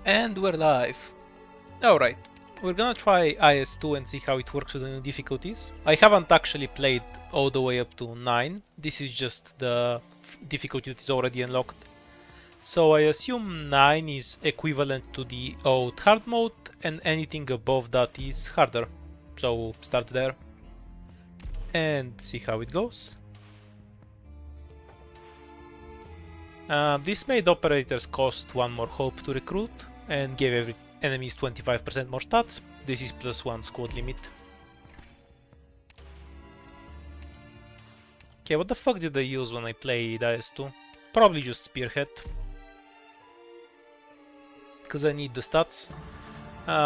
And we're live. Alright, we're gonna try IS2 and see how it works with the new difficulties. I haven't actually played all the way up to 9. This is just the difficulty that is already unlocked. So I assume 9 is equivalent to the old hard mode and anything above that is harder. So start there and see how it goes. This made operators cost 1 more hope to recruit and gave every enemies 25% more stats. This is +1 squad limit. Okay, what the fuck did I use when I played IS2? Probably just Spearhead. Because I need the stats.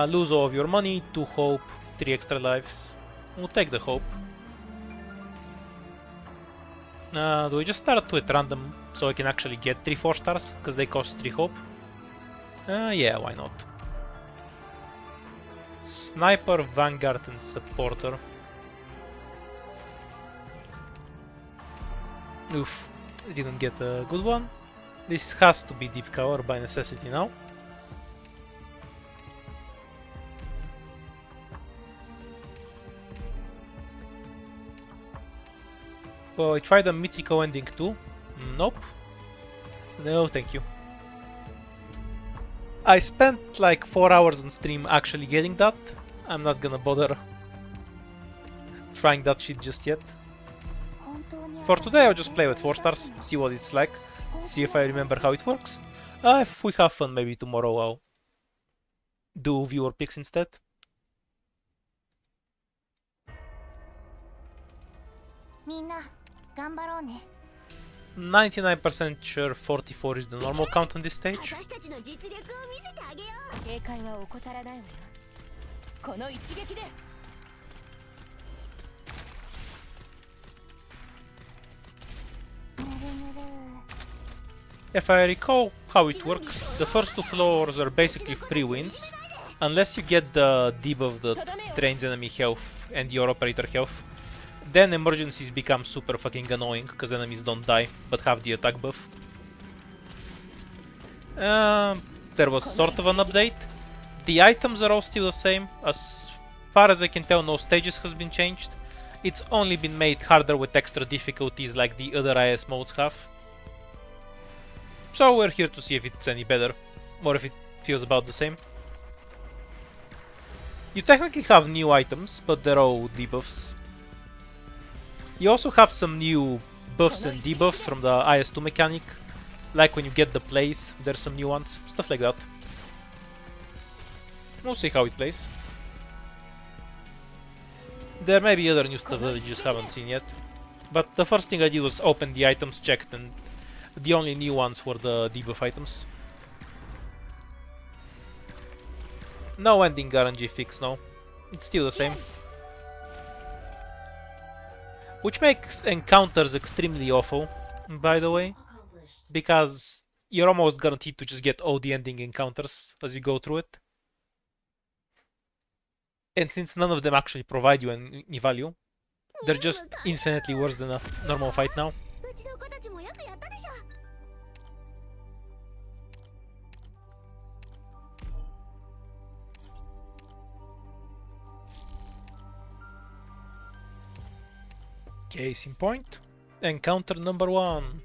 Lose all of your money, 2 hope, 3 extra lives. We'll take the hope. Do we just start with random so I can actually get 3 4 stars? Because they cost 3 hope? Yeah, why not? Sniper, Vanguard and Supporter. Oof, I didn't get a good one. This has to be deep cover by necessity now. Oh, I tried a mythical ending too. Nope. No, thank you. I spent like 4 hours on stream actually getting that. I'm not gonna bother trying that shit just yet. For today I'll just play with 4 stars, see what it's like, see if I remember how it works. If we have fun, maybe tomorrow I'll do viewer picks instead. 99% sure 44 is the normal count on this stage. If I recall how it works, the first 2 floors are basically free wins, unless you get the debuff that drains enemy health and your operator health. Then emergencies become super fucking annoying, because enemies don't die, but have the attack buff. There was sort of an update. The items are all still the same. As far as I can tell, no stages has been changed. It's only been made harder with extra difficulties like the other IS modes have. So we're here to see if it's any better, or if it feels about the same. You technically have new items, but they're all debuffs. You also have some new buffs and debuffs from the IS2 mechanic, like when you get the plays, there's some new ones, stuff like that. We'll see how it plays. There may be other new stuff that you just haven't seen yet, but the first thing I did was open the items, checked, and the only new ones were the debuff items. No ending RNG fix, no. It's still the same. Which makes encounters extremely awful, by the way, because you're almost guaranteed to just get all the ending encounters as you go through it. And since none of them actually provide you any value, they're just infinitely worse than a normal fight now. Case in point, encounter number 1.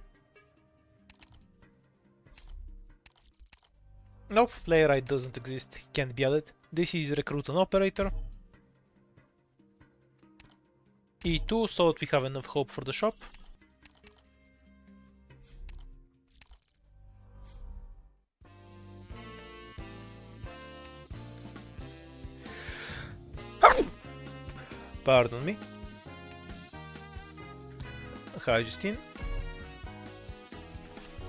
Nope, player right doesn't exist, can't be added. This is recruit an operator. E2 so that we have enough hope for the shop. Pardon me. Hi Justine.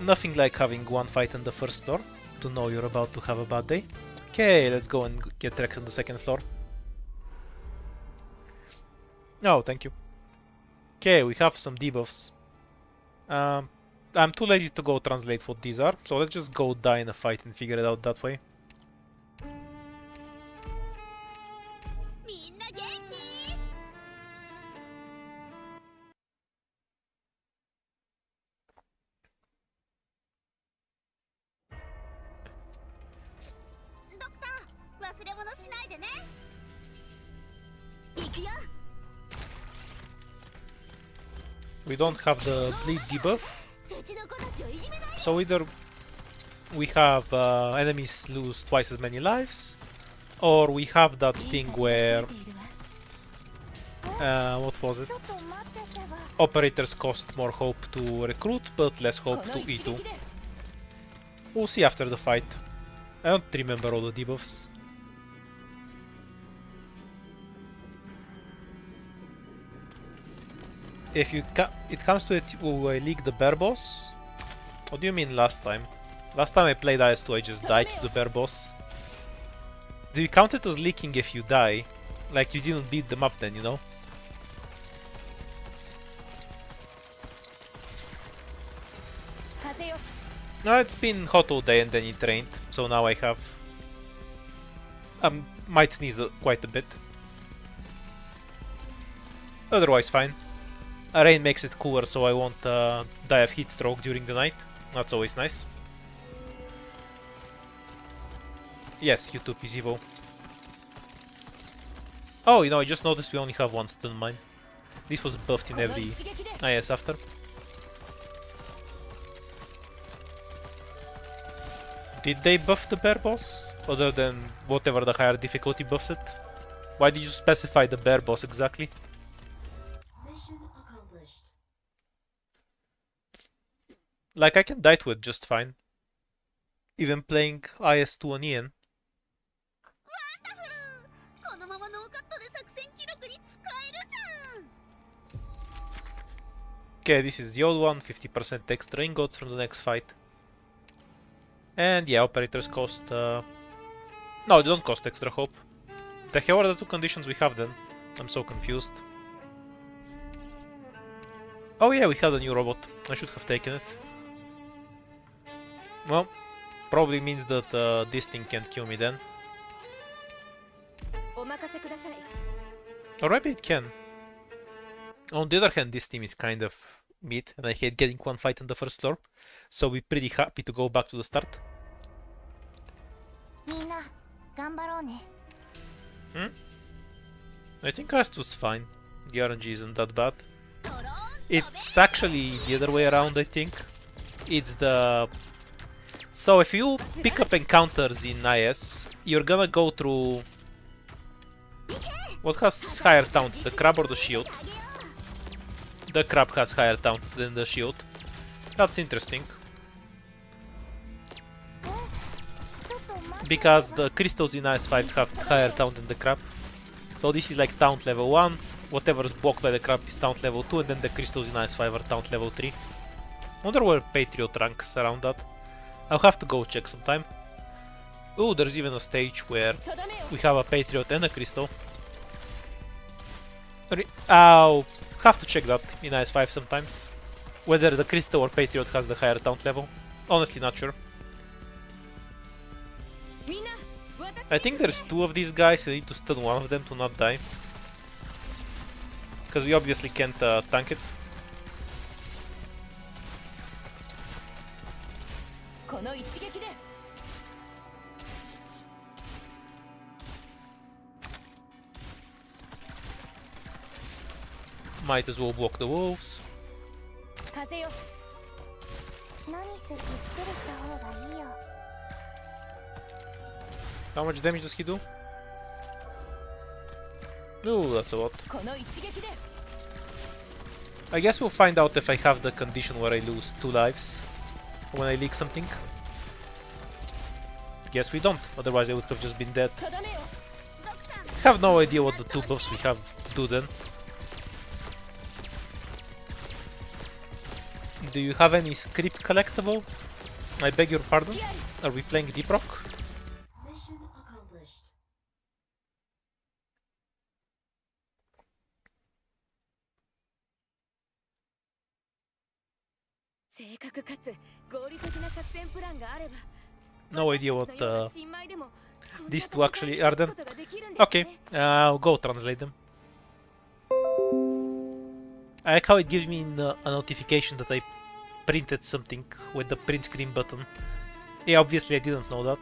Nothing like having one fight on the first floor to know you're about to have a bad day. Okay, let's go and get wrecked on the second floor. Oh, thank you. Okay, we have some debuffs. I'm too lazy to go translate what these are, so let's just go die in a fight and figure it out that way. We don't have the bleed debuff, so either we have enemies lose twice as many lives, or we have that thing where what was it? Operators cost more hope to recruit, but less hope to E2. We'll see after the fight. I don't remember all the debuffs. If it comes to it, will I leak the bear boss? What do you mean last time? Last time I played IS2, I just died to the bear boss. Do you count it as leaking if you die? Like you didn't beat them up then, you know? No, it's been hot all day and then it rained, so now I have... might sneeze quite a bit. Otherwise fine. Rain makes it cooler, so I won't die of heat stroke during the night. That's always nice. Yes, YouTube is evil. Oh, you know, I just noticed we only have one stun mine. This was buffed in every IS after. Did they buff the bear boss? Other than whatever the higher difficulty buffs it? Why did you specify the bear boss exactly? Like, I can die to it just fine. Even playing IS2 on Ian. Okay, this is the old one, 50% extra ingots from the next fight. And yeah, operators cost... No, they don't cost extra hope. The hell are the two conditions we have then? I'm so confused. Oh yeah, we had a new robot. I should have taken it. Well, probably means that this thing can't kill me then. Or maybe it can. On the other hand, this team is kind of mid, and I hate getting one fight on the first floor, so we're pretty happy to go back to the start. I think Ast was fine. The RNG isn't that bad. It's actually the other way around, I think. It's the... So if you pick up encounters in IS, you're gonna go through... What has higher taunt, the crab or the shield? The crab has higher taunt than the shield. That's interesting. Because the crystals in IS5 have higher taunt than the crab. So this is like taunt level 1, whatever is blocked by the crab is taunt level 2, and then the crystals in IS5 are taunt level 3. Wonder where Patriot ranks around that. I'll have to go check sometime. Ooh, there's even a stage where we have a Patriot and a crystal. I'll have to check that in IS5 sometimes. Whether the crystal or Patriot has the higher taunt level. Honestly not sure. I think there's two of these guys, I need to stun one of them to not die. Because we obviously can't tank it. Might as well block the wolves. How much damage does he do? Ooh, that's a lot. I guess we'll find out if I have the condition where I lose 2 lives when I leak something. Guess we don't, otherwise I would have just been dead. I have no idea what the 2 buffs we have do then. Do you have any script collectible? I beg your pardon? Are we playing Deep Rock? No idea what these two actually are then. Okay, I'll go translate them. I like how it gives me a notification that I printed something with the print screen button. Yeah, obviously I didn't know that.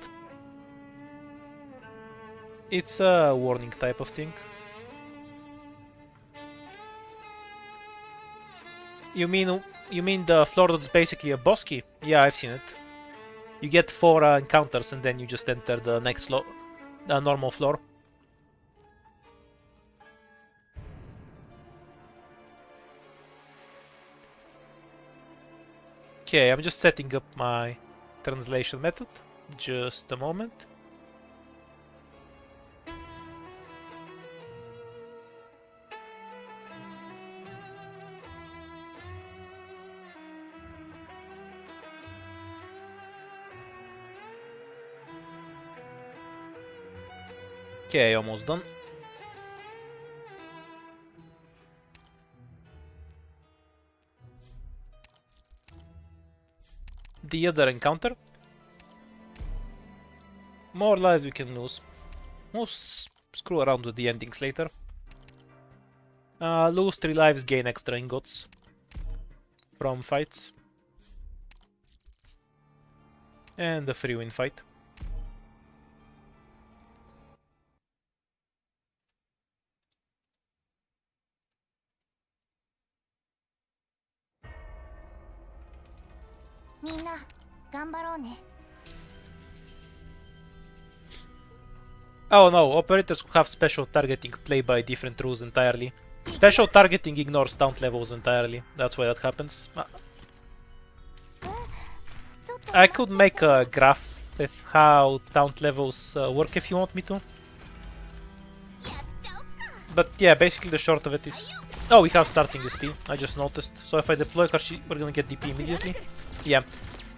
It's a warning type of thing. You mean the floor that's basically a boss key? Yeah, I've seen it. You get 4 encounters and then you just enter the next floor, the normal floor. Okay, I'm just setting up my translation method. Just a moment. Okay, almost done. The other encounter. More lives we can lose. We'll screw around with the endings later. Lose 3 lives, gain extra ingots from fights. And a free win fight. Oh no, operators who have special targeting play by different rules entirely. Special targeting ignores taunt levels entirely. That's why that happens. I could make a graph of how taunt levels work if you want me to. But yeah, basically the short of it is... Oh, we have starting SP, I just noticed. So if I deploy Karshi, we're gonna get DP immediately. Yeah.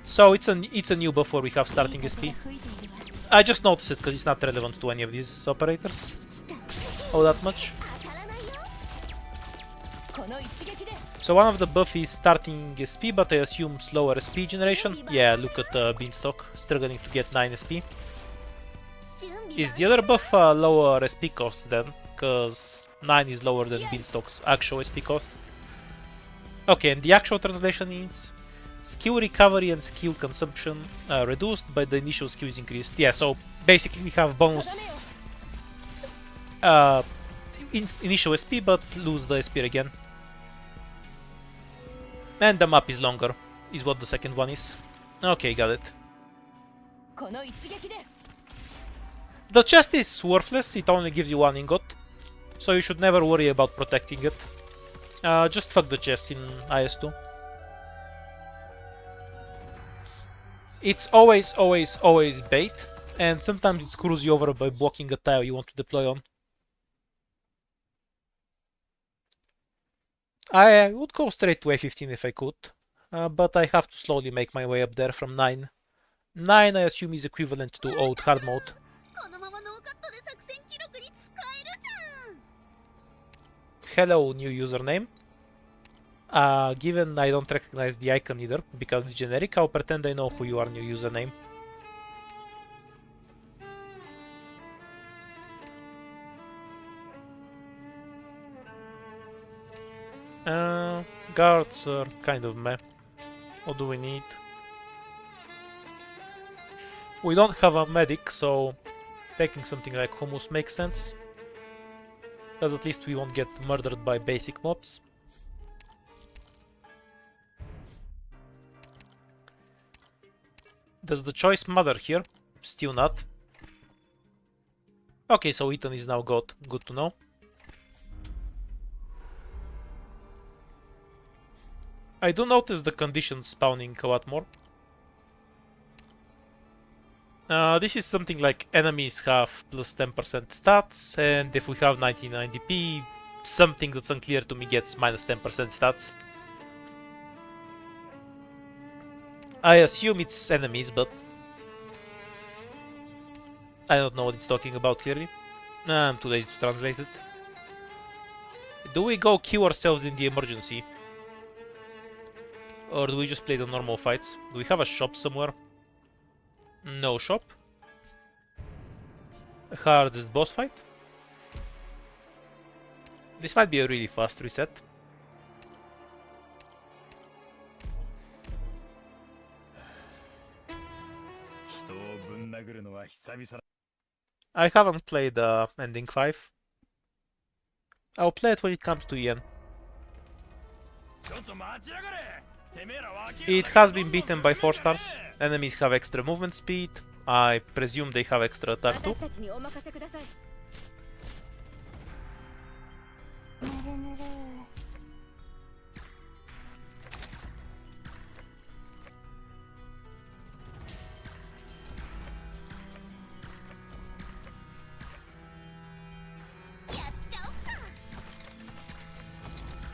So it's a new buff where we have starting SP. I just noticed it because it's not relevant to any of these operators. Oh, that much. So one of the buff is starting SP, but I assume slower SP generation. Yeah, look at Beanstalk, struggling to get 9 SP. Is the other buff lower SP cost then? Because 9 is lower than Beanstalk's actual SP cost. Okay, and the actual translation is skill recovery and skill consumption reduced, but the initial skill is increased. Yeah, so basically we have bonus initial SP, but lose the SP again. And the map is longer, is what the second one is. Okay, got it. The chest is worthless, it only gives you 1 ingot, so you should never worry about protecting it. Just fuck the chest in IS2. It's always bait, and sometimes it screws you over by blocking a tile you want to deploy on. I would go straight to A15 if I could, but I have to slowly make my way up there from 9. 9 I assume is equivalent to old hard mode. Hello, new username. Given I don't recognize the icon either, because it's generic, I'll pretend I know who you are, new username. Guards are kind of meh. What do we need? We don't have a medic, so taking something like hummus makes sense. Because at least we won't get murdered by basic mobs. Does the choice matter here? Still not. Okay, so Ethan is now good to know. I do notice the conditions spawning a lot more. This is something like enemies have plus 10% stats, and if we have 99 DP, something that's unclear to me gets minus 10% stats. I assume it's enemies, but I don't know what it's talking about clearly. I'm too lazy to translate it. Do we go kill ourselves in the emergency? Or do we just play the normal fights? Do we have a shop somewhere? No shop. Hardest boss fight? This might be a really fast reset. I haven't played Ending 5. I'll play it when it comes to Yen. It has been beaten by 4 stars. Enemies have extra movement speed. I presume they have extra attack too.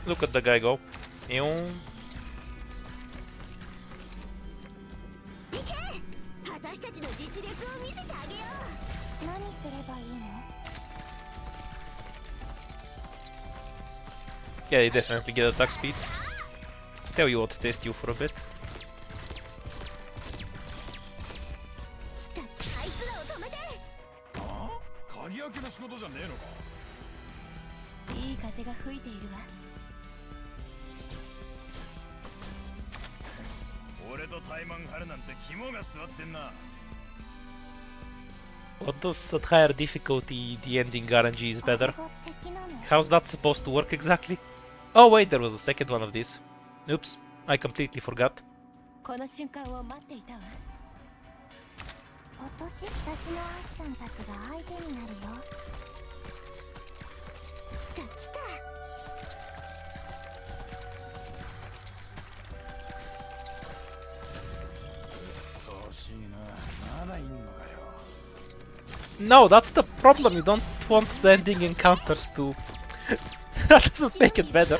Look at the guy go. Ew. Yeah, you definitely get attack speed. Tell you what, test you for a bit. What does at higher difficulty the ending RNG is better? How's that supposed to work exactly? Oh wait, there was a second one of these. Oops, I completely forgot. No, that's the problem. You don't want the ending encounters to... That doesn't make it better.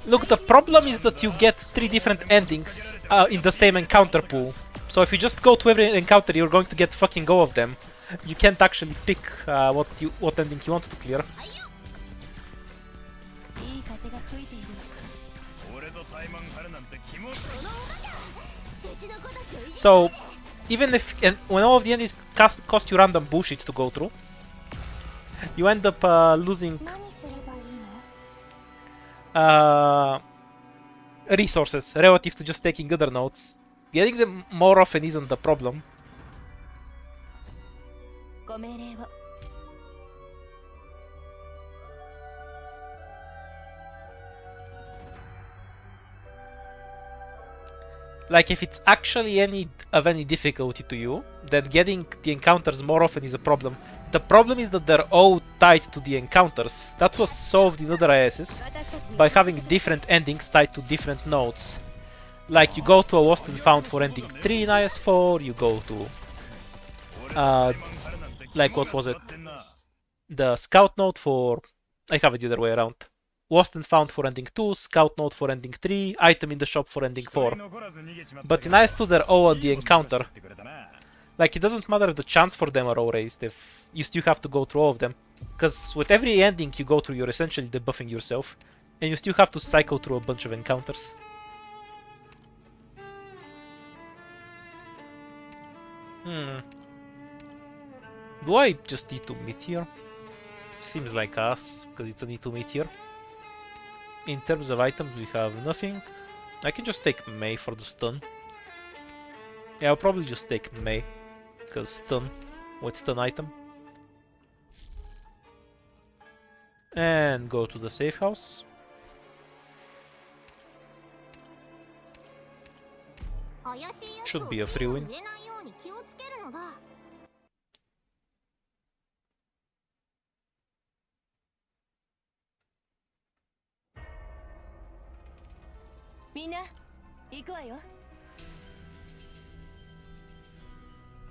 Look, the problem is that you get 3 different endings in the same encounter pool. So if you just go to every encounter, you're going to get fucking all of them. You can't actually pick what ending you want to clear. So, even if when all of the endings cost you random bullshit to go through, you end up losing resources relative to just taking other notes. Getting them more often isn't the problem. Like, if it's actually any difficulty to you, then getting the encounters more often is a problem. The problem is that they're all tied to the encounters. That was solved in other ISs by having different endings tied to different nodes. Like, you go to a lost and found for ending 3 in IS4, you go to... like, what was it? The scout node for... I have it the other way around. Lost and found for ending 2, scout node for ending 3, item in the shop for ending 4. But in IS2 they're all on the encounter. Like, it doesn't matter if the chance for them are all raised, if you still have to go through all of them. Because with every ending you go through, you're essentially debuffing yourself. And you still have to cycle through a bunch of encounters. Do I just need to meet here? Seems like us, because it's a need to meet here. In terms of items, we have nothing. I can just take May for the stun. Yeah, I'll probably just take May, because stun with stun item. And go to the safe house. Should be a free win.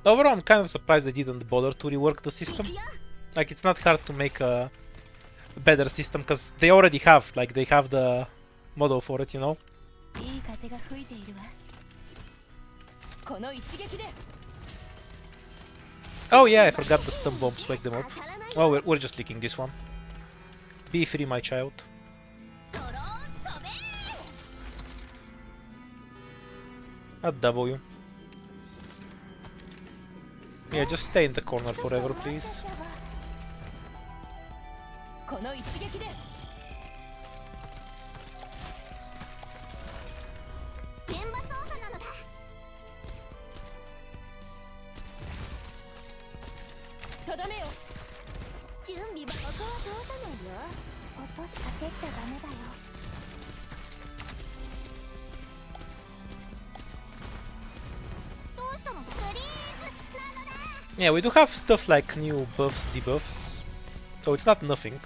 Overall, I'm kind of surprised they didn't bother to rework the system. Like, it's not hard to make a better system, because they already have, like, they have the model for it, you know? Oh yeah, I forgot the stun bombs, wake them up. Well, we're just leaking this one. Be free, my child. At W. Yeah, just stay in the corner forever, please. Yeah, we do have stuff like new buffs, debuffs, so it's not nothing.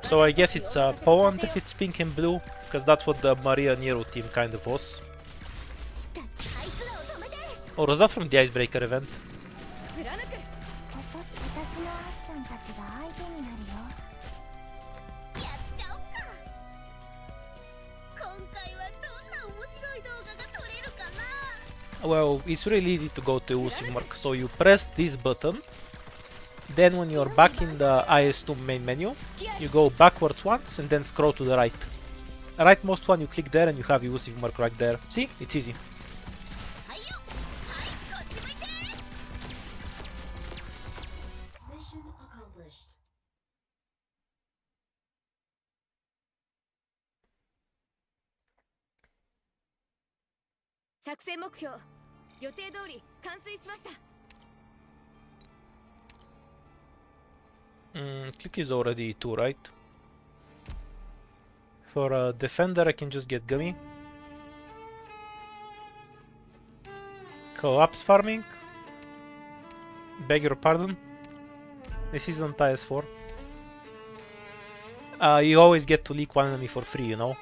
So I guess it's Poland if it's pink and blue, because that's what the Maria Nero team kind of was. Or was that from the Icebreaker event? Well, it's really easy to go to Usyk mark, so you press this button, then when you're back in the IS2 main menu, you go backwards once and then scroll to the right. Rightmost one, you click there and you have Usyk mark right there. See? It's easy. Mission accomplished. Click is already 2, right? For a defender I can just get Gummy. Collapse farming. Beg your pardon. This isn't IS4. You always get to leak one enemy for free, you know?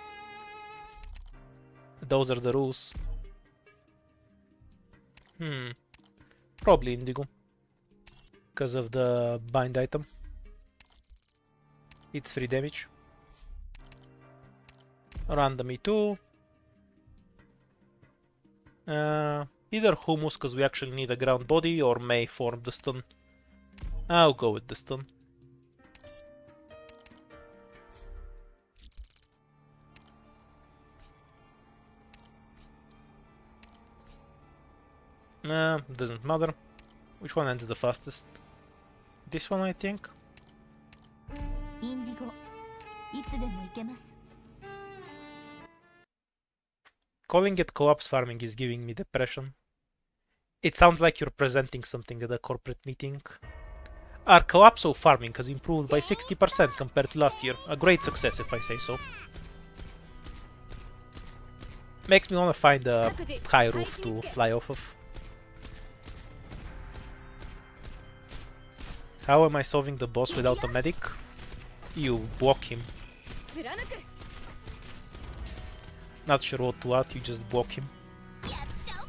Those are the rules. Probably Indigo. Because of the bind item. It's free damage. Random E2. Either Hummus, because we actually need a ground body, or May for the stun. I'll go with the stun. Doesn't matter. Which one ends the fastest? This one, I think. Calling it collapse farming is giving me depression. It sounds like you're presenting something at a corporate meeting. Our collapso farming has improved by 60% compared to last year. A great success, if I say so. Makes me want to find a high roof to fly off of. How am I solving the boss without a medic? You block him. Not sure what to add, you just block him.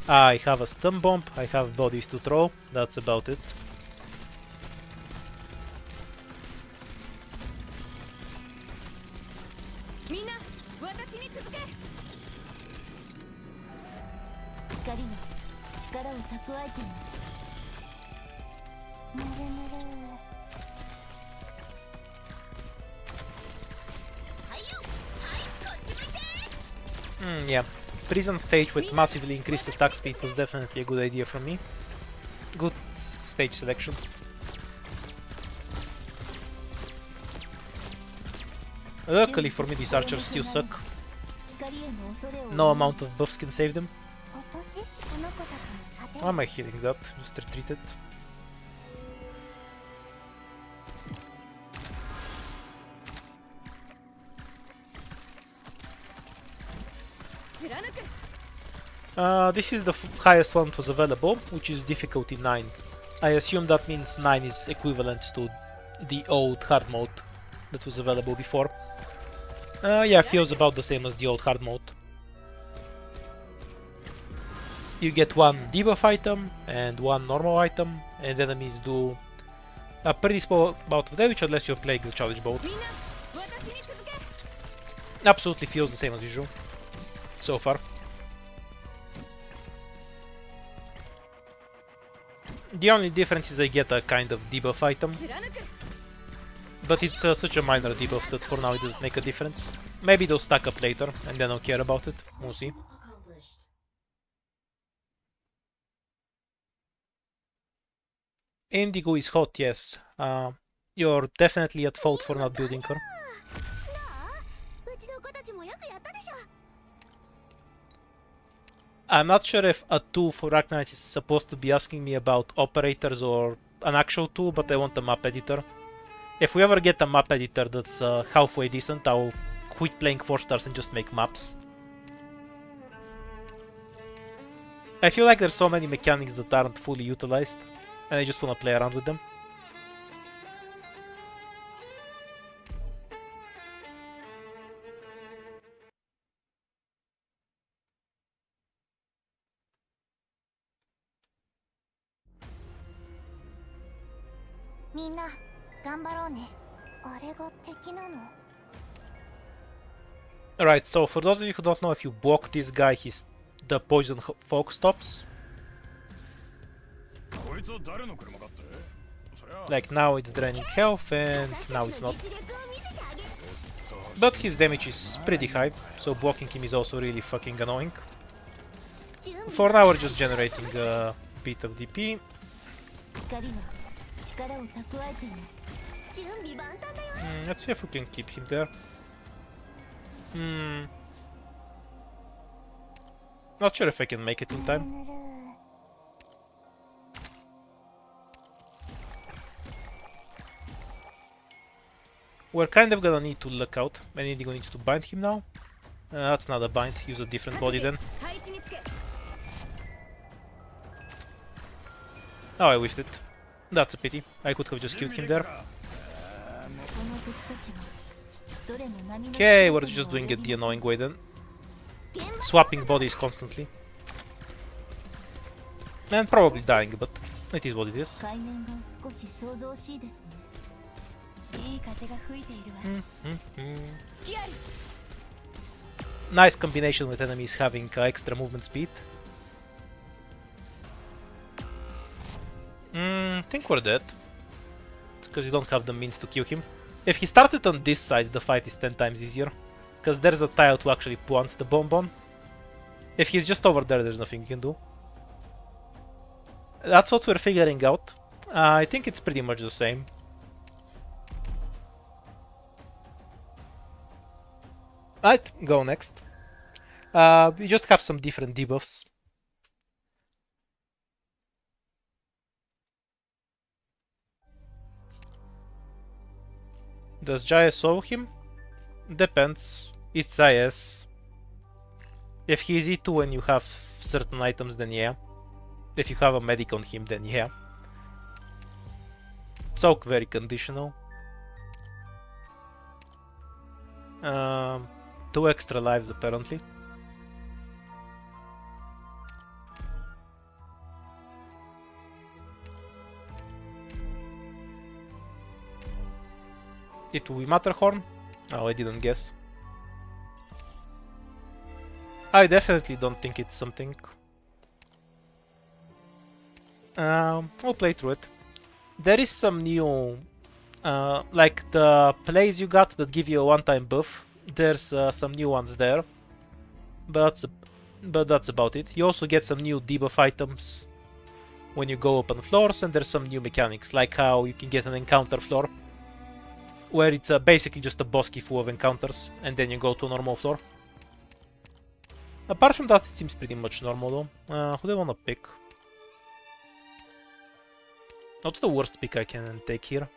I have a stun bomb, I have bodies to throw, that's about it. Yeah, prison stage with massively increased attack speed was definitely a good idea for me. Good stage selection. Luckily for me, these archers still suck. No amount of buffs can save them. Why am I healing that? Just retreat it. This is the highest one that was available, which is difficulty 9. I assume that means 9 is equivalent to the old hard mode that was available before. Yeah, feels about the same as the old hard mode. You get one debuff item and one normal item, and enemies do a pretty small amount of damage unless you're playing the challenge mode. Absolutely feels the same as usual, so far. The only difference is I get a kind of debuff item, but it's such a minor debuff that for now it doesn't make a difference. Maybe they'll stack up later and then I'll care about it, we'll see. Indigo is hot, yes. You're definitely at fault for not building her. I'm not sure if a 2 for Arcanite is supposed to be asking me about operators or an actual tool, but I want a map editor. If we ever get a map editor that's halfway decent, I'll quit playing 4 stars and just make maps. I feel like there's so many mechanics that aren't fully utilized, and I just want to play around with them. Alright, so for those of you who don't know, if you block this guy, the poison fog stops. Like now it's draining health and now it's not. But his damage is pretty high, so blocking him is also really fucking annoying. For now we're just generating a bit of DP. Let's see if we can keep him there. Not sure if I can make it in time. We're kind of gonna need to look out. I Indigo needs to bind him now. That's not a bind, use a different body then. Oh, I whiffed it. That's a pity. I could have just killed him there. Okay, we're just doing it the annoying way then. Swapping bodies constantly. And probably dying, but it is what it is. Nice combination with enemies having extra movement speed. I think we're dead. It's because you don't have the means to kill him. If he started on this side, the fight is 10 times easier. Because there's a tile to actually plant the bonbon. If he's just over there, there's nothing you can do. That's what we're figuring out. I think it's pretty much the same. Right, go next. We just have some different debuffs. Does Jaya solve him? Depends. It's IS. If he's E2 and you have certain items, then yeah. If you have a medic on him, then yeah. It's all very conditional. 2 extra lives apparently. It will be Matterhorn? Oh, I didn't guess. I definitely don't think it's something. We'll play through it. There is some new... like the plays you got that give you a one-time buff. There's some new ones there. But that's about it. You also get some new debuff items when you go up on floors, and there's some new mechanics, like how you can get an encounter floor, where it's basically just a boss key full of encounters, and then you go to a normal floor. Apart from that, it seems pretty much normal though. Who do I want to pick? What's the worst pick I can take here?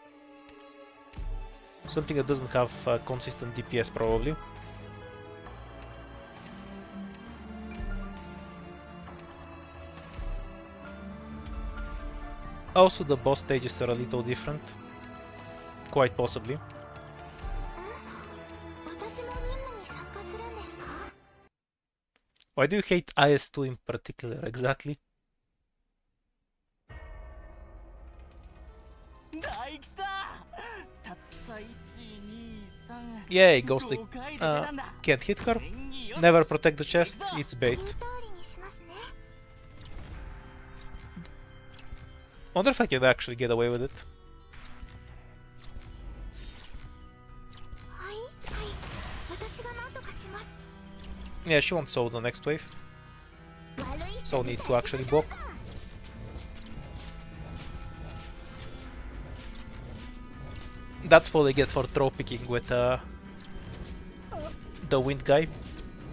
Something that doesn't have consistent DPS probably. Also, the boss stages are a little different. Quite possibly. Why do you hate IS2 in particular, exactly? Yay, Ghostly can't hit her. Never protect the chest, it's bait. Wonder if I can actually get away with it. Yeah, she won't solve the next wave. So need to actually block. That's what I get for throw picking with the wind guy,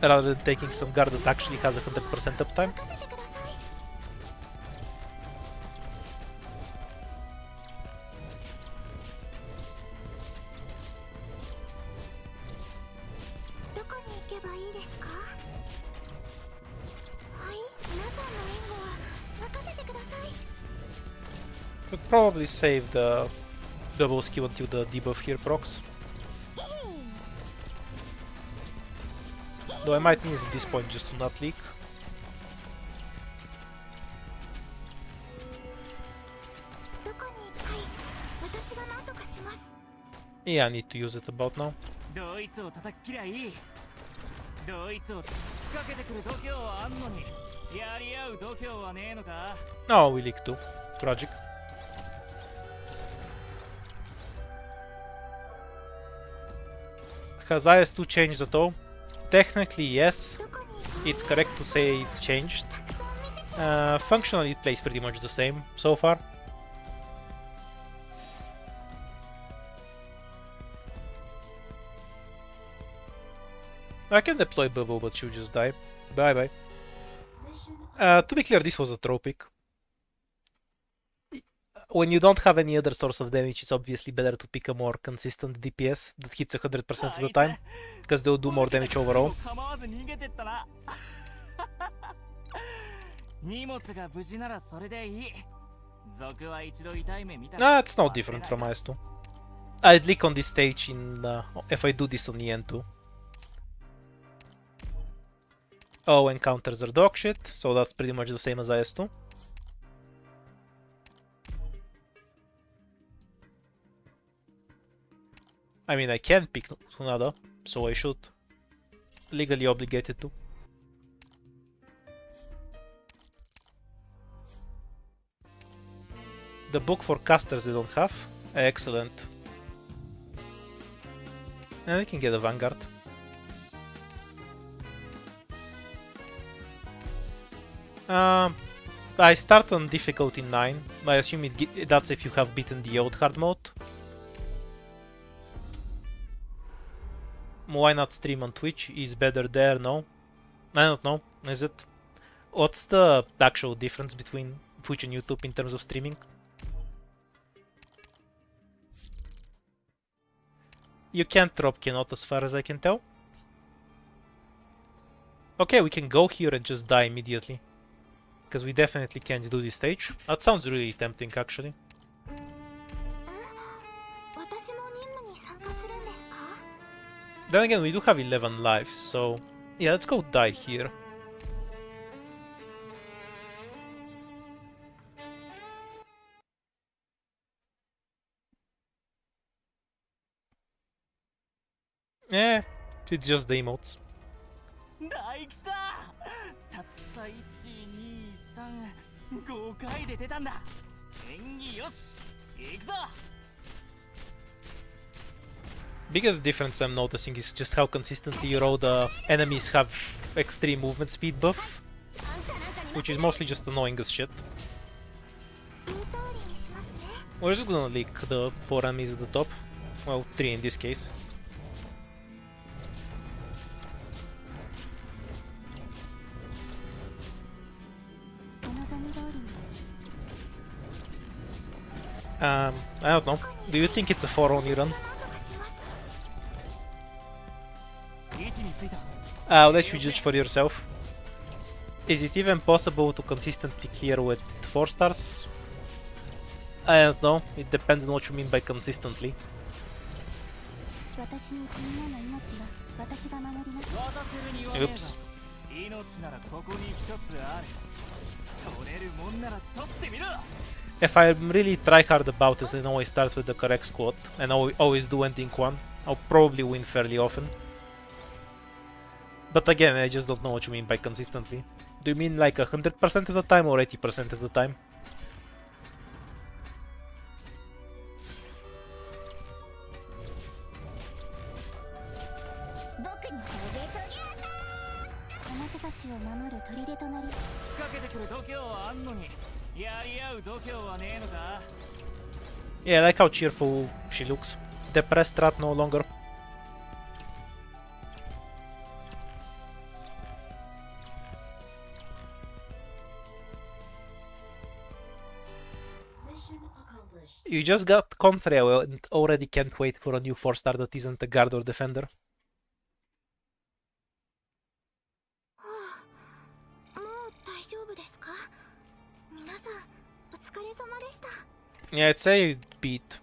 rather than taking some guard that actually has 100% uptime. Could probably save the double skill until the debuff here procs. Though I might need at this point just to not leak. Yeah, I need to use it about now. Oh, we leak too. Tragic. Has IS2 changed at all? Technically, yes. It's correct to say it's changed. Functionally, it plays pretty much the same so far. I can deploy Bubble, but she'll just die. Bye bye. To be clear, this was a throw pick. When you don't have any other source of damage, it's obviously better to pick a more consistent DPS that hits 100% of the time, because they'll do more damage overall. It's no different from IS2. I'd leak on this stage in if I do this on the end too. Oh, encounters are dog shit, so that's pretty much the same as IS2. I mean, I can pick Tsunada, so I should. Legally obligated to. The book for casters they don't have. Excellent. And I can get a Vanguard. I start on difficulty 9. I assume that's if you have beaten the old hard mode. Why not stream on Twitch? Is better there? No? I don't know. Is it? What's the actual difference between Twitch and YouTube in terms of streaming? You can't drop cannot as far as I can tell. Okay, we can go here and just die immediately. Because we definitely can't do this stage. That sounds really tempting actually. Then again, we do have 11 lives, so yeah, let's go die here. Eh, it's just the emotes. Biggest difference I'm noticing is just how consistently all the enemies have extreme movement speed buff, which is mostly just annoying as shit. We're just gonna leak the 4 enemies at the top. Well, 3 in this case. I don't know. Do you think it's a 4 only run? I'll let you judge for yourself. Is it even possible to consistently clear with 4 stars? I don't know. It depends on what you mean by consistently. Oops. If I really try hard about it and always start with the correct squad and always do ending 1, I'll probably win fairly often. But again, I just don't know what you mean by consistently. Do you mean like 100% of the time or 80% of the time? Yeah, I like how cheerful she looks. depressed strat no longer. You just got Contrail and already can't wait for a new 4-star that isn't a guard or defender. Yeah, I'd say you'd beat.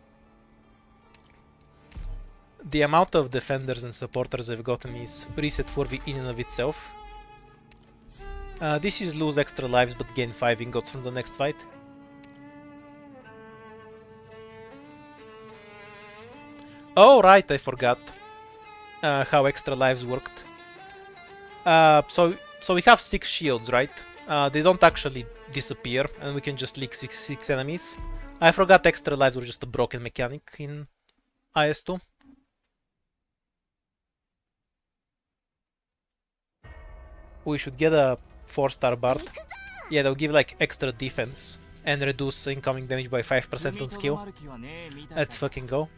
The amount of defenders and supporters I've gotten is reset worthy in and of itself. This is lose extra lives but gain 5 ingots from the next fight. Oh right, I forgot how extra lives worked. So we have 6 shields, right? They don't actually disappear, and we can just lick 6 enemies. I forgot extra lives were just a broken mechanic in IS2. We should get a 4-star bard. Yeah, they'll give like extra defense and reduce incoming damage by 5% on skill. Let's fucking go.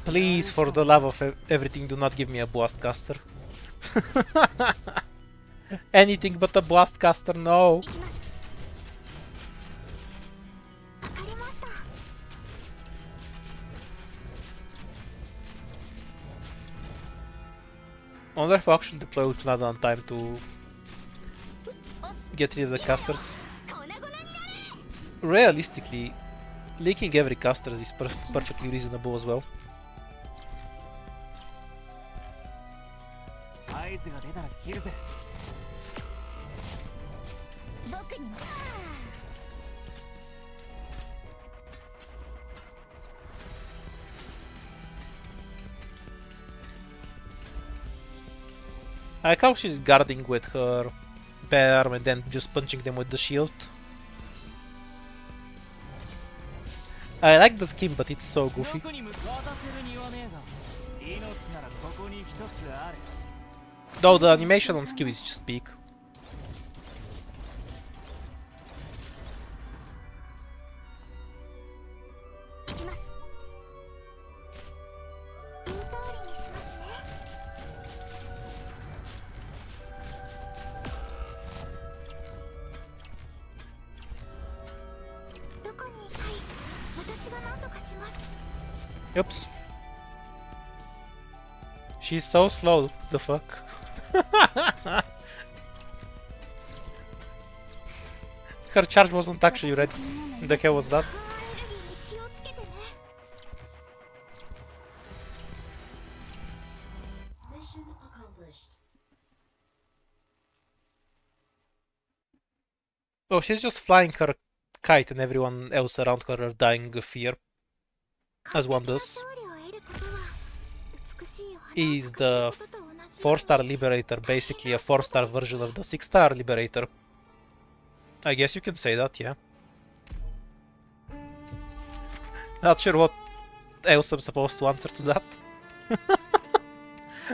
Please, for the love of everything, do not give me a blast caster. Anything but a blast caster, no. I wonder if I actually deploy with Nada on time to get rid of the casters. Realistically, leaking every caster is perfectly reasonable as well. I like how she's guarding with her bare arm and then just punching them with the shield. I like the scheme, but it's so goofy. Though the animation on skill is just peak. Oops. She's so slow, the fuck? Her charge wasn't actually ready. The hell was that? Oh, she's just flying her kite and everyone else around her are dying of fear. As one does. Is the 4-star Liberator basically a 4-star version of the 6-star Liberator? I guess you can say that, yeah. Not sure what else I'm supposed to answer to that.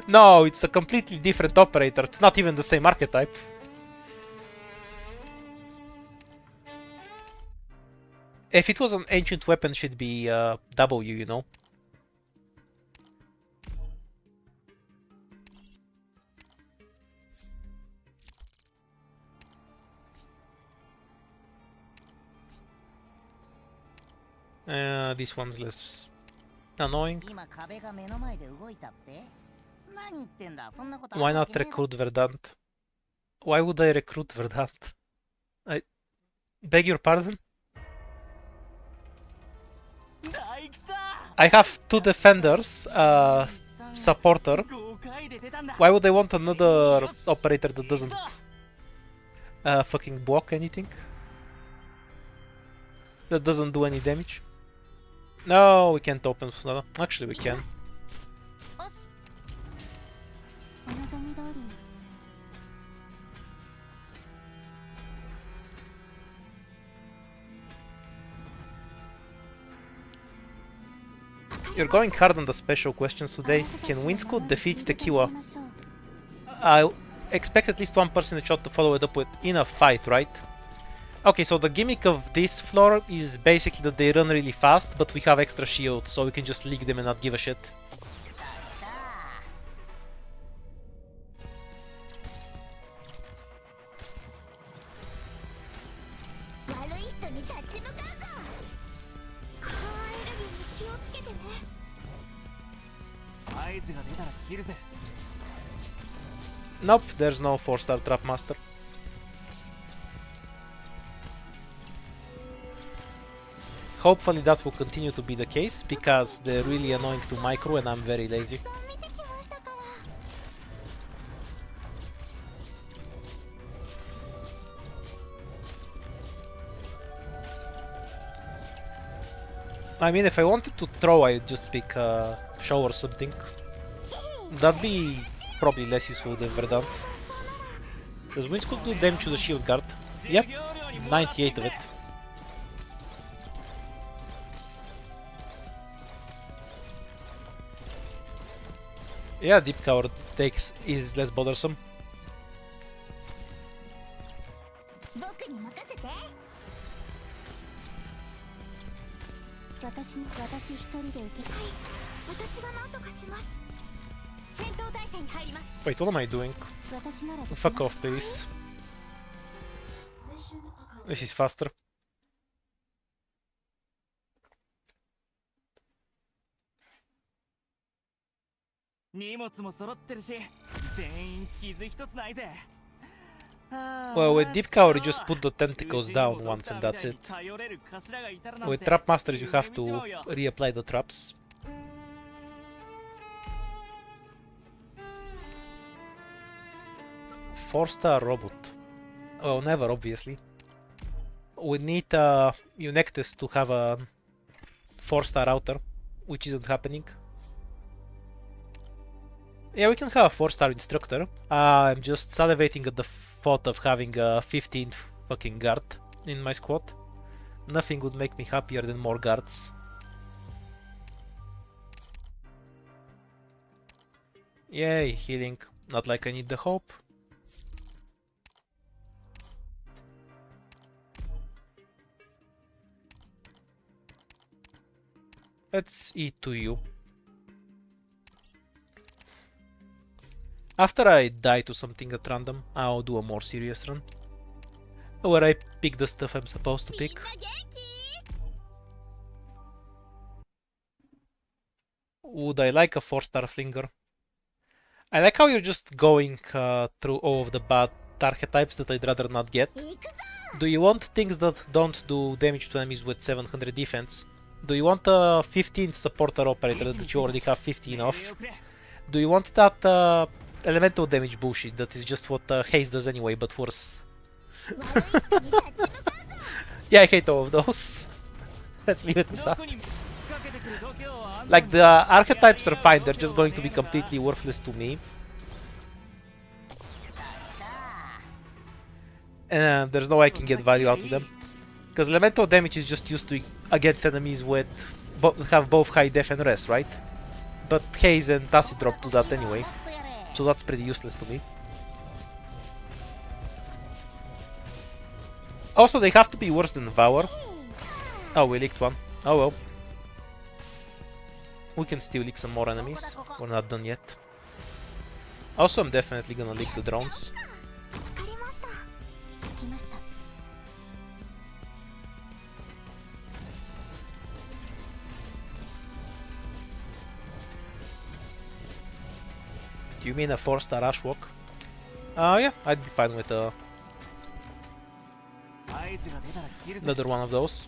No, it's a completely different operator. It's not even the same archetype. If it was an ancient weapon, it should be W, you know? This one's less annoying. Why not recruit Verdant? Why would I recruit Verdant? I beg your pardon? I have 2 defenders, supporter. Why would I want another operator that doesn't fucking block anything? That doesn't do any damage? No, we can't open Funada. Actually, we can. You're going hard on the special questions today. Can Windscoot defeat Tequila? I expect at least one person in the chat to follow it up with in a fight, right? Okay, so the gimmick of this floor is basically that they run really fast, but we have extra shield, so we can just leak them and not give a shit. Nope, there's no 4-star Trap Master. Hopefully that will continue to be the case, because they're really annoying to micro and I'm very lazy. I mean, if I wanted to throw, I'd just pick Show or something. That'd be probably less useful than Verdant. Does Winds could do damage to the shield guard? Yep, 98 of it. Yeah, Deep Cover is less bothersome. Wait, what am I doing? Fuck off, please. This is faster. Well, with Deep Cover you just put the tentacles down once and that's it. With Trap Masters you have to reapply the traps. Four-star robot. Oh, never, obviously. We need Eunectus to have a 4-star outer, which isn't happening. Yeah, we can have a 4-star instructor. I'm just salivating at the thought of having a 15th fucking guard in my squad. Nothing would make me happier than more guards. Yay, healing. Not like I need the hope. Let's eat to you. After I die to something at random, I'll do a more serious run, where I pick the stuff I'm supposed to pick. Would I like a 4-star Flinger? I like how you're just going through all of the bad archetypes that I'd rather not get. Do you want things that don't do damage to enemies with 700 defense? Do you want a 15th supporter operator that you already have 15 of? Do you want that elemental damage bullshit that is just what Haze does anyway, but worse? Yeah, I hate all of those. Let's leave it at that. Like, the archetypes are fine, they're just going to be completely worthless to me. And there's no way I can get value out of them. Because elemental damage is just used to against enemies with have both high def and rest, right? But Haze and Tacit Drop do that anyway. So that's pretty useless to me. Also, they have to be worse than Vour. Oh, we leaked one. Oh well. We can still leak some more enemies. We're not done yet. Also, I'm definitely gonna leak the drones. Do you mean a 4-star Ashwalk? Yeah, I'd be fine with another one of those.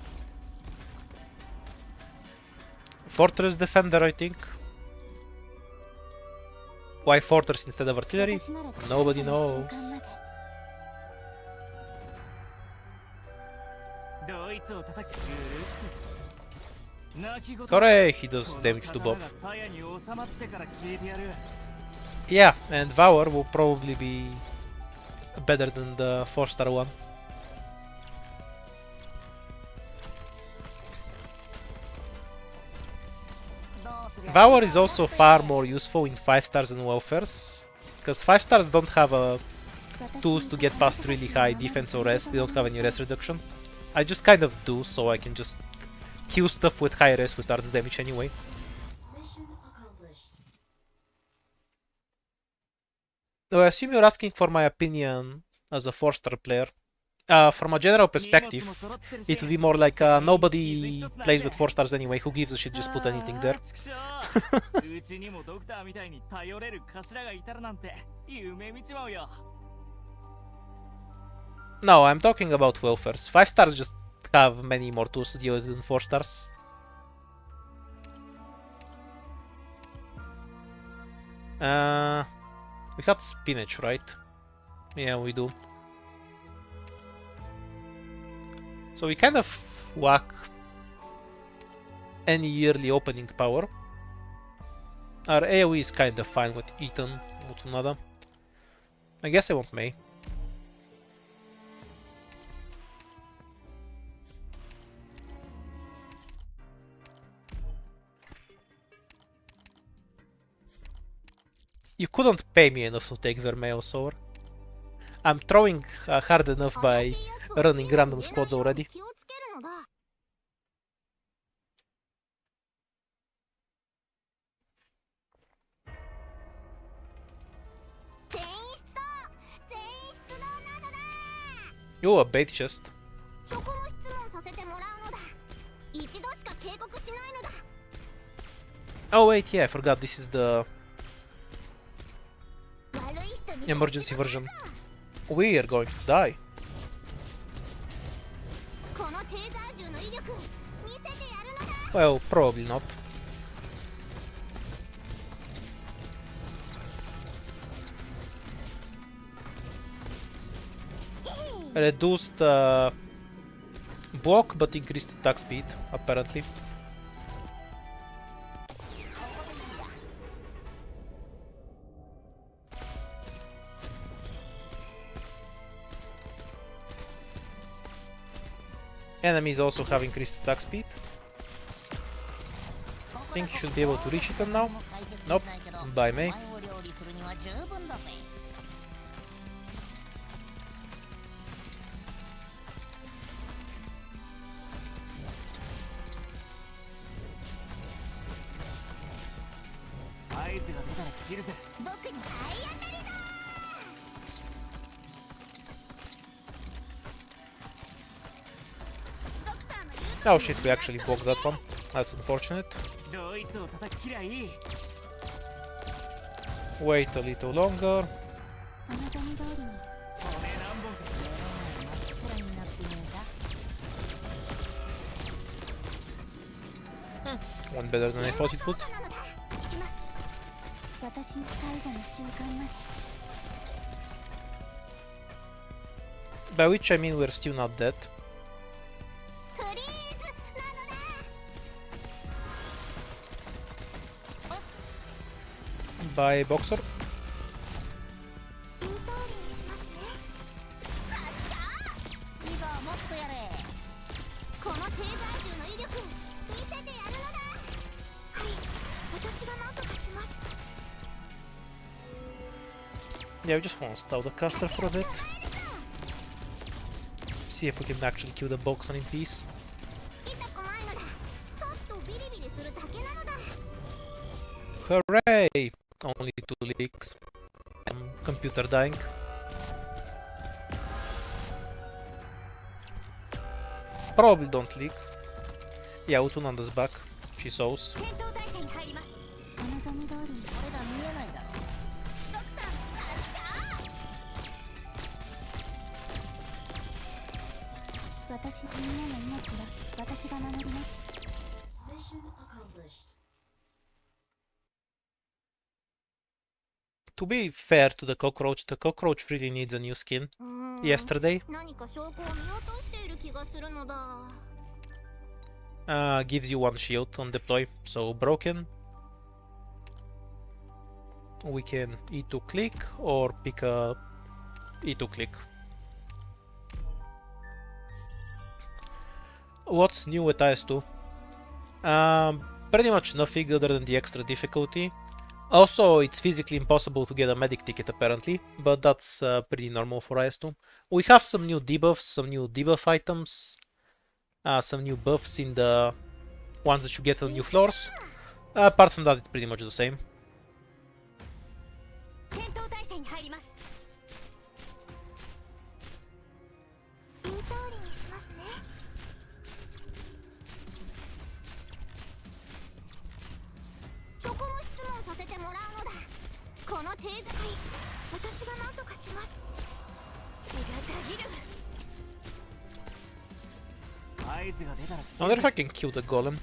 Fortress Defender, I think. Why Fortress instead of Artillery? Nobody knows. Hooray! He does damage to both. Yeah, and Vour will probably be better than the 4-star one. Vour is also far more useful in 5 stars and welfares, because 5 stars don't have a tools to get past really high defense or res. They don't have any res reduction. I just kind of do, so I can just kill stuff with high res with arts damage anyway. Though I assume you're asking for my opinion as a 4-star player. From a general perspective, it would be more like nobody plays with 4 stars anyway. Who gives a shit? Just put anything there. No, I'm talking about welfares. 5 stars just have many more tools to deal with than 4 stars. We had spinach, right? Yeah, we do. So we kind of whack any yearly opening power. Our AoE is kind of fine with Ethan, Mutunada. I guess I want Mei. You couldn't pay me enough to take Vermeil Sour. I'm throwing hard enough by running random squads already. Yo, a bait chest. Oh wait, yeah, I forgot this is the emergency version. We are going to die. Well, probably not. Reduced block but increased attack speed, apparently. Enemies also have increased attack speed. I think you should be able to reach them now. Nope, by Mei. Oh shit, we actually blocked that one. That's unfortunate. Wait a little longer. One better than I thought it would. By which I mean we're still not dead. By Boxer. Yeah, we just want to stall the caster for a bit. See if we can actually kill the Boxer in peace. Hooray! Only 2 leaks. Computer dying. Probably don't leak. Yeah, Utunanda's back. She saws. To be fair to the cockroach really needs a new skin. Yesterday. Gives you 1 shield on deploy, so broken. We can E2 click or pick a E2 click. What's new with IS2? Pretty much nothing other than the extra difficulty. Also, it's physically impossible to get a medic ticket apparently, but that's pretty normal for IS2. We have some new debuffs, some new debuff items, some new buffs in the ones that you get on new floors. Apart from that, it's pretty much the same. I wonder if I can kill the golem.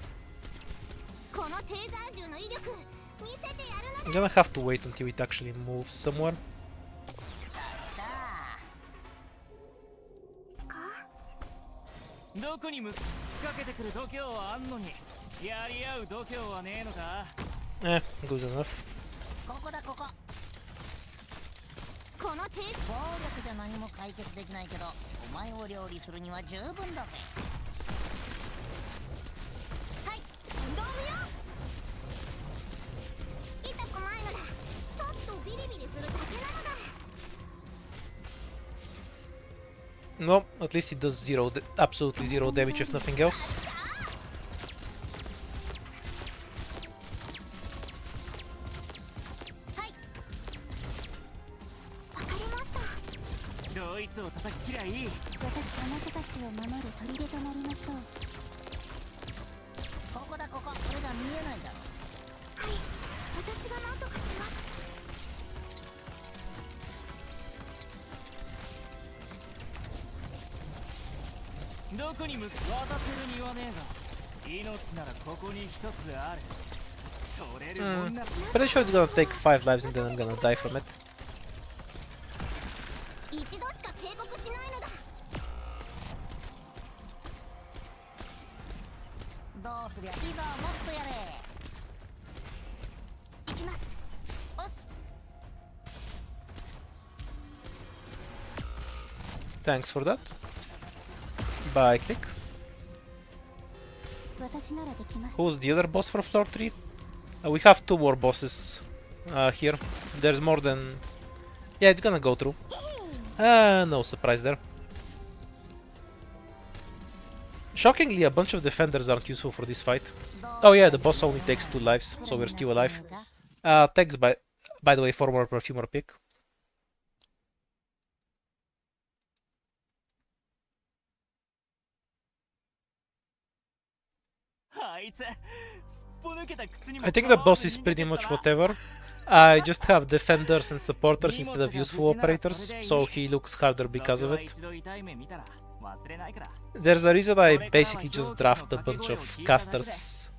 I'm gonna have to wait until it actually moves somewhere. Good enough. No, at least it does absolutely zero damage if nothing else. Pretty sure it's gonna take 5 lives and then I'm gonna die from it. Thanks for that. Bye, click. Who's the other boss for floor 3? We have 2 more bosses here. There's more than... Yeah, it's gonna go through. No surprise there. Shockingly, a bunch of defenders aren't useful for this fight. Oh yeah, the boss only takes 2 lives, so we're still alive. Thanks by the way, former perfumer pick. I think the boss is pretty much whatever. I just have defenders and supporters instead of useful operators, so he looks harder because of it. There's a reason I basically just draft a bunch of casters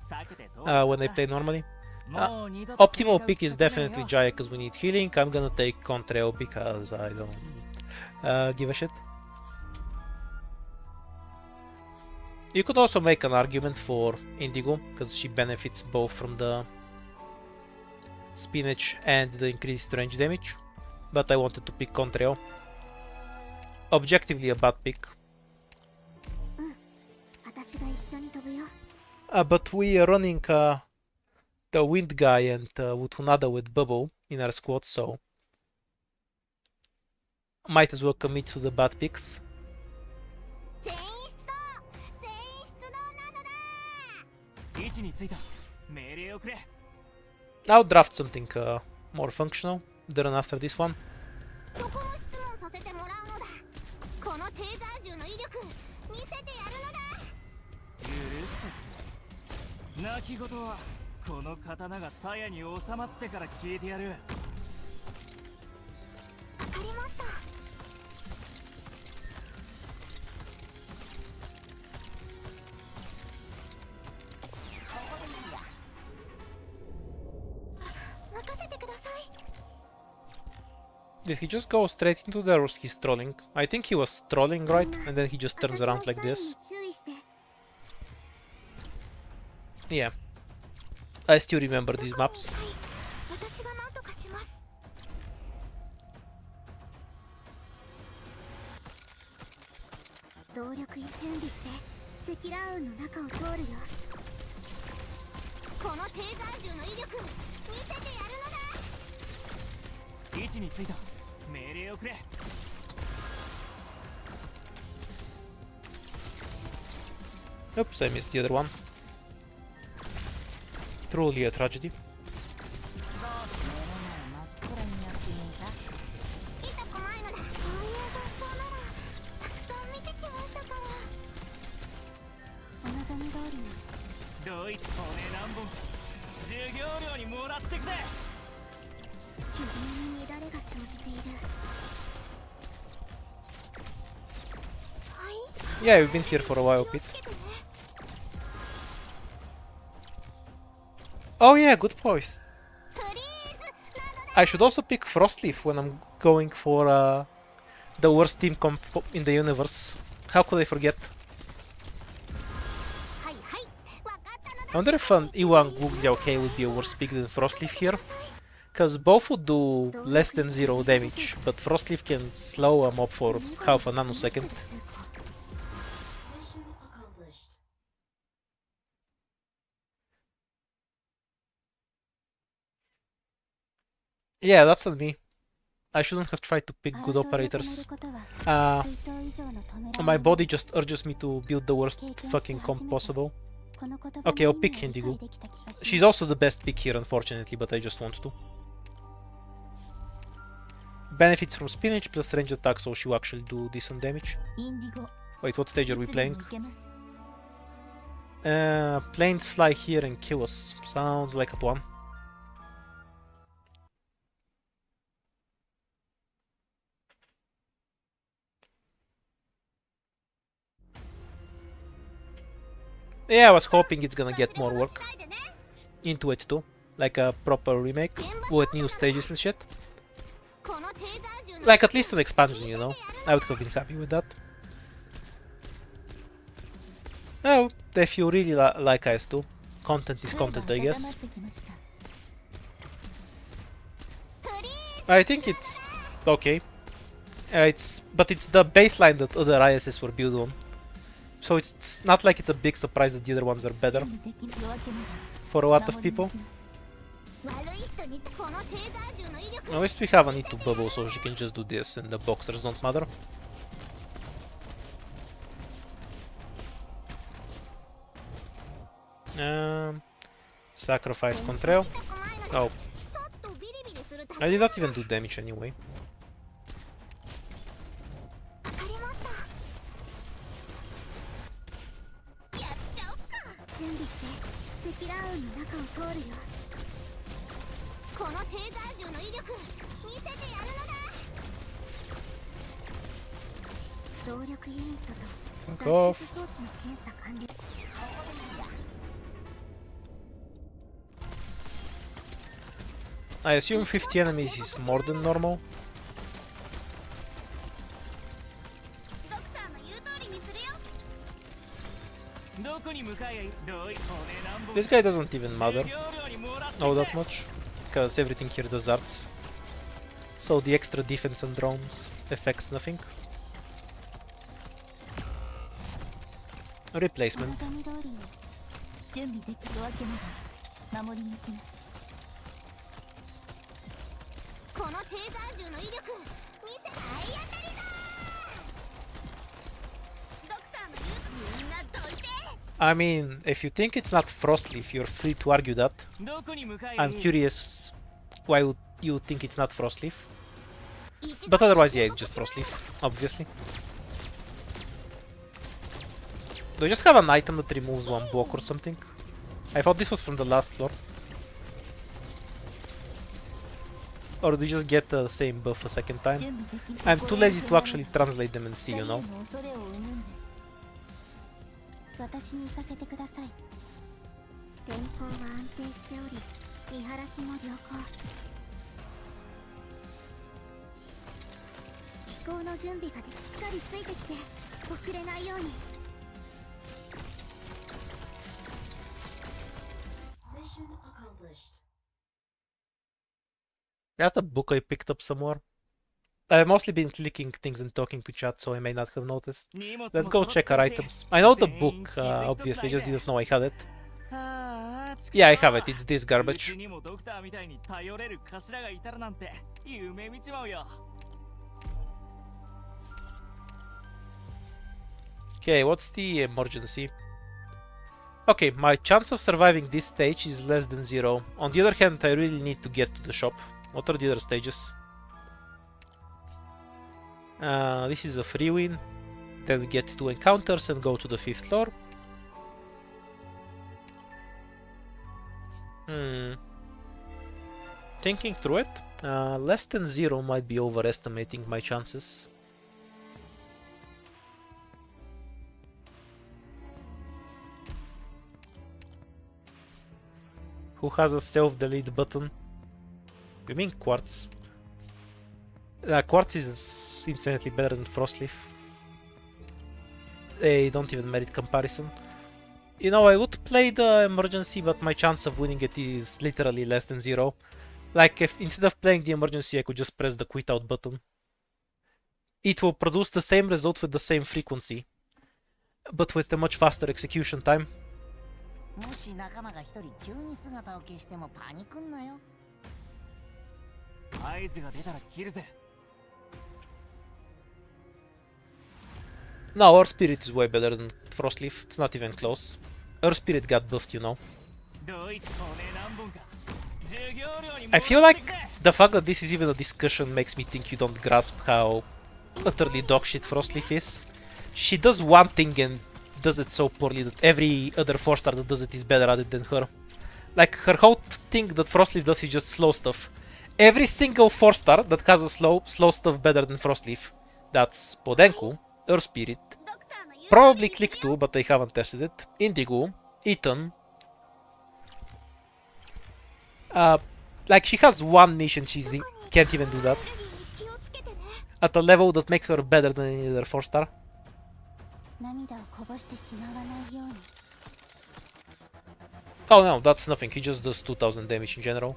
when I play normally. Optimal pick is definitely Jaya because we need healing. I'm gonna take Contreo because I don't give a shit. You could also make an argument for Indigo, because she benefits both from the spinach and the increased range damage, but I wanted to pick Contreo. Objectively a bad pick. But we are running the Wind guy and Wutunada with Bubble in our squad, so might as well commit to the bad picks. I'll draft something more functional, then after this one. Did he just go straight into there or was he trolling? I think he was trolling, right? And then he just turns around like this. Yeah. I still remember these maps. Oops, I missed the other one. Truly a tragedy. Yeah, we've been here for a while, Pete. Oh yeah, good point. I should also pick Frostleaf when I'm going for the worst team comp in the universe. How could I forget? I wonder if an Iwan Guxiaoke would be a worse pick than Frostleaf here. Because both would do less than 0 damage, but Frostleaf can slow a mob for half a nanosecond. Yeah, that's on me. I shouldn't have tried to pick good operators. My body just urges me to build the worst fucking comp possible. Okay, I'll pick Indigo. She's also the best pick here, unfortunately, but I just want to. Benefits from spinach plus range attack, so she will actually do decent damage. Wait, what stage are we playing? Planes fly here and kill us. Sounds like a plan. Yeah, I was hoping it's gonna get more work into it too. Like a proper remake with new stages and shit. Like at least an expansion, you know. I would have been happy with that. Oh, if you really like IS2, content is content, I guess. I think it's okay. But it's the baseline that other ISs were built on. So it's not like it's a big surprise that the other ones are better for a lot of people. At least we have an E2 bubble, so she can just do this and the boxers don't matter. Sacrifice Contrail. Oh. I did not even do damage anyway. Fuck off. I assume 50 enemies is more than normal. This guy doesn't even matter all that much, because everything here does arts. So the extra defense and drones affects nothing. Replacement. I mean, if you think it's not Frostleaf, you're free to argue that. I'm curious why would you think it's not Frostleaf. But otherwise, yeah, it's just Frostleaf, obviously. Do you just have an item that removes one block or something? I thought this was from the last floor. Or do you just get the same buff a second time? I'm too lazy to actually translate them and see, you know? That's a book I picked up somewhere. I've mostly been clicking things and talking to chat, so I may not have noticed. Let's go check our items. I know the book, obviously, I just didn't know I had it. Yeah, I have it. It's this garbage. Okay, what's the emergency? Okay, my chance of surviving this stage is less than 0. On the other hand, I really need to get to the shop. What are the other stages? This is a free win. Then we get 2 encounters and go to the 5th floor. Thinking through it, less than 0 might be overestimating my chances. Who has a self-delete button? You mean Quartz? Quartz is infinitely better than Frostleaf. They don't even merit comparison. You know, I would play the emergency, but my chance of winning it is literally less than 0. Like, if instead of playing the emergency, I could just press the quit out button. It will produce the same result with the same frequency, but with a much faster execution time. No, Earth Spirit is way better than Frostleaf. It's not even close. Earth Spirit got buffed, you know. I feel like the fact that this is even a discussion makes me think you don't grasp how utterly dogshit Frostleaf is. She does one thing and does it so poorly that every other 4-star that does it is better at it than her. Like, her whole thing that Frostleaf does is just slow stuff. Every single 4-star that has a slow stuff better than Frostleaf. That's Podenku, Earth Spirit, probably Click 2, but I haven't tested it, Indigo, Ethan. Like, she has one niche and she can't even do that. At a level that makes her better than any other 4-star. Oh no, that's nothing, he just does 2000 damage in general.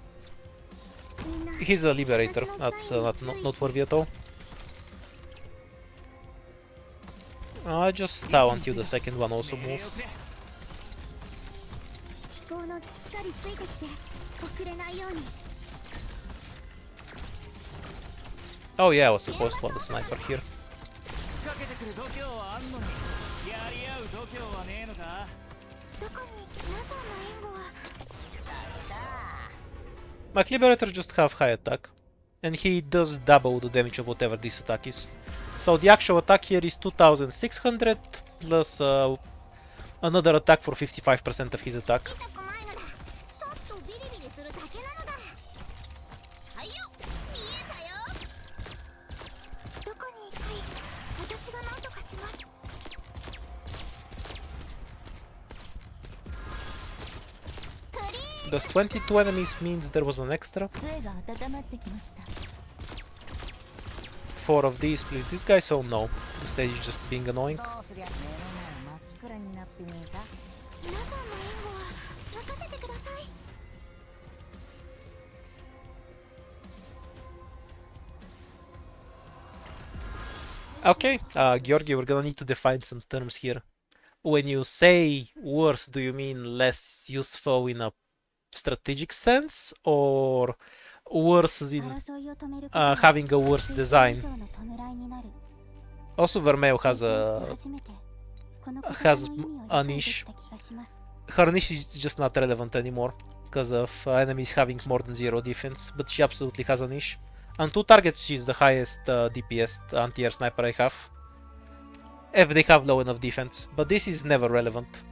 He's a liberator, that's not noteworthy at all. I just stall until the second one also moves. Oh yeah, I was supposed to have the sniper here. My Liberator just have high attack, and he does double the damage of whatever this attack is. So the actual attack here is 2600 plus another attack for 55% of his attack. Does 22 enemies means there was an extra? 4 of these, please. This guy, so no. The stage is just being annoying. Okay, Georgi, we're gonna need to define some terms here. When you say worse, do you mean less useful in a strategic sense, or worse as in having a worse design? Also, Vermeil has a niche. Her niche is just not relevant anymore because of enemies having more than 0 defense, but she absolutely has a niche. On 2 targets, she's the highest DPS anti-air sniper I have. If they have low enough defense, but this is never relevant.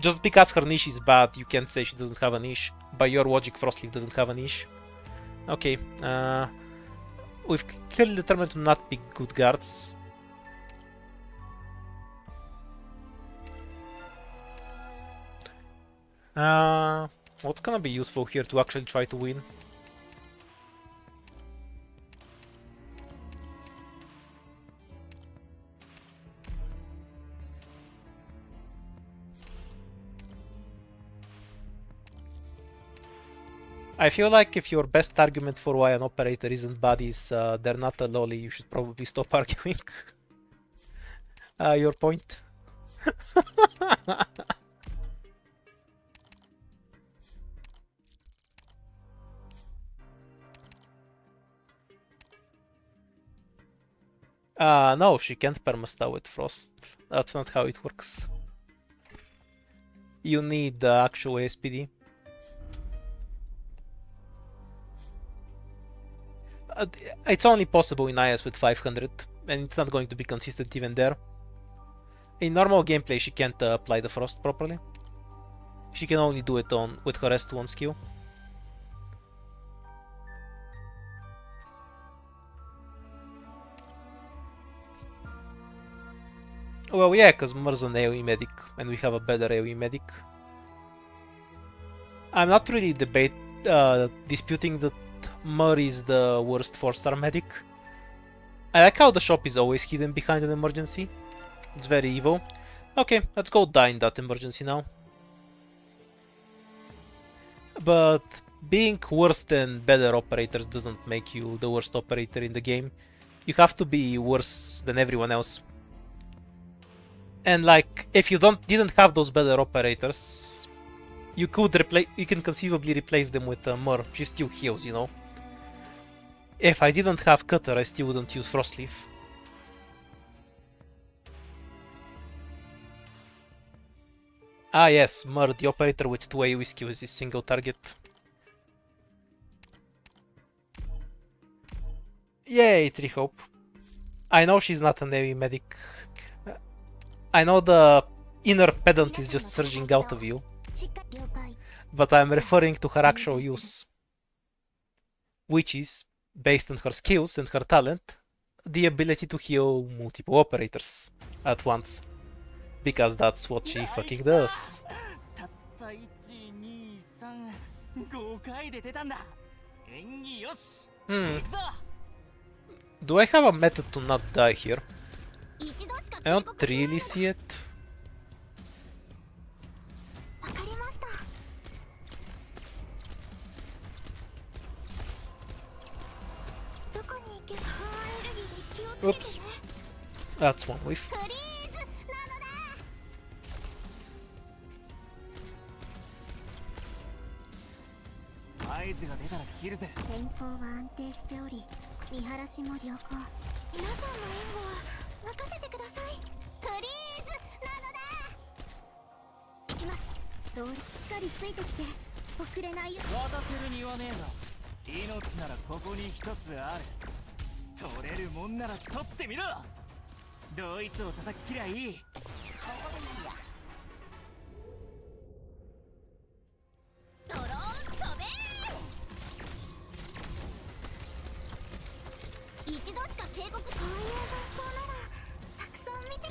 Just because her niche is bad, you can't say she doesn't have a niche. By your logic, Frostleaf doesn't have a niche. Okay, we've clearly determined to not pick good guards. What's gonna be useful here to actually try to win? I feel like if your best argument for why an operator isn't bad is they're not a lolly, you should probably stop arguing. Your point? No, she can't permasta with frost. That's not how it works. You need the actual SPD. It's only possible in IS with 500, and it's not going to be consistent even there. In normal gameplay, she can't apply the frost properly. She can only do it on with her S1 skill. Well, yeah, because Mur's an AoE medic, and we have a better AoE medic. I'm not really disputing that Mur is the worst 4-star medic. I like how the shop is always hidden behind an emergency. It's very evil. Okay, let's go die in that emergency now. But being worse than better operators doesn't make you the worst operator in the game. You have to be worse than everyone else. And like, if you didn't have those better operators, you can conceivably replace them with Mur. She still heals, you know. If I didn't have Cutter, I still wouldn't use Frostleaf. Ah yes, Mur, the operator with 2 AoE skills is single target. Yay, Tree Hope. I know she's not an AoE medic. I know the inner pedant is just surging out of you. But I'm referring to her actual use. Which is, based on her skills and her talent, the ability to heal multiple operators at once. Because that's what she fucking does. Do I have a method to not die here? I don't really see it. Oops. That's one whiff.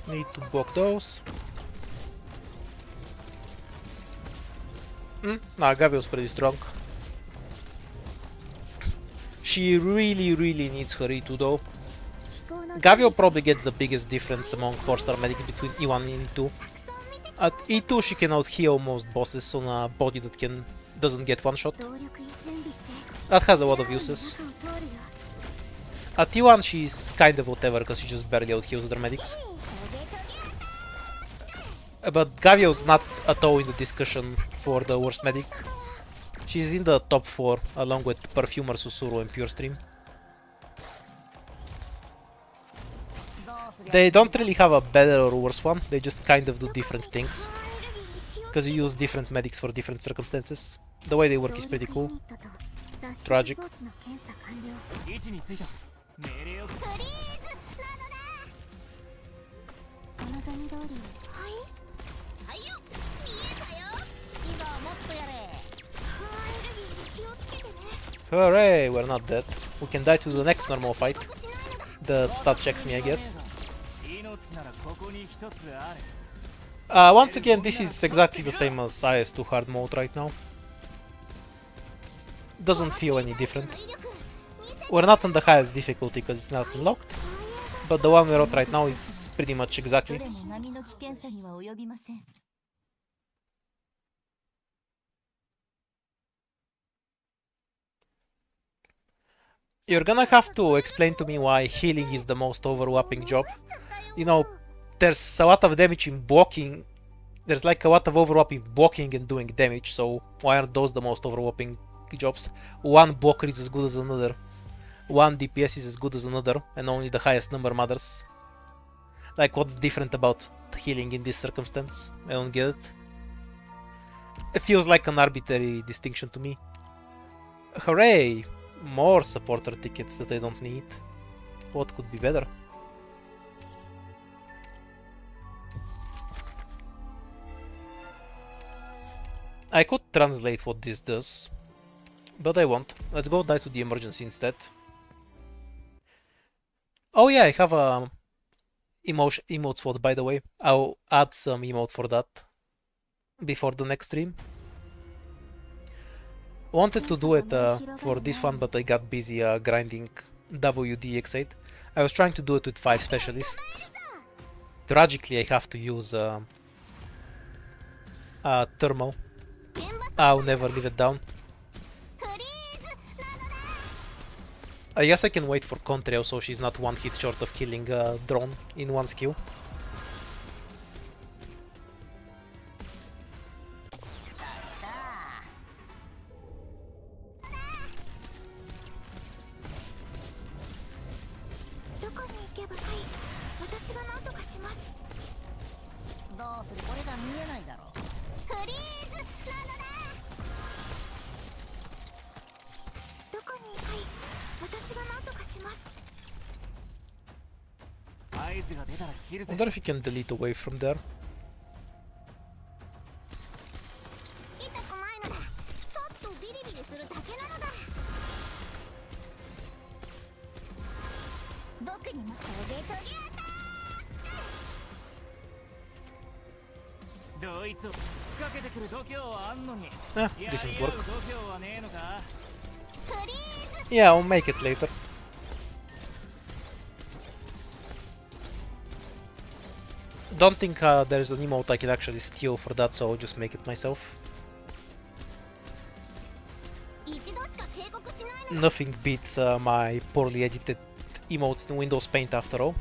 Need to block those. Nah, Gavio's pretty strong. She really needs her E2 though. Gavio probably gets the biggest difference among 4-star medics between E1 and E2. At E2 she can out-heal most bosses on a body that doesn't get one shot. That has a lot of uses. At E1 she's kind of whatever because she just barely out-heals other medics. But Gavio's not at all in the discussion for the worst medic. She's in the top 4 along with Perfumer, Susuru and Pure Stream. They don't really have a better or worse one, they just kind of do different things. Because you use different medics for different circumstances. The way they work is pretty cool. Tragic. Hooray, we're not dead. We can die to the next normal fight. That stat checks me, I guess. Once again, this is exactly the same as IS2 hard mode right now. Doesn't feel any different. We're not on the highest difficulty because it's not unlocked, but the one we're at right now is pretty much exactly. You're gonna have to explain to me why healing is the most overlapping job. You know, there's a lot of damage in blocking. There's like a lot of overlap in blocking and doing damage, so why aren't those the most overlapping jobs? One blocker is as good as another. one DPS is as good as another, and only the highest number matters. Like, what's different about healing in this circumstance? I don't get it. It feels like an arbitrary distinction to me. Hooray! More supporter tickets that I don't need. What could be better? I could translate what this does, but I won't. Let's go die to the emergency instead. Oh yeah, I have a emote sword, by the way. I'll add some emote for that before the next stream. Wanted to do it for this one, but I got busy grinding WDX8. I was trying to do it with 5 specialists. Tragically, I have to use thermal. I'll never leave it down. I guess I can wait for Contrail so she's not one hit short of killing a drone in one skill. I wonder if you can delete away from there. Decent work. Yeah, I'll make it later. Don't think there's an emote I can actually steal for that, so I'll just make it myself. Nothing beats my poorly edited emotes in Windows Paint after all.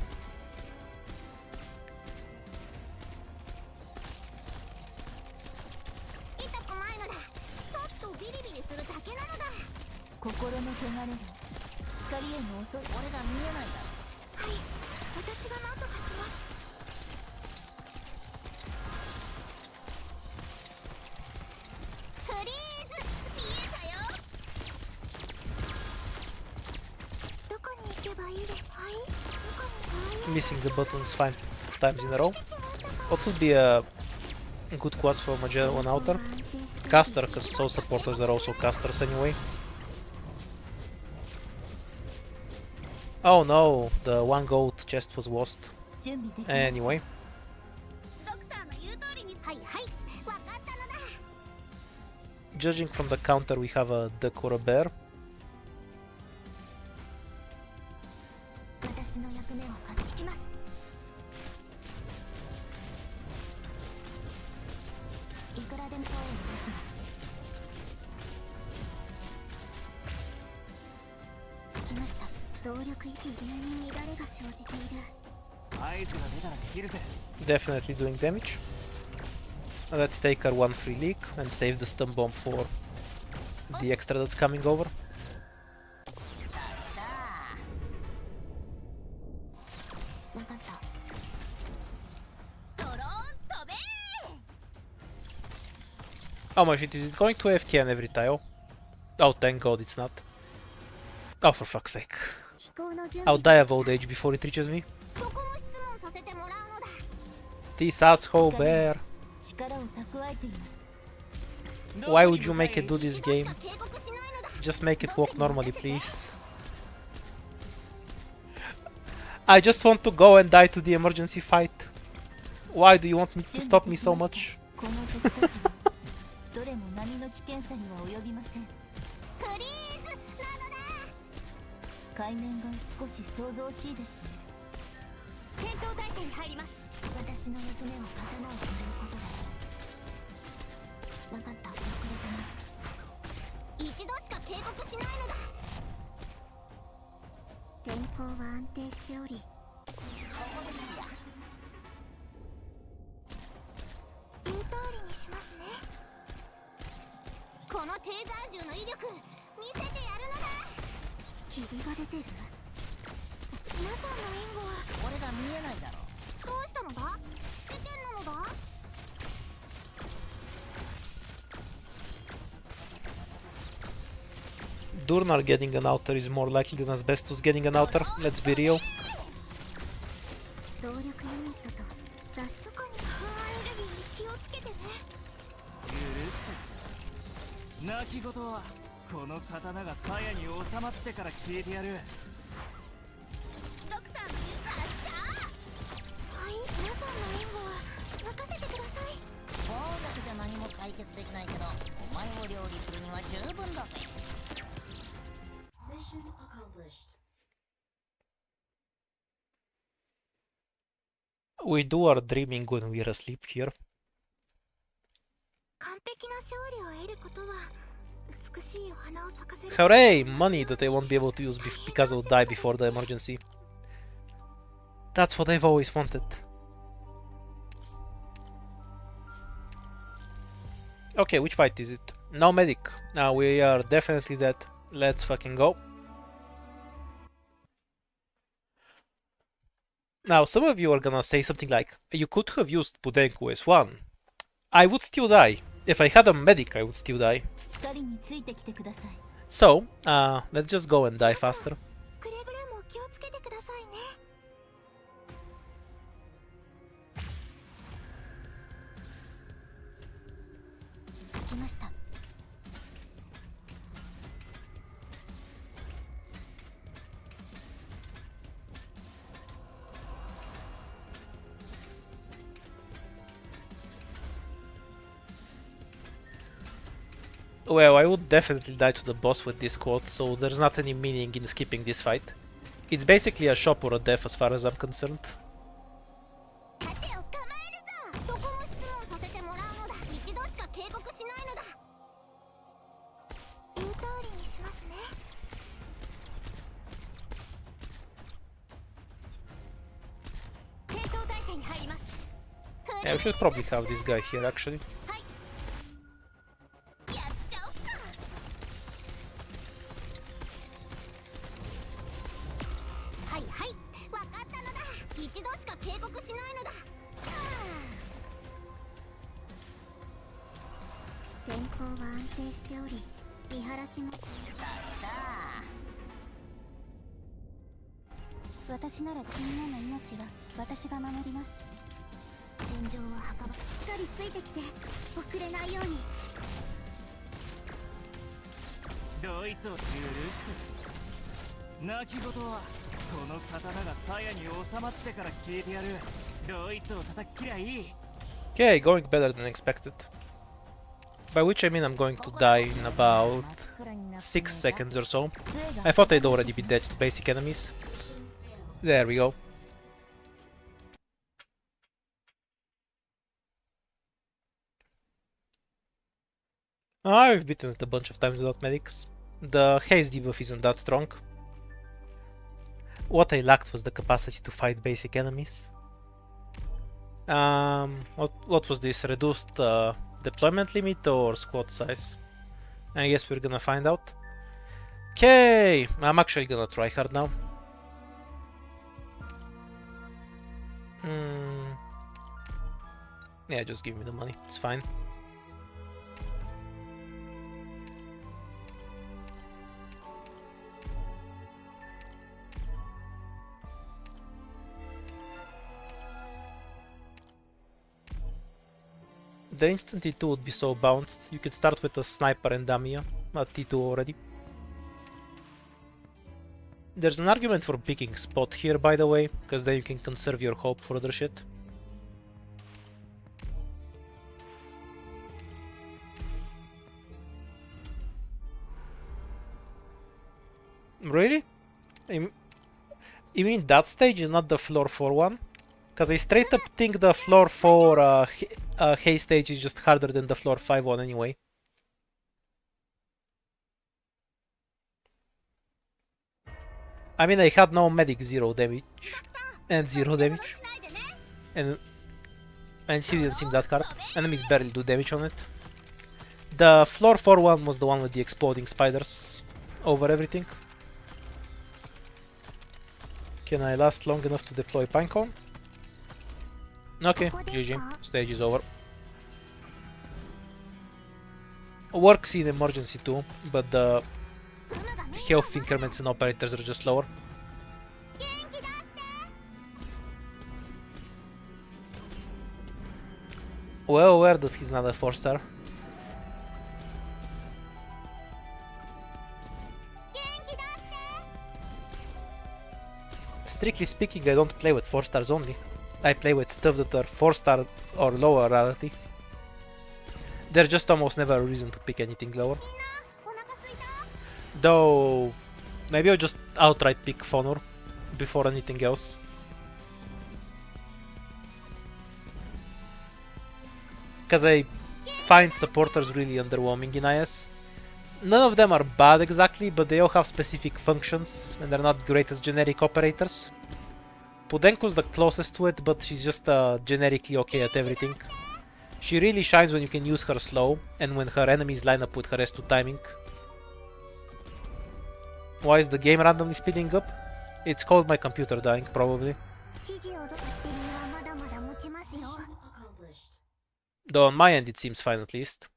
Missing the buttons 5 times in a row. What would be a good class for Magellan on Outer? Caster, because soul supporters are also casters anyway. Oh no, the 1 gold chest was lost. Anyway. Judging from the counter, we have a duck or a bear. Definitely doing damage. Let's take our 1 free leak and save the stun bomb for the extra that's coming over. Oh my shit, is it going to AFK on every tile? Oh, thank god it's not. Oh, for fuck's sake. I'll die of old age before it reaches me. This asshole bear. Why would you make it do this game? Just make it walk normally, please. I just want to go and die to the emergency fight. Why do you want me to stop me so much? Durnar getting an outer is more likely than Asbestos getting an outer, let's be real. We do our dreaming when we're asleep here. Hooray! Money that I won't be able to use because I'll die before the emergency. That's what I've always wanted. Okay, which fight is it? No medic. Now we are definitely dead. Let's fucking go. Now, some of you are gonna say something like, you could have used Budenko as one. I would still die. If I had a medic, I would still die. So, let's just go and die faster. Well, I would definitely die to the boss with this quote, so there's not any meaning in skipping this fight. It's basically a shop or a death as far as I'm concerned. Yeah, we should probably have this guy here actually. Okay, going better than expected. By which I mean I'm going to die in about 6 seconds or so. I thought I'd already be dead to basic enemies. There we go. I've beaten it a bunch of times without medics. The haste debuff isn't that strong. What I lacked was the capacity to fight basic enemies. What was this? Reduced deployment limit or squad size? I guess we're gonna find out. Okay, I'm actually gonna try hard now. Yeah, just give me the money, it's fine. The instant T2 would be so bounced. You could start with a sniper and Damia at T2 already. There's an argument for picking spot here, by the way, because then you can conserve your hope for other shit. Really? You mean that stage is not the floor 4 one? Because I straight up think the floor 4 haste stage is just harder than the floor 5 one anyway. I mean, I had no medic 0 damage and 0 damage. And she didn't seem that hard. Enemies barely do damage on it. The floor 4 one was the one with the exploding spiders over everything. Can I last long enough to deploy Pinecone? Okay, GG. Stage is over. Works in emergency too, but the health increments and operators are just lower. Well aware that he's not a 4-star. Strictly speaking, I don't play with 4-stars only. I play with stuff that are 4-star or lower rarity. There's just almost never a reason to pick anything lower. Though, maybe I'll just outright pick Fonor before anything else. Because I find supporters really underwhelming in IS. None of them are bad exactly, but they all have specific functions and they're not great as generic operators. Pudenko's the closest to it, but she's just generically okay at everything. She really shines when you can use her slow and when her enemies line up with her S2 timing. Why is the game randomly speeding up? It's called my computer dying, probably. Though on my end it seems fine at least.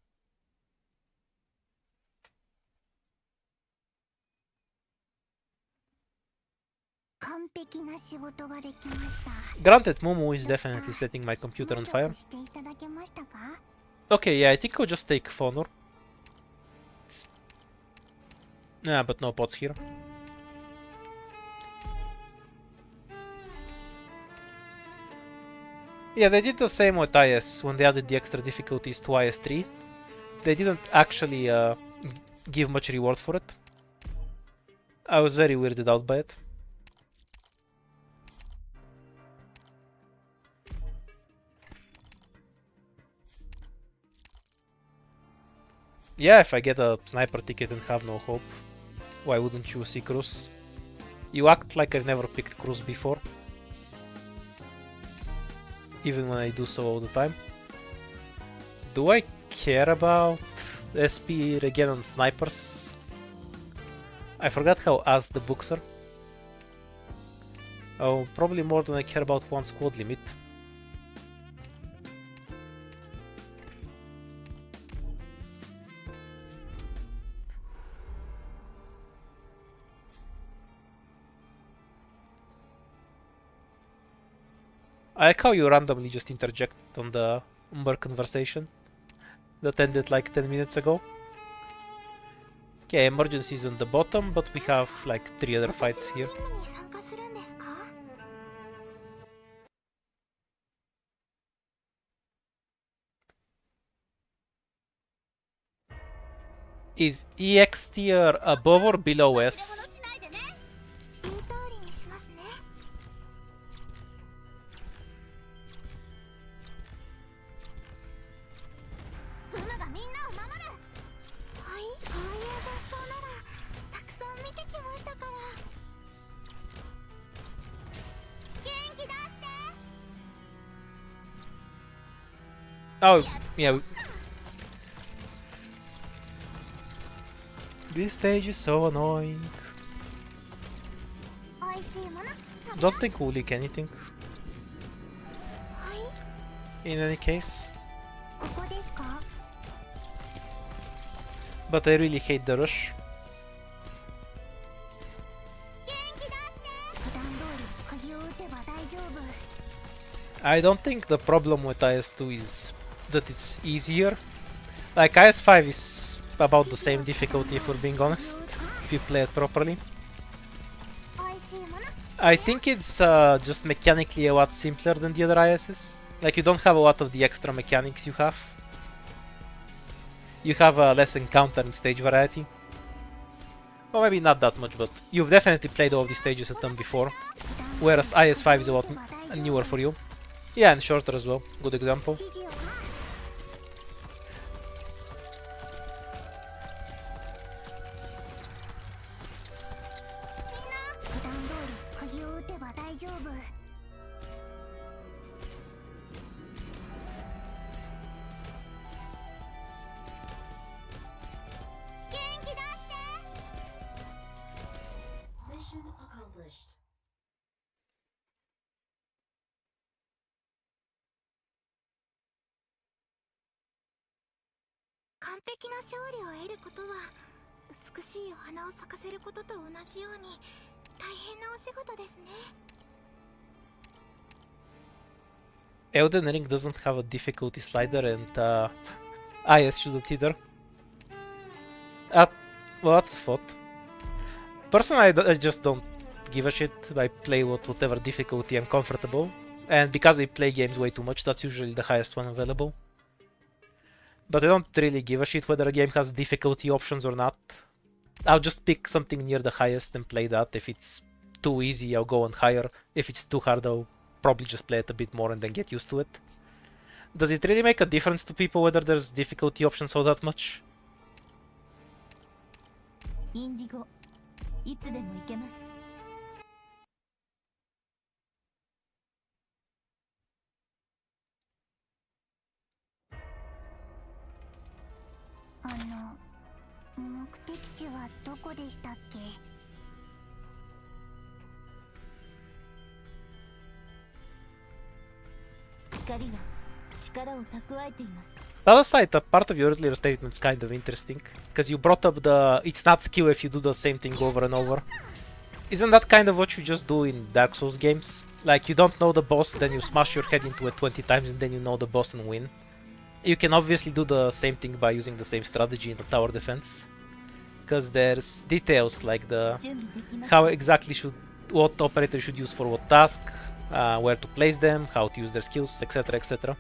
Granted, Mumu is definitely setting my computer on fire. Okay, yeah, I think I'll just take Fonor. Yeah, but no pots here. Yeah, they did the same with IS when they added the extra difficulties to IS-3. They didn't actually give much reward for it. I was very weirded out by it. Yeah, if I get a sniper ticket and have no hope, why wouldn't you see Cruz? You act like I've never picked Cruz before. Even when I do so all the time. Do I care about SP again on snipers? I forgot how ass the books are. Oh, probably more than I care about one squad limit. I like how you randomly just interject on the Umber conversation that ended like 10 minutes ago. Okay, emergency is on the bottom, but we have like 3 other fights here. Is EX tier above or below S? Oh, yeah. This stage is so annoying. Don't think we'll leak anything. In any case. But I really hate the rush. I don't think the problem with IS-2 is that it's easier. Like, IS-5 is about the same difficulty, if we're being honest, if you play it properly. I think it's just mechanically a lot simpler than the other ISs. Like, you don't have a lot of the extra mechanics you have. You have less encounter and stage variety. Well, maybe not that much, but you've definitely played all of these stages at them before. Whereas IS-5 is a lot newer for you. Yeah, and shorter as well. Good example. 完璧な勝利を得ることは美しいお花を咲かせることと同じように大変なお仕事ですね。 Elden Ring doesn't have a difficulty slider, and IS shouldn't either. Well, that's a thought. Personally, I just don't give a shit. I play whatever difficulty I'm comfortable, and because I play games way too much, that's usually the highest one available. But I don't really give a shit whether a game has difficulty options or not. I'll just pick something near the highest and play that. If it's too easy, I'll go on higher. If it's too hard, I'll probably just play it a bit more and then get used to it. Does it really make a difference to people whether there's difficulty options all that much? Indigo, いつでも行けます。目的地はどこでしたっけ？光が力を蓄えています。 The other side, a part of your earlier statement's kind of interesting, because you brought up the it's not skill if you do the same thing over and over. Isn't that kind of what you just do in Dark Souls games? Like, you don't know the boss, then you smash your head into it 20 times and then you know the boss and win. You can obviously do the same thing by using the same strategy in the tower defense, because there's details like the how exactly what operator should use for what task, where to place them, how to use their skills, etc, etc.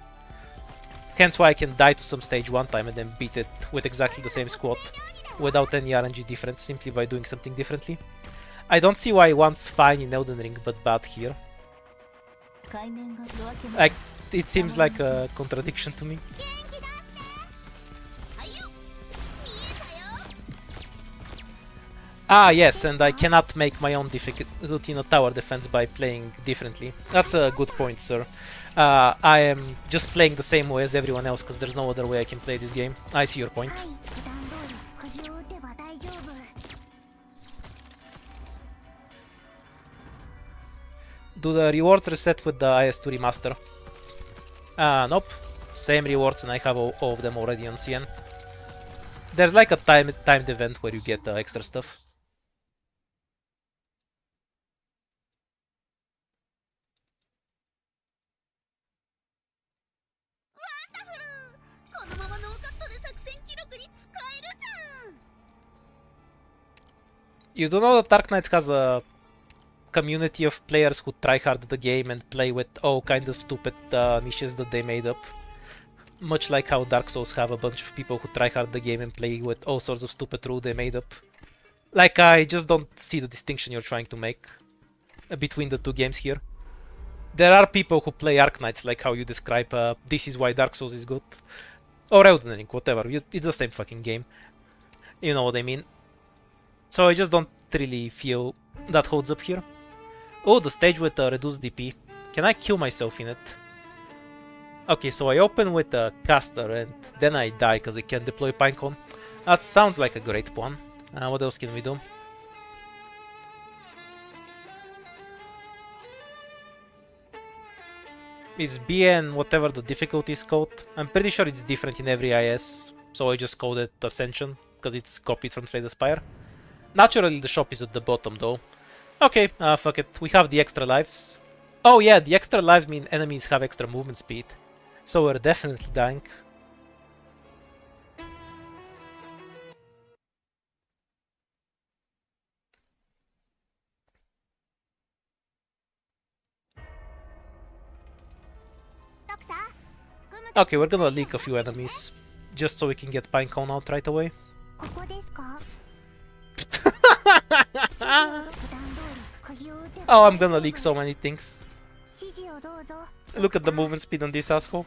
Hence why I can die to some stage one time and then beat it with exactly the same squad without any RNG difference, simply by doing something differently. I don't see why one's fine in Elden Ring but bad here. Like, it seems like a contradiction to me. Ah, yes, and I cannot make my own difficulty in a tower defense by playing differently. That's a good point, sir. I am just playing the same way as everyone else because there's no other way I can play this game. I see your point. Do the rewards reset with the IS2 Remaster? Nope. Same rewards and I have all of them already on CN. There's like a timed event where you get extra stuff. You do know that Dark Knights has a community of players who tryhard the game and play with all kinds of stupid niches that they made up. Much like how Dark Souls have a bunch of people who tryhard the game and play with all sorts of stupid rules they made up. Like, I just don't see the distinction you're trying to make between the two games here. There are people who play Arknights like how you describe this is why Dark Souls is good. Or Elden Ring, whatever. It's the same fucking game. You know what I mean. So I just don't really feel that holds up here. Oh, the stage with reduced DP. Can I kill myself in it? Okay, so I open with a caster and then I die because I can't deploy Pinecone. That sounds like a great plan. What else can we do? It's BN whatever the difficulty is called. I'm pretty sure it's different in every IS, so I just called it Ascension because it's copied from Slay the Spire. Naturally the shop is at the bottom though. Okay, fuck it, we have the extra lives. Oh yeah, the extra lives mean enemies have extra movement speed. So we're definitely dying. Okay, we're gonna leak a few enemies, just so we can get Pinecone out right away. Oh, I'm gonna leak so many things. Look at the movement speed on this asshole.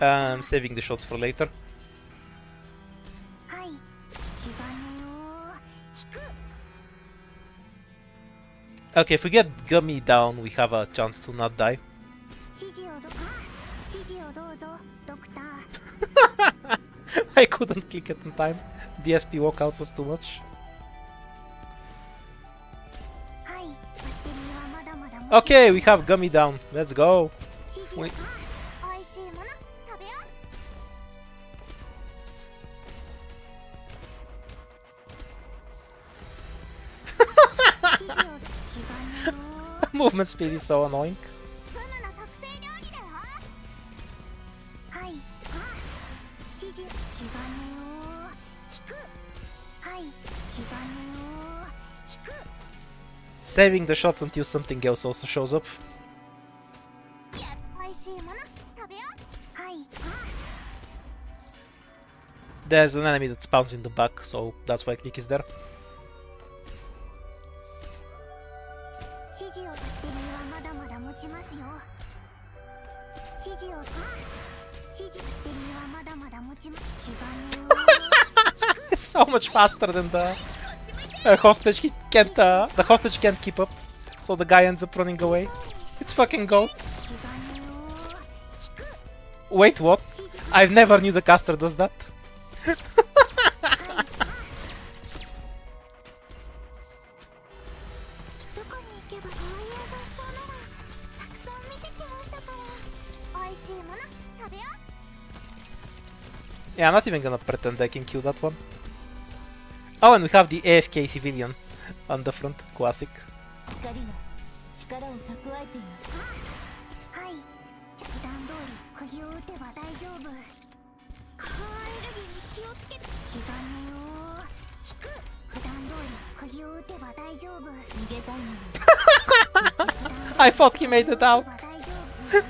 I'm saving the shots for later. Okay, if we get Gummy down, we have a chance to not die. I couldn't click it in time. The SP walkout was too much. Okay, we have Gummy down. Let's go. Movement speed is so annoying. フムの特製料理だよ。はい。あ、指示。気兼ねを引く。はい。気兼ねを引く。 Saving the shots until something else also shows up. 美味しいもの食べよう。はい。There's an enemy that spawns in the back, so that's why click is there. 指示を勝手にはまだまだ持ちますよ。指示を指示勝手にはまだまだ持ちます。気兼ねを It's so much faster than the hostage. He can't. The hostage can't keep up, so the guy ends up running away. It's fucking goat. 気兼ねを引く。 Wait, what? I've never knew the caster does that. どこに行けばそういう雑草ならたくさん見てきましたから。美味しいもの食べよう。 Yeah, I'm not even gonna pretend I can kill that one. Oh, and we have the AFK civilian on the front. Classic. 光が力を蓄えています。はい。普段通り釘を打てば大丈夫。カーアレルギーに気をつけて。気兼ねを引く。普段通り釘を打てば大丈夫。逃げたいのに。 I thought he made it out. 大丈夫。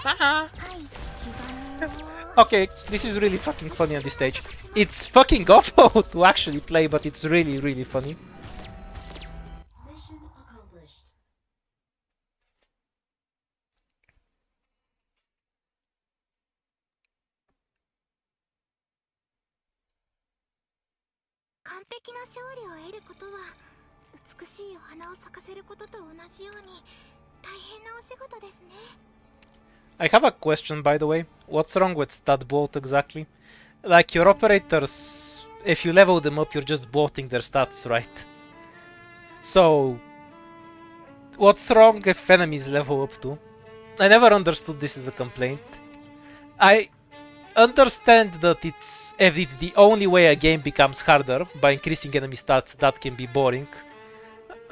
はい。気兼ねを Okay, this is really fucking funny on this stage. It's fucking awful to actually play, but it's really, really funny. Mission accomplished. 完璧な勝利を得ることは美しいお花を咲かせることと同じように大変なお仕事ですね。 I have a question, by the way. What's wrong with stat bloat exactly? Like, your operators, if you level them up, you're just bloating their stats, right? So, what's wrong if enemies level up too? I never understood this as a complaint. I understand that if it's the only way a game becomes harder, by increasing enemy stats, that can be boring.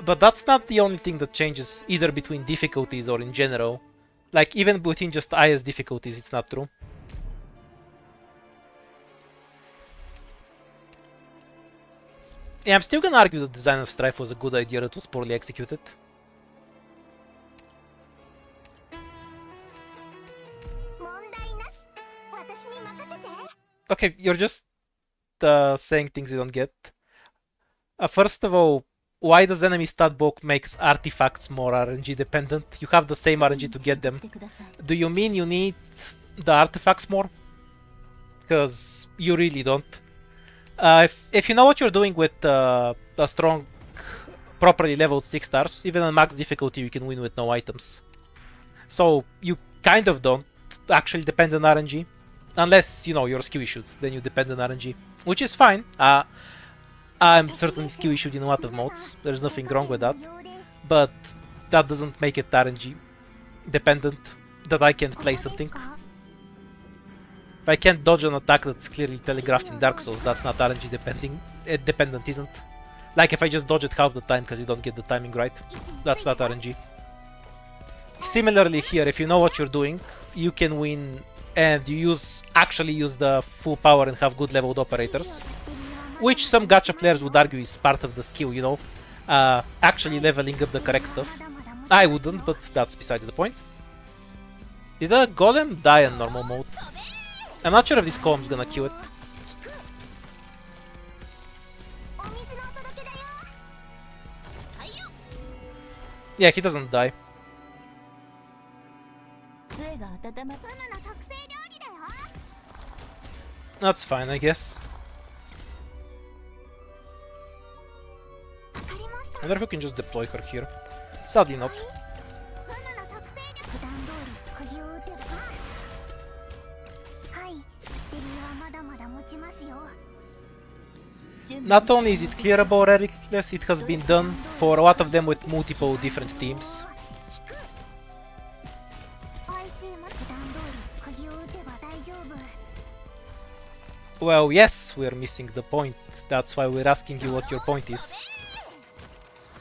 But that's not the only thing that changes, either between difficulties or in general. Like, even between just IS difficulties, it's not true. Yeah, I'm still gonna argue the design of Strife was a good idea that was poorly executed. 問題なし。私に任せて。 Okay, you're just saying things you don't get. First of all, why does enemy stat bulk makes artifacts more RNG dependent? You have the same RNG to get them. Do you mean you need the artifacts more? Because you really don't. If you know what you're doing with a strong, properly leveled 6 stars, even on max difficulty you can win with no items. So you kind of don't actually depend on RNG. Unless, you know, you're skill issued, then you depend on RNG. Which is fine. I'm certainly skill issued in a lot of modes. There's nothing wrong with that. But that doesn't make it RNG dependent that I can't play something. If I can't dodge an attack that's clearly telegraphed in Dark Souls, that's not RNG dependent, isn't? Like if I just dodge it half the time because you don't get the timing right, that's not RNG. Similarly here, if you know what you're doing, you can win and you actually use the full power and have good leveled operators. Which some gacha players would argue is part of the skill, you know? Actually leveling up the correct stuff. I wouldn't, but that's besides the point. Did the golem die in normal mode? I'm not sure if this column's gonna kill it. Yeah, he doesn't die. That's fine, I guess. I wonder if we can just deploy her here. Sadly not. Not only is it clearable reckless, it has been done for a lot of them with multiple different teams. Well, yes, we're missing the point. That's why we're asking you what your point is.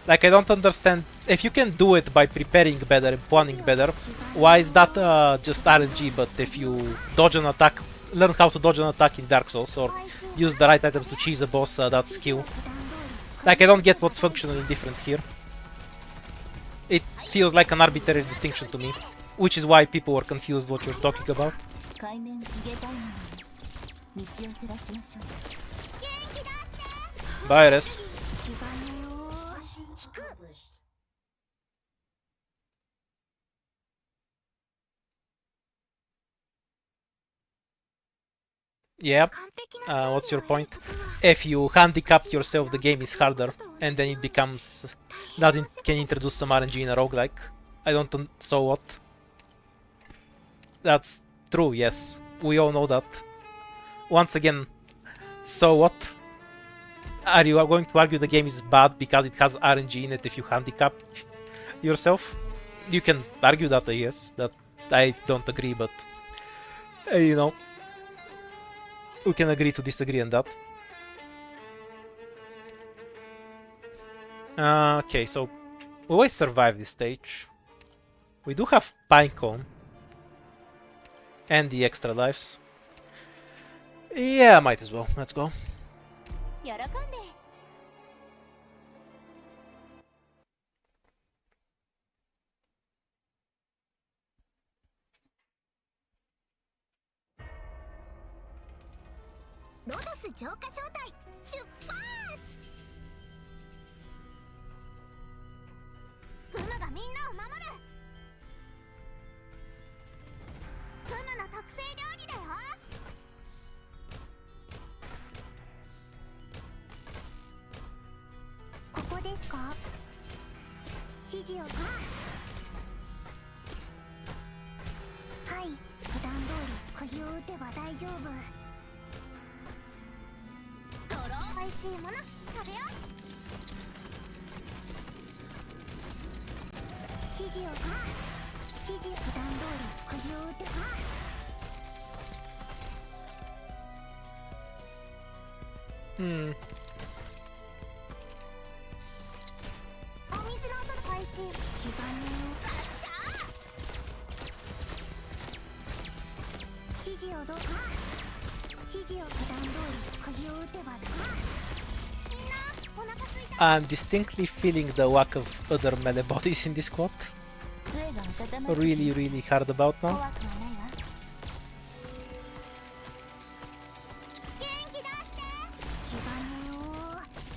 Like, I don't understand. If you can do it by preparing better and planning better, why is that just RNG? But if you dodge an attack, learn how to dodge an attack in Dark Souls, or use the right items to cheese a boss, that's skill. Like, I don't get what's functionally different here. It feels like an arbitrary distinction to me, which is why people were confused what you're talking about. 海面逃げたいのに道を照らしましょう。 Bye, Res. 違うよ。 Mission accomplished. Yeah. 完璧な What's your point? If you handicap yourself, the game is harder, and then it becomes that it can introduce some RNG in a roguelike. I don't. So what? That's true. Yes, we all know that. Once again, so what? Are you going to argue the game is bad because it has RNG in it if you handicap yourself? You can argue that, I guess. That I don't agree, but you know, we can agree to disagree on that. Okay, so we always survive this stage. We do have Pinecone and the extra lives. Yeah, might as well. Let's go. 喜んで。ロドス浄化小隊出発。プムがみんなを守る。プムの特製料理だよ。ここですか？指示を。はい、普段通り釘を打てば大丈夫。美味しいもの食べよう。指示を。指示普段通り釘を打てば。Hmm. お水の音が美味しい。違うね。発射。指示をどうか。指示を普段通り釘を打てば。みんなお腹すいた。 I'm distinctly feeling the lack of other melee bodies in this squad. 杖が温まる。 Really, really hard about 怖 now. くはないわ。元気出して。違うねよ。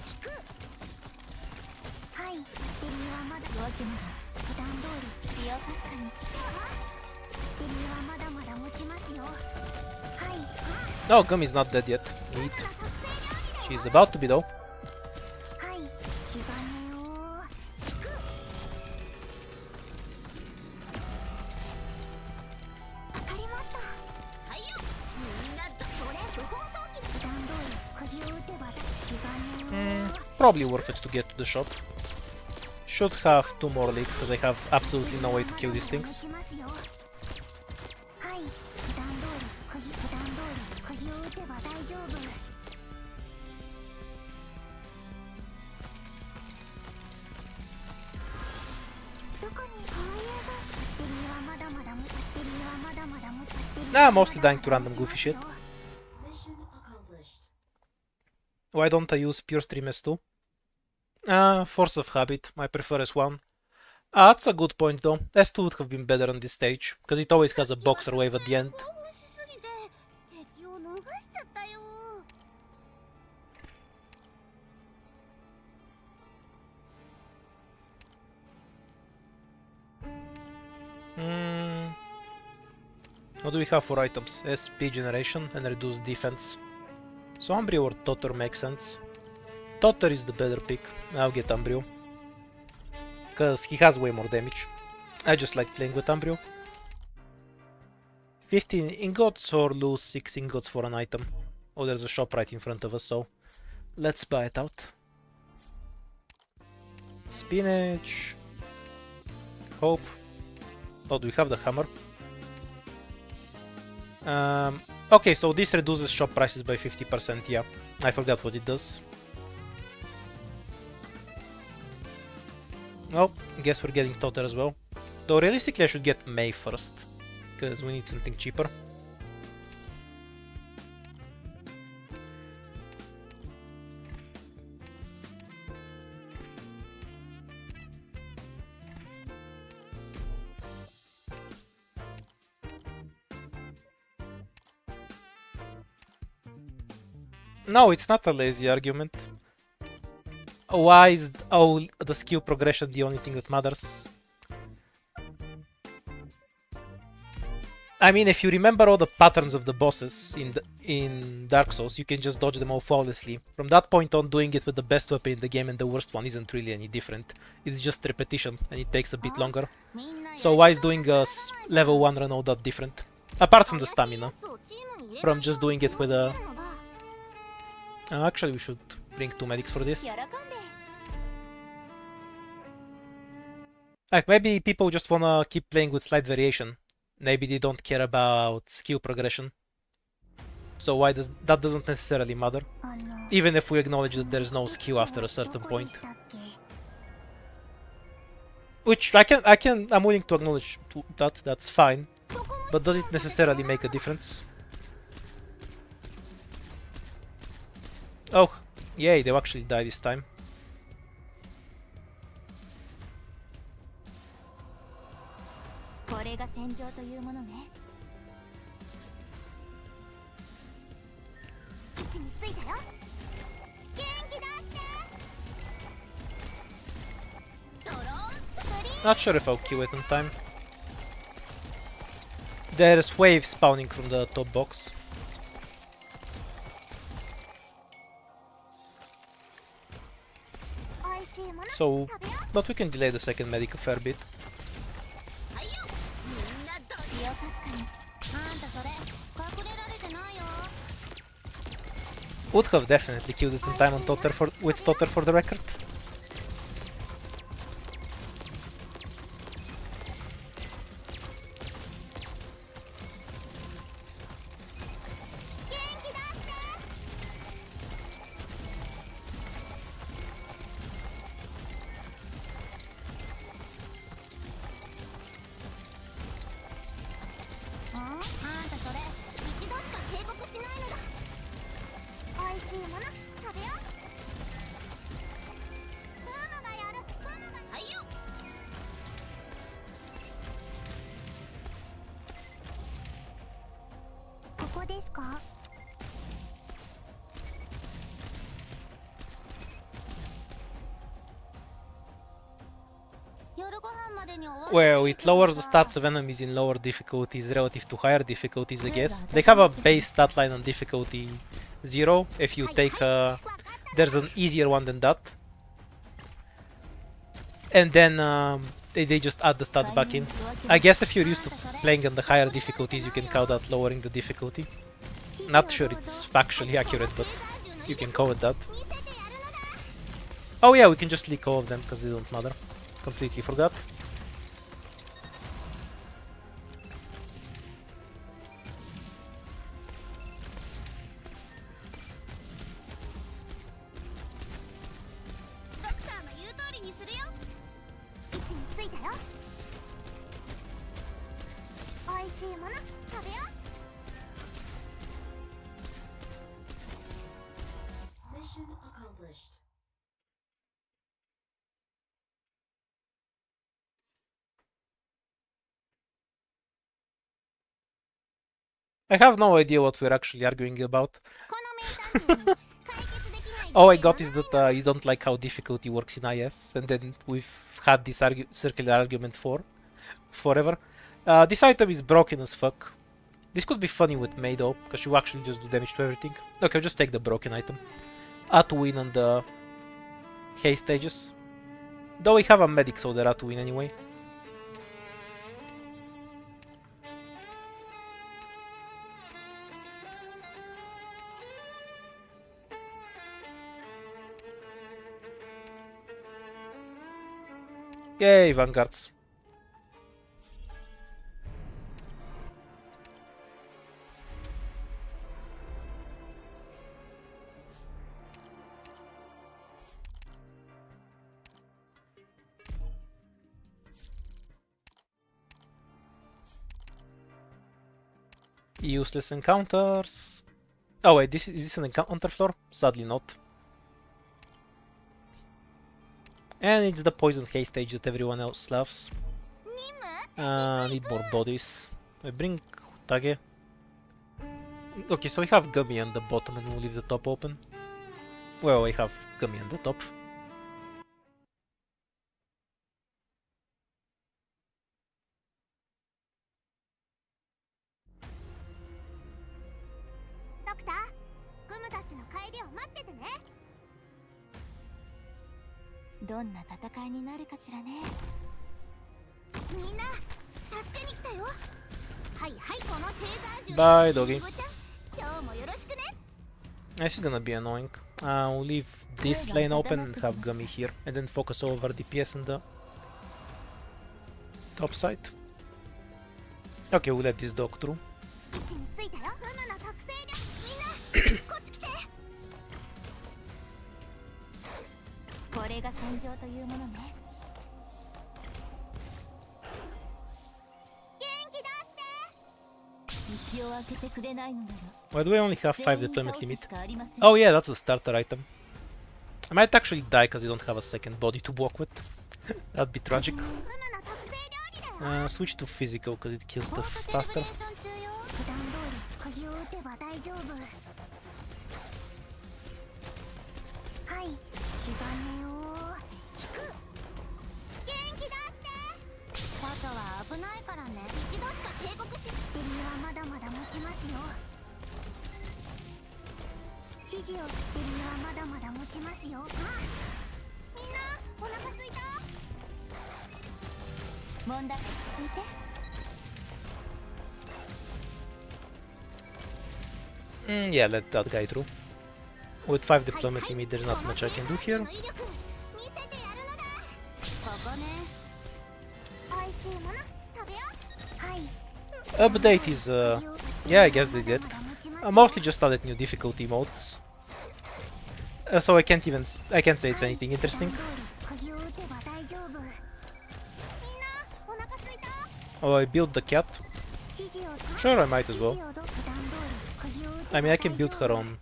引く。はい、バッテリーはまだ。弱気なら普段通り。使用確かに。バッテリーはまだまだ持ちますよ。はい。 No, Gummy's not dead yet. Neat. She's about to be though. はい、違うねよ。引く。わかりました。はいよ。みんなそれ不法投棄。普段通り釘を打てばだ。違うねよ。 Probably worth it to get to the shop. Should have 2 more leads because I have absolutely no way to kill these things. はい、普段通り普段通り釘を打てば大丈夫。どこにこういうバッテリーはまだまだバッテリーはまだまだバッテリー Nah, mostly dying to random goofy shit. Mission accomplished. Why don't I use Pure Stream S2? Force of habit. I prefer S1. That's a good point though. S2 would have been better on this stage, because it always has a boxer wave at the end. 興奮しすぎて敵を逃しちゃったよ。What do we have for items? SP generation and reduced defense. So Umbrio or Totter makes sense. Totter is the better pick. I'll get Umbrio. Because he has way more damage. I just like playing with Umbrio. 15 ingots or lose 6 ingots for an item. Oh, there's a shop right in front of us, so let's buy it out. Spinach. Hope. Oh, do we have the hammer? Okay, so this reduces shop prices by 50%, yeah. I forgot what it does. Well, I guess we're getting Totter as well. Though realistically I should get May first, because we need something cheaper. No, it's not a lazy argument. Why is the skill progression the only thing that matters? I mean, if you remember all the patterns of the bosses in Dark Souls, you can just dodge them all flawlessly. From that point on, doing it with the best weapon in the game and the worst one isn't really any different. It's just repetition, and it takes a bit longer. So why is doing a level 1 run all that different? Apart from the stamina. From just doing it with a... actually, we should bring 2 medics for this. Like, maybe people just wanna keep playing with slight variation. Maybe they don't care about skill progression. So why does that doesn't necessarily matter? Even if we acknowledge that there's no skill after a certain point. Which I'm willing to acknowledge that, that's fine. But does it necessarily make a difference? Oh, yay, they'll actually die this time. Not sure if I'll kill it in time. There's waves spawning from the top box. So, but we can delay the second medic a fair bit. Would have definitely killed it in time on Totter with Totter for the record. Well, it lowers the stats of enemies in lower difficulties relative to higher difficulties, I guess. They have a base stat line on difficulty 0. If you take there's an easier one than that. And then they just add the stats back in. I guess if you're used to playing on the higher difficulties, you can call that lowering the difficulty. Not sure it's factually accurate, but you can call it that. Oh yeah, we can just leak all of them because they don't matter. Completely forgot. Mission accomplished. I have no idea what we're actually arguing about. All I got is that you don't like how difficulty works in IS, and then we've had this circular argument for forever. This item is broken as fuck. This could be funny with Mei though, because you actually just do damage to everything. Okay, I'll just take the broken item. To win on the haste stages. Though we have a medic, so they're to win anyway. Yay, Vanguards. Useless encounters. Oh wait, is this an encounter floor? Sadly not. And it's the poison haze stage that everyone else loves. Need more bodies. I bring Tage. Okay, so we have Gummy on the bottom and we'll leave the top open. Well, I have Gummy on the top. Bye, doggy. This is gonna be annoying. I'll leave this lane open and have Gummy here, and then focus over DPS on the top side. Okay, we'll let this dog through. Why do I only have 5 deployment limit? Oh yeah, that's the starter item. I might actually die because I don't have a second body to walk with. That'd be tragic. Switch to physical because it kills stuff faster. Yeah, let that guy through. With 5 deployment limit, there's not much I can do here. Update is, yeah, I guess they did. Mostly just added new difficulty modes. So I can't say it's anything interesting. Oh, I built the cat. Sure, I might as well. I mean, I can build her on.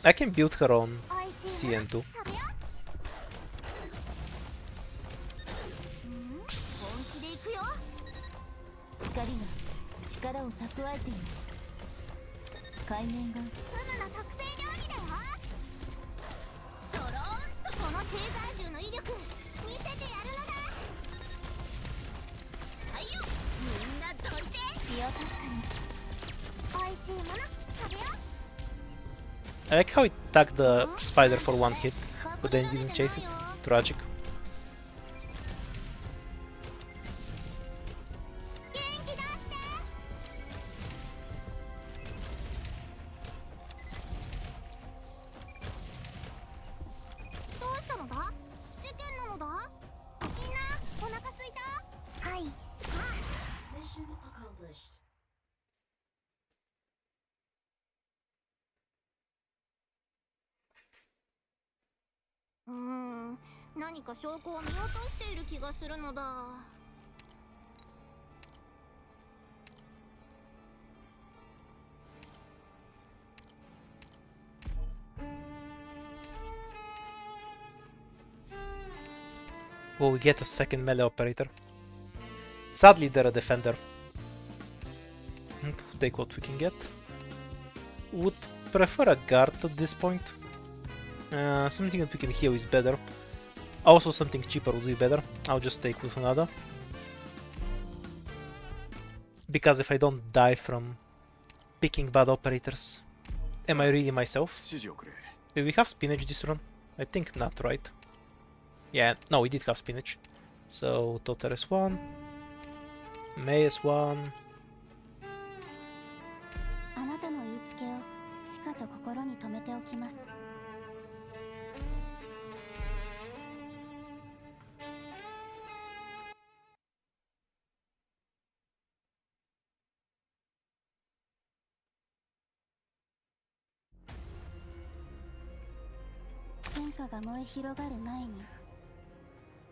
I can build her on CN2. I like how it tagged the spider for 1 hit, but then didn't chase it. Tragic. Mission accomplished. 何か証拠を見落としている気がするのだ。Will we get a second melee operator? Sadly, they're a defender. Take what we can get. Would prefer a guard at this point. Something that we can heal is better. Also, something cheaper would be better. I'll just take Lufanada. Because if I don't die from picking bad operators, am I really myself? Did we have spinach this run? I think not, right? Yeah, no, we did have spinach. So, Totter is 1. Mei is 1. あなたの言いつけをしかと心に留めておきます。戦火が燃え広がる前に。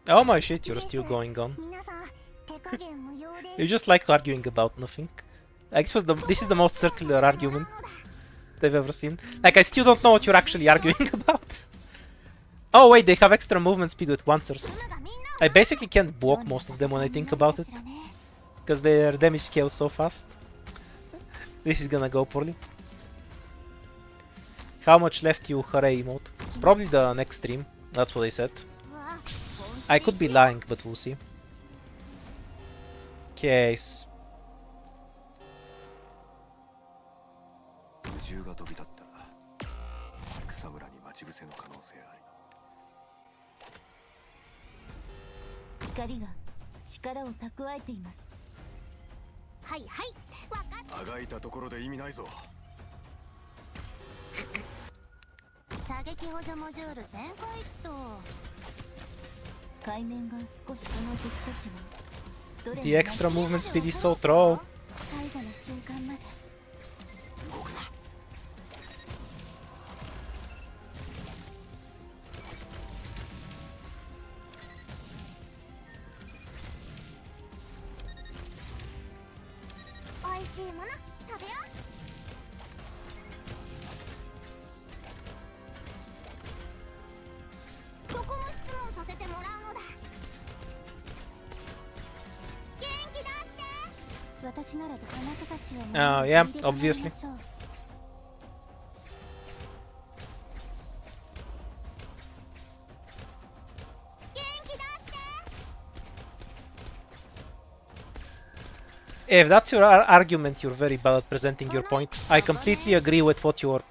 Oh my shit, you're still going on. 皆さん、手加減無用です You just like arguing about nothing. Like this is the most circular argument I've ever seen. Like I still don't know what you're actually arguing about. Oh wait, they have extra movement speed with Wancers. I basically can't block most of them when I think about it, because their damage scales so fast. This is gonna go poorly. How much left you hooray emote? Probably the next stream, that's what I said. I could be lying, but we'll see. Case. 宇宙が飛び立った草むらに待ち伏せの可能性あり光が力を蓄えています。はいはい、わかった。あがいたところで意味ないぞ。射撃補助モジュール展開っと。海面が少しこの敵たちはどれも The extra movement speed is so troll. 最後の瞬間まで。動くな。美味しいもの食べよう。そこも質問させてもらうのだ。元気出して。私ならあなたたちを Yeah, obviously. If that's your argument, you're very bad at presenting your point. I completely agree with what your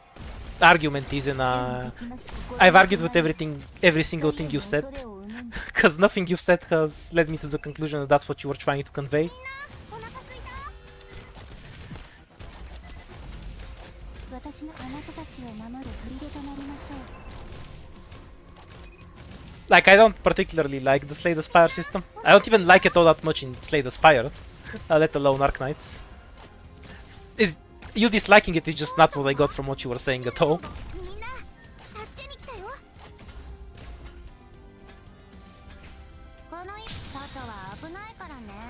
argument is, and I've argued with every single thing you said, because nothing you've said has led me to the conclusion that that's what you were trying to convey. Like, I don't particularly like the Slay the Spire system. I don't even like it all that much in Slay the Spire, let alone Arknights. You disliking it is just not what I got from what you were saying at all.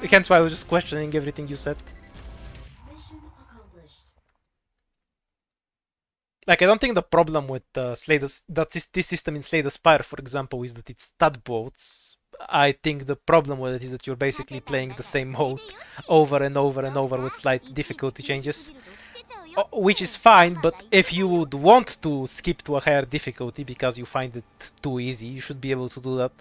Hence why I was just questioning everything you said. Mission accomplished. Like, I don't think the problem with this system in Slay the Spire, for example, is that it's stat boats. I think the problem with it is that you're basically playing the same mode over and over and over with slight difficulty changes. Which is fine, but if you would want to skip to a higher difficulty because you find it too easy, you should be able to do that.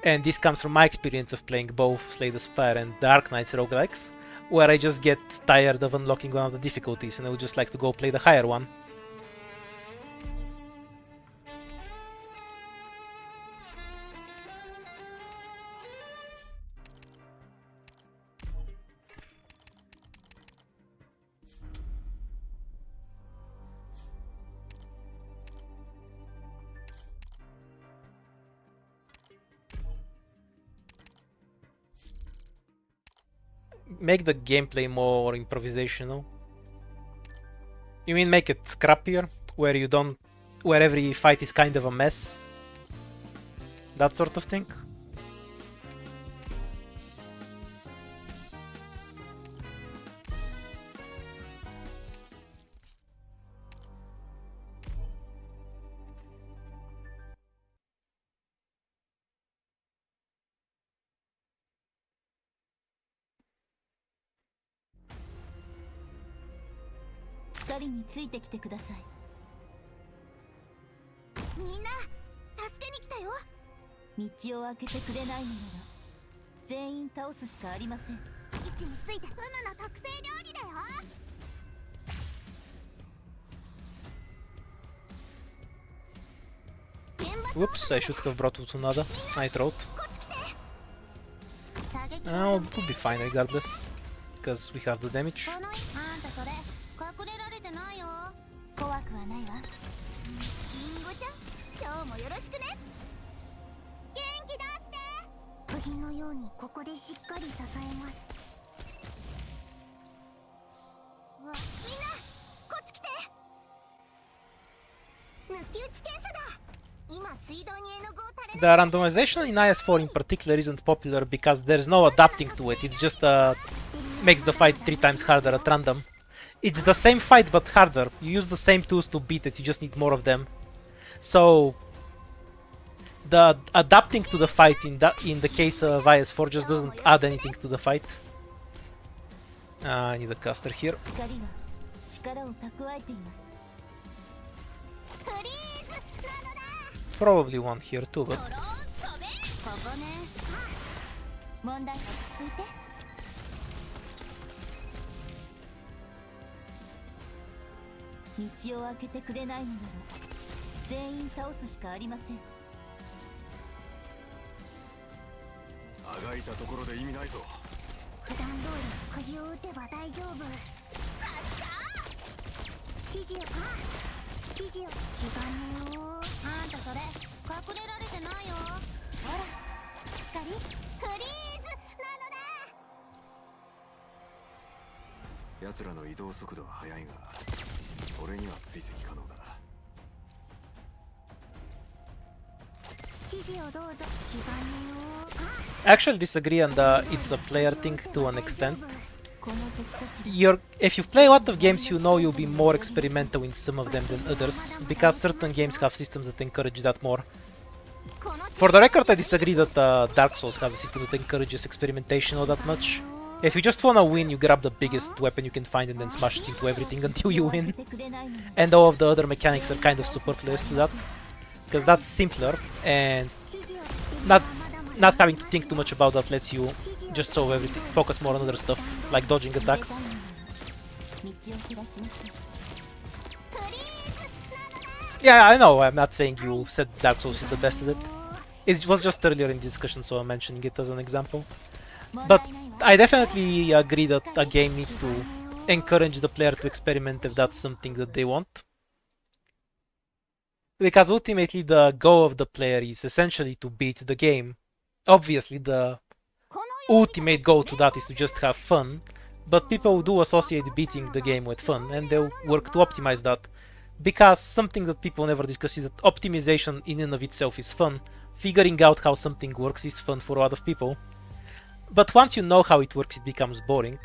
And this comes from my experience of playing both Slay the Spire and the Arknights roguelikes, where I just get tired of unlocking one of the difficulties and I would just like to go play the higher one. Make the gameplay more improvisational. You mean make it scrappier, where every fight is kind of a mess? That sort of thing? Whoops, I should have brought Utunada. I wrote. We'll be fine regardless, because we have the damage. The randomization in IS4 in particular isn't popular because there's no adapting to it. It's just makes the fight 3 times harder at random. It's the same fight but harder. You use the same tools to beat it, you just need more of them. So the adapting to the fight in the case of IS4 just doesn't add anything to the fight. I need a caster here. 光が力を蓄えています。フリーズなのだ。 Probably one here too, but ここね。問題落ち着いて。道を開けてくれないのなら全員倒すしかありません。あがいたところで意味ないぞ。普段通り釘を打てば大丈夫。発射。指示を指示を気がねよ。あんたそれ隠れられてないよ。ほらしっかりフリーズなのだ。奴らの移動速度は速いが俺には追跡可能だ。指示をどうぞ。気がねよ。 actually disagree on it's a player thing to an extent. この敵たち If you play a lot of games, you know you'll be more experimental in some of them than others, because certain games have systems that encourage that more. この For the record, I disagree that Dark Souls has a system that encourages experimentation all that much. If you just wanna win, you grab the biggest weapon you can find and then smash it into everything until you win. And all of the other mechanics are kind of superfluous to that, because that's simpler, and not having to think too much about that lets you just solve everything, focus more on other stuff, like dodging attacks. 道を開しましょう。 Yeah, I know, I'm not saying you said Dark Souls is the best at it. It was just earlier in the discussion, so I'm mentioning it as an example. But I definitely agree that a game needs to encourage the player to experiment if that's something that they want. Because ultimately the goal of the player is essentially to beat the game. Obviously the ultimate goal to that is to just have fun, but people do associate beating the game with fun, and they'll work to optimize that. Because something that people never discuss is that optimization in and of itself is fun. Figuring out how something works is fun for a lot of people. But once you know how it works, it becomes boring.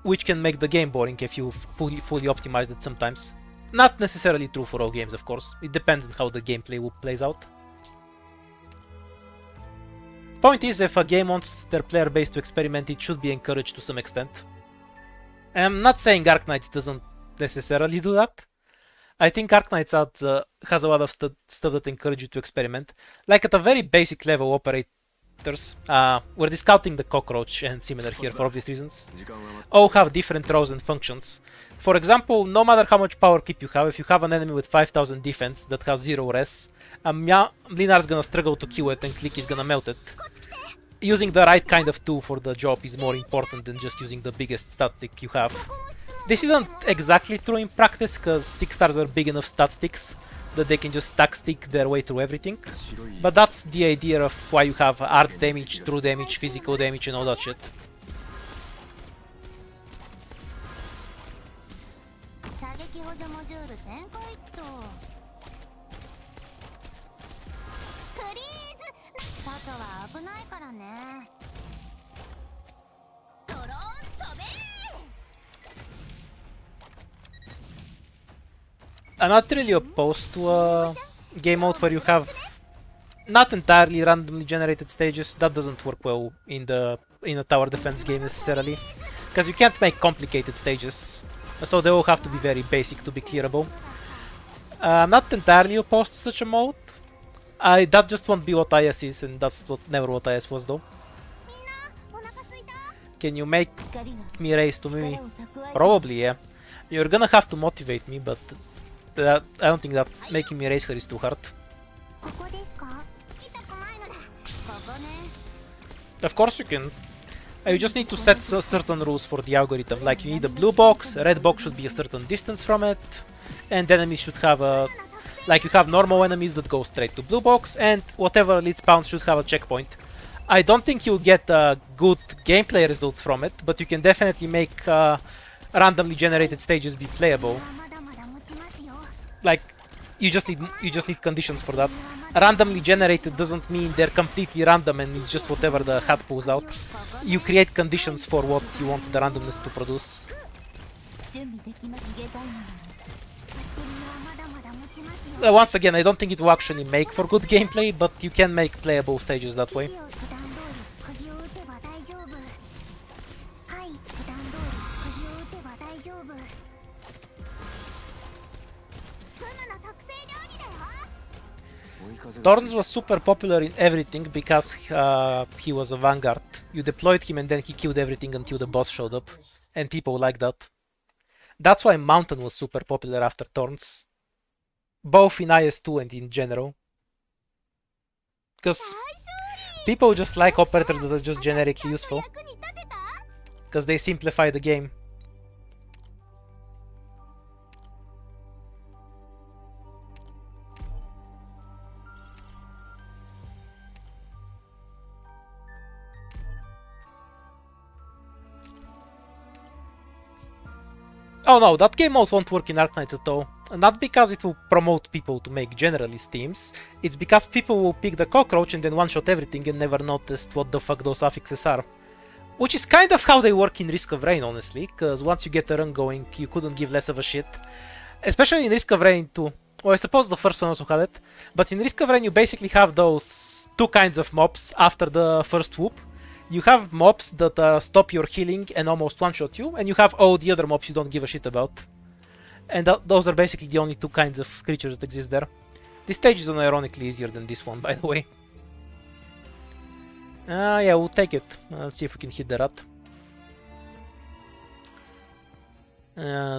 Which can make the game boring if you fully optimized it sometimes. Not necessarily true for all games, of course. It depends on how the gameplay plays out. Point is, if a game wants their player base to experiment, it should be encouraged to some extent. I'm not saying Arc Knights doesn't necessarily do that. I think Arc Knights has a lot of stuff that encourage you to experiment. Like at a very basic level, operators, we're discounting the cockroach and similar here for obvious reasons, all have different roles and functions. For example, no matter how much power creep you have, if you have an enemy with 5000 defense that has 0 res, Mlinar's gonna struggle to kill it and Click is gonna melt it. Using the right kind of tool for the job is more important than just using the biggest stat stick you have. This isn't exactly true in practice, cause 6 stars are big enough stat sticks that they can just stack stick their way through everything. But that's the idea of why you have arts damage, true damage, physical damage and all that shit. 射撃補助モジュール展開っと。フリーズ。外は危ないからね。ドローン飛べ。 I'm not really opposed to a game mode where you have not entirely randomly generated stages. That doesn't work well in a tower defense game necessarily, because you can't make complicated stages, so they all have to be very basic to be clearable. I'm not entirely opposed to such a mode. That just won't be what IS is, and that's never what IS was though. Can you make me race to me? Probably, yeah. You're gonna have to motivate me, but I don't think that making me race her is too hard. Of course you can. You just need to set certain rules for the algorithm, like you need a blue box, a red box should be a certain distance from it, and enemies should have a... Like you have normal enemies that go straight to blue box, and whatever elite spawns should have a checkpoint. I don't think you'll get good gameplay results from it, but you can definitely make randomly generated stages be playable. Like, you just need conditions for that. Randomly generated doesn't mean they're completely random and it's just whatever the hat pulls out. You create conditions for what you want the randomness to produce. 準備できます。逃げたいのならバッテリーはまだまだ持ちますよ。 Once again, I don't think it will actually make for good gameplay, but you can make playable stages that way. 指示を普段通り釘を打てば大丈夫。はい、普段通り釘を打てば大丈夫。フムの特製料理だよ。 Torns was super popular in everything because he was a vanguard. You deployed him and then he killed everything until the boss showed up. And people like that. That's why Mountain was super popular after Torns. Both in IS2 and in general. Because people just like operators that are just generically useful. 役に立てた？ Because they simplify the game. Oh no, that game mode won't work in Arknights at all. Not because it will promote people to make generalist teams, it's because people will pick the cockroach and then one-shot everything and never noticed what the fuck those affixes are. Which is kind of how they work in Risk of Rain, honestly, because once you get the run going, you couldn't give less of a shit. Especially in Risk of Rain 2. Well, I suppose the first one also had it, but in Risk of Rain you basically have those two kinds of mobs after the first whoop. You have mobs that stop your healing and almost one-shot you, and you have all the other mobs you don't give a shit about. And those are basically the only two kinds of creatures that exist there. This stage is unironically easier than this one, by the way. Yeah, we'll take it. Let's see if we can hit the rat.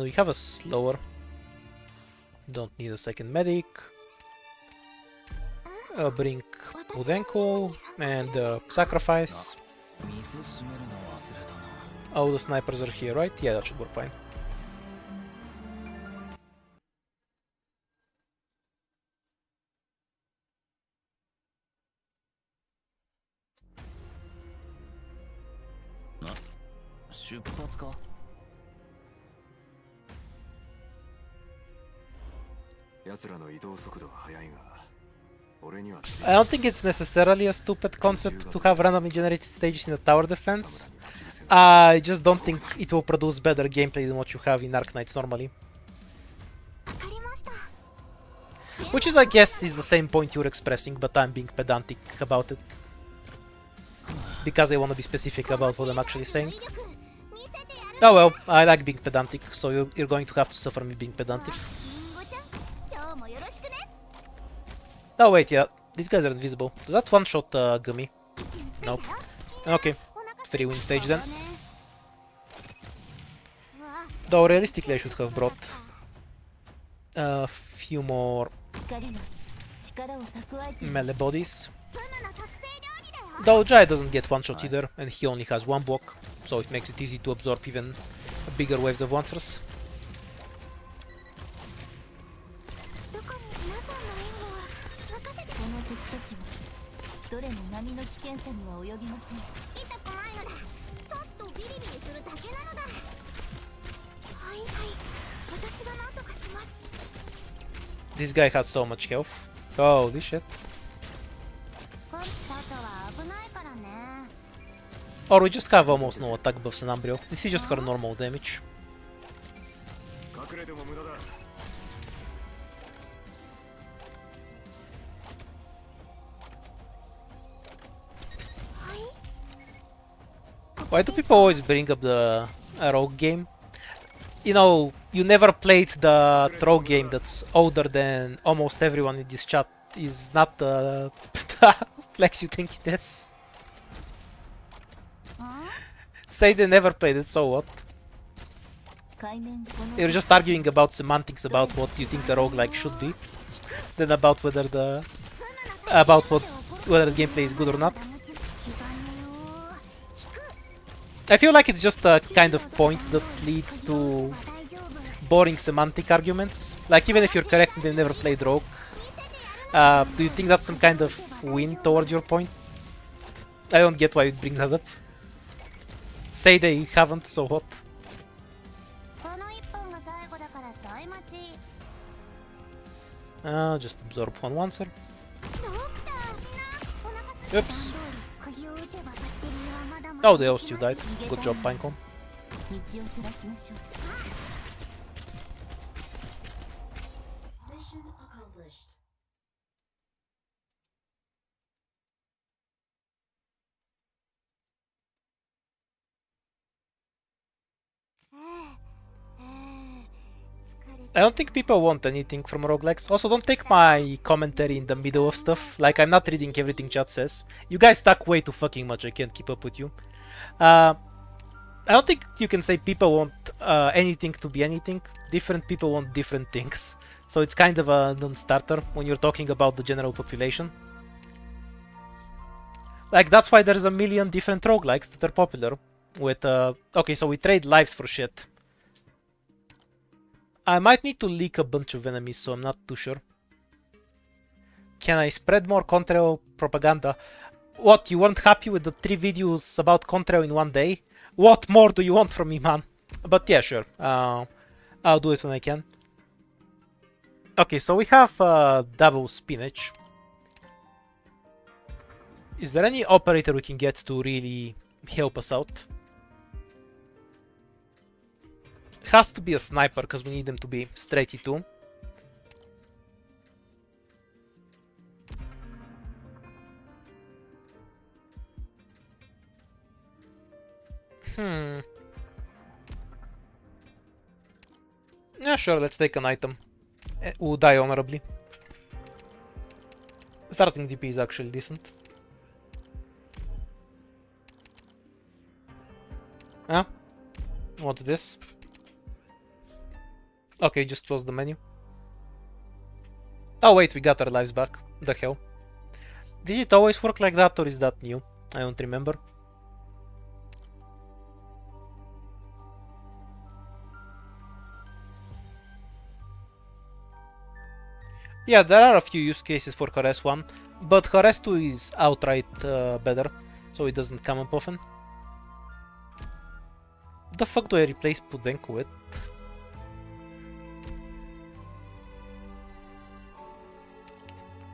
We have a slower. Don't need a second medic. Bring Mudenko and sacrifice. Oh, the snipers are here, right? Yeah, that should work fine. I don't think it's necessarily a stupid concept to have randomly generated stages in a tower defense. I just don't think it will produce better gameplay than what you have in Arknights normally. わかりました。 Which is, I guess, is the same point you're expressing, but I'm being pedantic about it. Because I want to be specific about what I'm actually saying. 威力見せてやる。 Oh well, I like being pedantic, so you're going to have to suffer me being pedantic. リンゴちゃん、今日もよろしくね。 Oh wait, yeah, these guys are invisible. Does that one-shot Gummy? Nope. Okay, 3 win stage then. Though realistically I should have brought a few more 光の力を蓄えて melee bodies. フムの特製料理だよ。 Though Jai doesn't get one-shot either, and he only has one block, so it makes it easy to absorb even bigger waves of lancers. どこに皆さんの援護は任せて。この敵たちはどれも波の危険さには及びません。痛くないのだ。ちょっとビリビリするだけなのだ。はいはい、私が何とかします。 This guy has so much health. Holy shit. コンサートは危ないからね。 Or we just have almost no attack buffs in Umbrio. This is just her normal damage. 隠れても無駄だ。 はい。 Why do people always bring up the rogue game? You know, you never played the rogue game that's older than almost everyone in this chat. Is not the flex you think it is. Say they never played it, so what? 海面この You're just arguing about semantics about what you think the roguelike should be, than about whether the whether the gameplay is good or not. 気がねよ。引く。 I feel like it's just a kind of point that leads to 大丈夫。 boring semantic arguments. Like even if you're correct and they never played rogue, do you think that's some kind of win towards your point? I don't get why you bring that up. Say they haven't, so what? この一本が最後だからちょい待ち。Just absorb one oncer. ドクターみんなお腹すい Oops. た釘を打てばバッテリーはまだま Oh, だ the host you died. Good job, Pinecone. 道を照らしましょう Mission accomplished. I don't think people want anything from roguelikes. Also, don't take my commentary in the middle of stuff. Like, I'm not reading everything chat says. You guys talk way too fucking much. I can't keep up with you. I don't think you can say people want anything to be anything. Different people want different things. So it's kind of a non-starter when you're talking about the general population. Like, that's why there's a million different roguelikes that are popular. With, okay, so we trade lives for shit. I might need to leak a bunch of enemies, so I'm not too sure. Can I spread more Contrail propaganda? What, you weren't happy with the 3 videos about Contrail in one day? What more do you want from me, man? But yeah, sure. I'll do it when I can. Okay, so we have double spinach. Is there any operator we can get to really help us out? Has to be a sniper, because we need them to be straight E2. Yeah, sure, let's take an item. We'll die honorably. Starting DP is actually decent. Huh? What's this? Okay, just close the menu. Oh wait, we got our lives back. The hell? Did it always work like that, or is that new? I don't remember. Yeah, there are a few use cases for Harass 1, but Harass 2 is outright better, so it doesn't come up often. The fuck do I replace Pudenko with?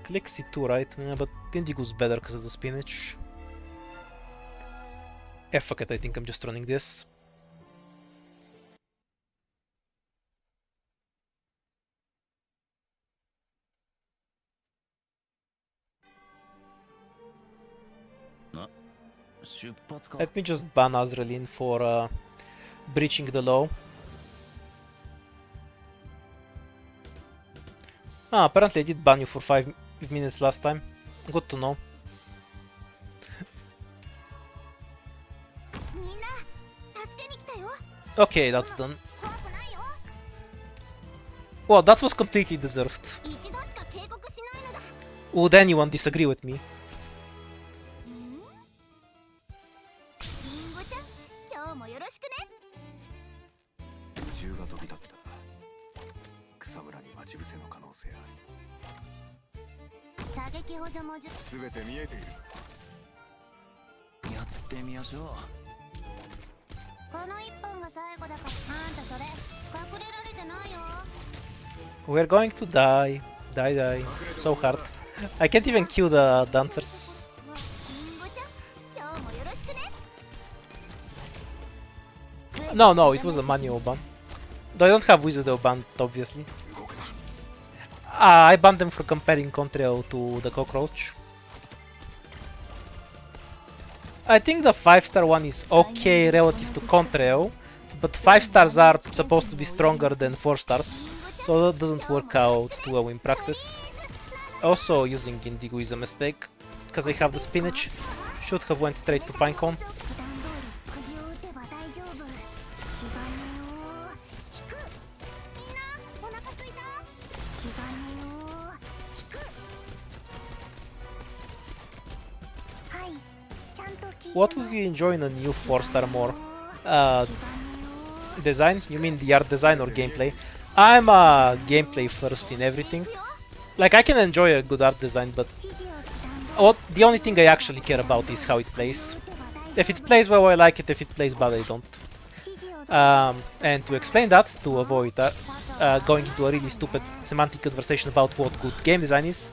Click C2, right? Yeah, but Indigo's better because of the spinach. Yeah, fuck it, I think I'm just running this. Let me just ban Azraelin for breaching the law. Ah, apparently I did ban you for 5 minutes last time. Good to know. Okay, that's done. Well, that was completely deserved. Would anyone disagree with me? We're going to die. Die. So hard. I can't even kill the dancers. No, it was a manual ban. Though I don't have Wizard ban, obviously. I banned them for comparing Contrail to the Cockroach. I think the 5-star one is okay relative to Contrail, but 5 stars are supposed to be stronger than 4 stars, so that doesn't work out too well in practice. Also, using Indigo is a mistake, because I have the spinach. Should have went straight to Pinecone. What would you enjoy in a new 4-star more? Design? You mean the art design or gameplay? I'm gameplay first in everything. Like, I can enjoy a good art design, but the only thing I actually care about is how it plays. If it plays well, I like it. If it plays bad, I don't. And to explain that, to avoid going into a really stupid semantic conversation about what good game design is.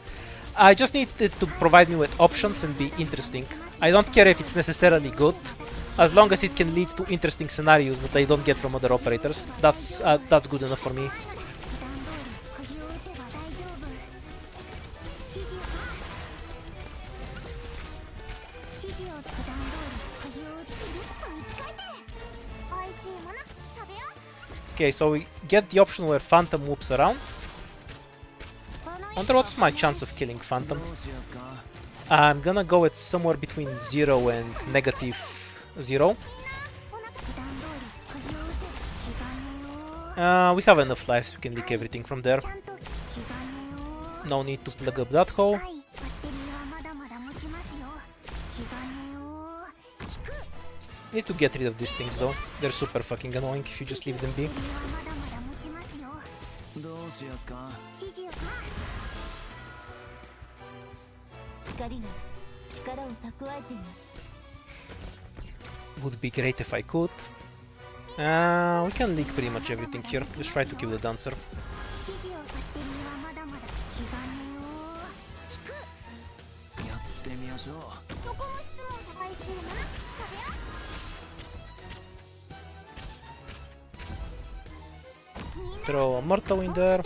I just need it to provide me with options and be interesting. I don't care if it's necessarily good, as long as it can lead to interesting scenarios that I don't get from other operators. That's good enough for me. 普段通り釘を打てば大丈夫指示を普段通り釘を打つぐるっと一回転美味しいもの食べよう Okay, so we get the option where Phantom moves around. Wonder what's my chance of killing Phantom. I'm gonna go with somewhere between 0 and negative 0. We have enough lives, we can leak everything from there. No need to plug up that hole. Need to get rid of these things though. They're super fucking annoying if you just leave them be. Would be great if I could. We can leak pretty much everything here. Just try to kill the dancer. Throw a Murto in there.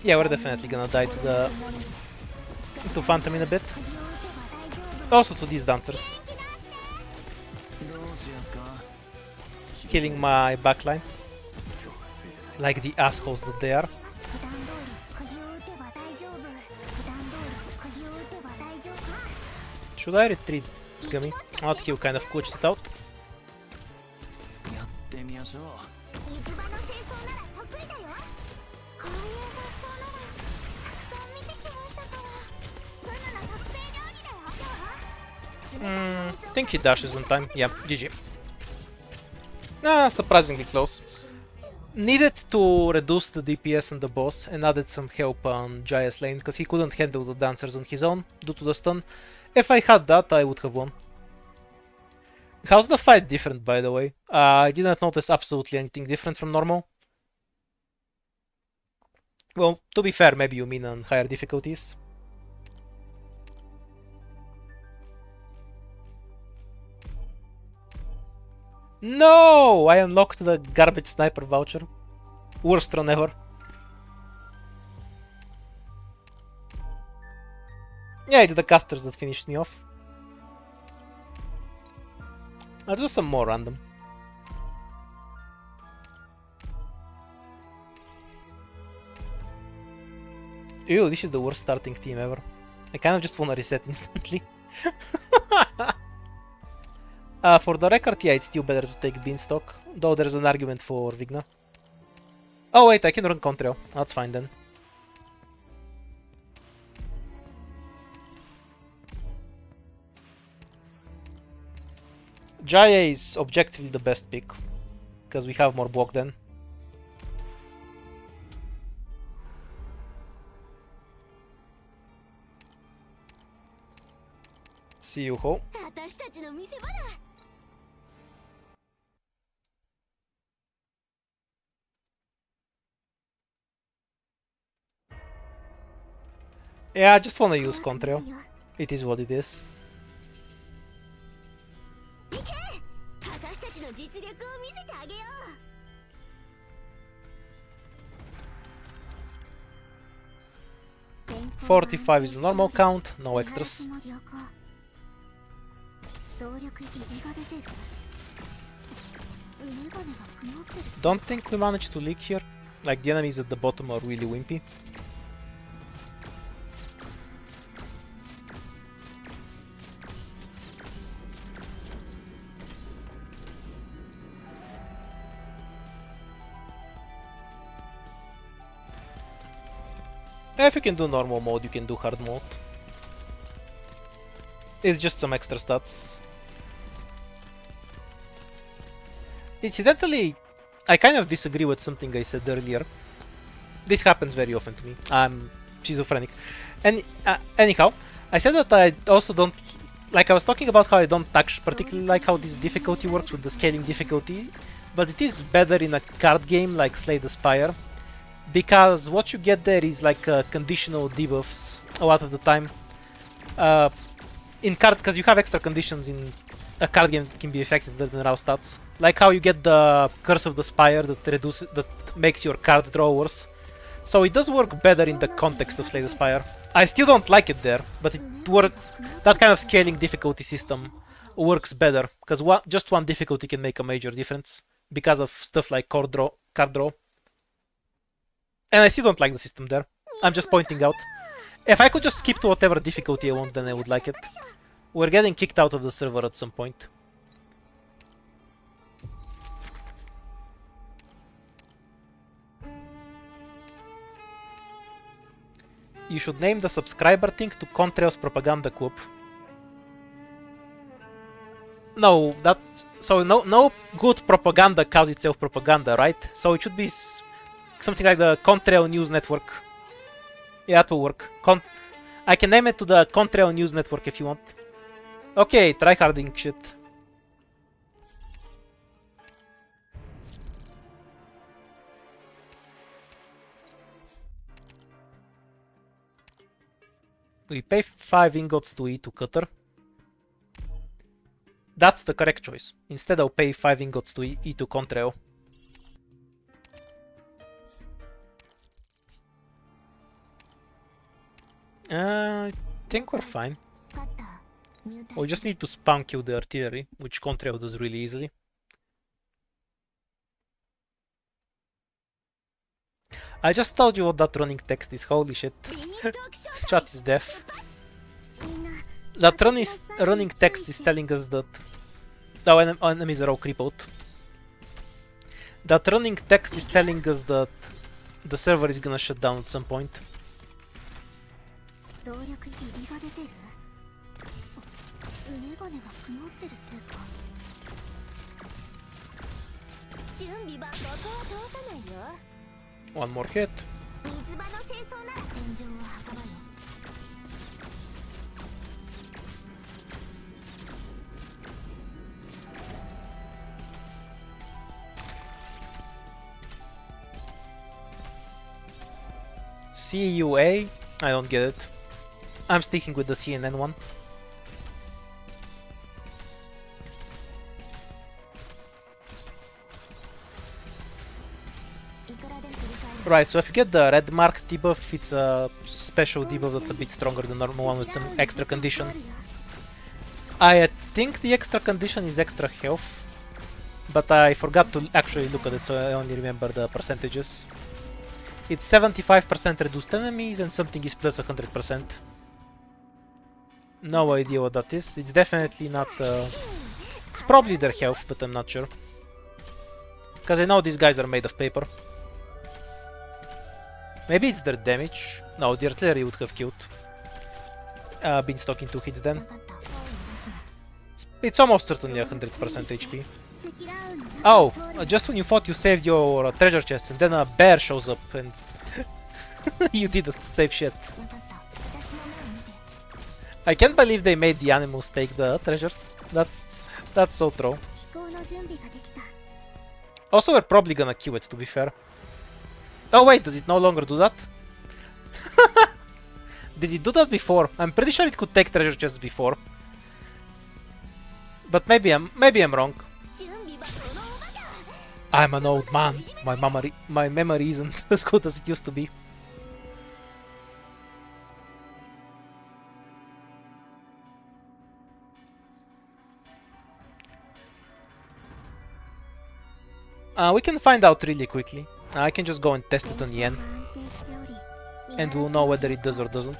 Yeah, we're definitely gonna die to Phantom in a bit. Also to these dancers. Killing my backline. Like the assholes that they are. Should I retreat, Gummy? Not he kind of glitched it out. Think he dashes on time. Yeah, GG. Surprisingly close. Needed to reduce the DPS on the boss and added some help on Jaya's lane because he couldn't handle the dancers on his own due to the stun. If I had that, I would have won. How's the fight different, by the way? I didn't notice absolutely anything different from normal. Well, to be fair, maybe you mean on higher difficulties. No! I unlocked the garbage sniper voucher. Worst run ever. Yeah, it's the casters that finished me off. I'll do some more random. Ew, this is the worst starting team ever. I kind of just wanna reset instantly. For the record, yeah, it's still better to take Beanstalk, though there's an argument for Vigna. Oh wait, I can run Contrail. That's fine then. Jaya is objectively the best pick, because we have more block then. See you, Ho. Yeah, I just wanna use Contrail. It is what it is. $45 is the normal count, no extras. Don't think we managed to leak here. Like, the enemies at the bottom are really wimpy. If you can do normal mode, you can do hard mode. It's just some extra stats. Incidentally, I kind of disagree with something I said earlier. This happens very often to me. I'm schizophrenic. And anyhow, I said that I also don't like. I was talking about how I don't actually particularly like how this difficulty works with the scaling difficulty, but it is better in a card game like Slay the Spire, because what you get there is like conditional debuffs a lot of the time. In card, because you have extra conditions in a card game that can be effective than raw stats, like how you get the Curse of the Spire that makes your card draw worse. So it does work better in the context of Slay the Spire. I still don't like it there, but that kind of scaling difficulty system works better, because just one difficulty can make a major difference because of stuff like card draw. And I still don't like the system there. I'm just pointing out. If I could just skip to whatever difficulty I want, then I would like it. We're getting kicked out of the server at some point. You should name the subscriber thing to Contrail's Propaganda Club. No, no good propaganda calls itself propaganda, right? So it should be something like the Contrail News Network. Yeah, that will work. I can name it to the Contrail News Network if you want. Okay, tryharding shit. We pay 5 ingots to E2 Cutter. That's the correct choice. Instead I'll pay 5 ingots to E2 Contrail. I think we're fine. We just need to spam kill the artillery, which Contrail does really easily. I just told you what that running text is, holy shit. Chat is deaf. That running text is telling us that our enemies are all crippled. That running text is telling us that the server is gonna shut down at some point. One more hit. CUA? I don't get it. I'm sticking with the CNN one. Right, so if you get the red mark debuff, it's a special debuff that's a bit stronger than the normal one with some extra condition. I think the extra condition is extra health, but I forgot to actually look at it, so I only remember the percentages. It's 75% reduced enemies and something is plus 100%. No idea what that is. It's definitely not... It's probably their health, but I'm not sure. Because I know these guys are made of paper. Maybe it's their damage. No, the artillery would have killed. Beanstalk in 2 hits then. It's almost certainly 100% HP. Oh, just when you thought you saved your treasure chest and then a bear shows up and you didn't save shit. I can't believe they made the animals take the treasures. That's so true. Also, we're probably gonna kill it, to be fair. Oh wait, does it no longer do that? Did it do that before? I'm pretty sure it could take treasure chests before. But maybe I'm wrong. I'm an old man. My memory isn't as good as it used to be. We can find out really quickly. I can just go and test it on Yen. And we'll know whether it does or doesn't.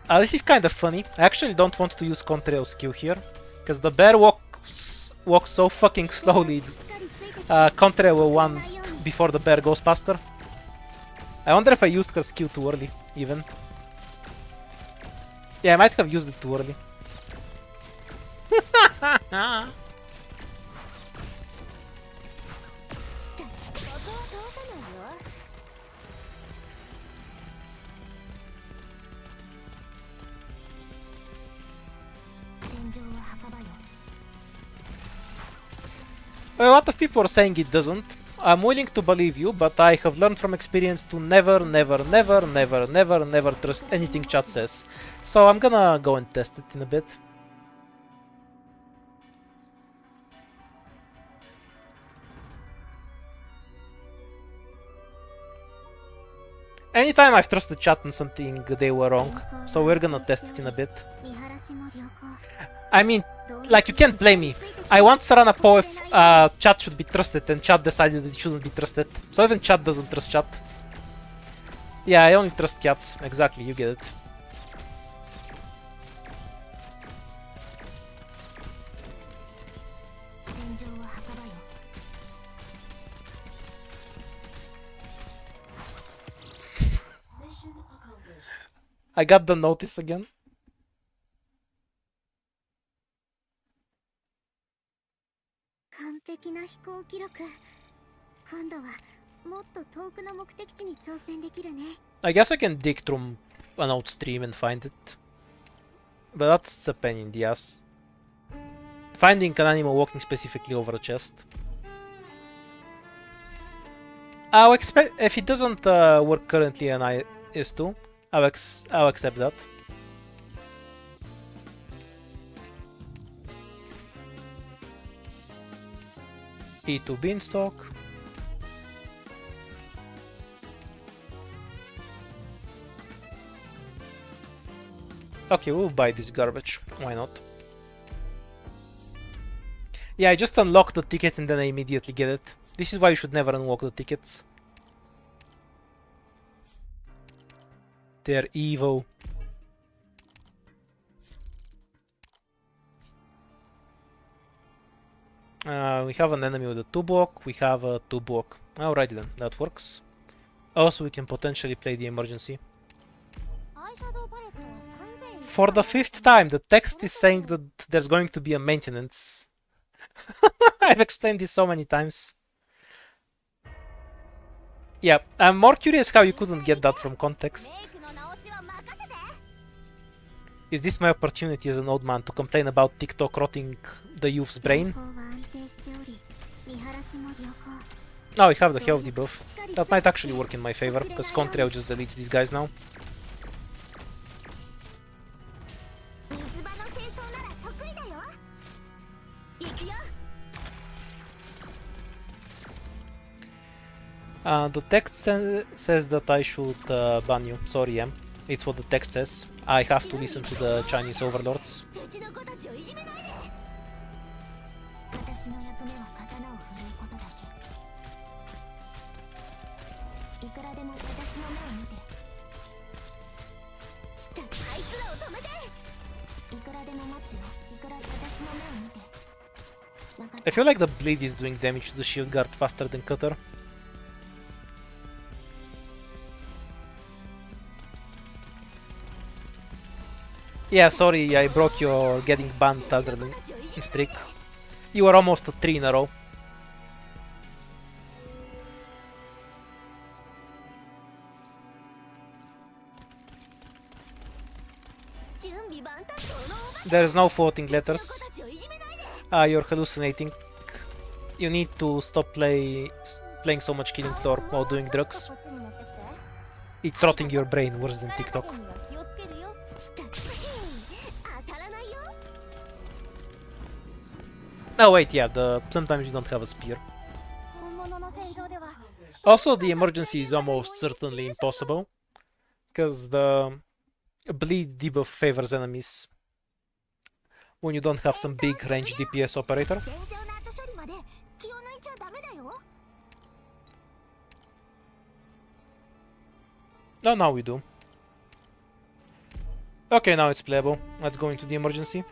This is kind of funny. I actually don't want to use Contrail's skill here. Because the bear walks so fucking slowly. Contrail will want before the bear goes past her. I wonder if I used her skill too early, even. Yeah, I might have used it too early. Well, a lot of people are saying it doesn't. I'm willing to believe you, but I have learned from experience to never trust anything chat says. So I'm gonna go and test it in a bit. Anytime I've trusted chat on something, they were wrong. So we're gonna test it in a bit. I mean, like, you can't blame me. I once ran a poll if chat should be trusted, and chat decided it shouldn't be trusted. So even chat doesn't trust chat. Yeah, I only trust cats. Exactly, you get it. Mission accomplished. I got the notice again. I guess I can dig through an old stream and find it. But that's a pain in the ass. Finding an animal walking specifically over a chest. I'll expect if it doesn't work currently on IS2, I'll accept that. E2 beanstalk. Okay, we'll buy this garbage. Why not? Yeah, I just unlocked the ticket and then I immediately get it. This is why you should never unlock the tickets. They're evil. We have an enemy with a 2-block, we have a 2-block. Alrighty then, that works. Also, we can potentially play the emergency. For the 5th time, the text is saying that there's going to be a maintenance. I've explained this so many times. Yeah, I'm more curious how you couldn't get that from context. Is this my opportunity as an old man to complain about TikTok rotting the youth's brain? Now we have the health debuff. That might actually work in my favor, because Contrail just deletes these guys now. The text says that I should ban you. Sorry, Em. It's what the text says. I have to listen to the Chinese overlords. I feel like the bleed is doing damage to the shield guard faster than Cutter. Yeah, sorry, I broke your getting banned hazard streak. You were almost at 3 in a row. There's no floating letters. You're hallucinating. You need to stop playing so much Killing Floor while doing drugs. It's rotting your brain worse than TikTok. Oh wait, yeah, sometimes you don't have a spear. Also, the emergency is almost certainly impossible, because the bleed debuff favors enemies when you don't have some big range DPS operator. Oh, now we do. Okay, now it's playable. Let's go into the emergency.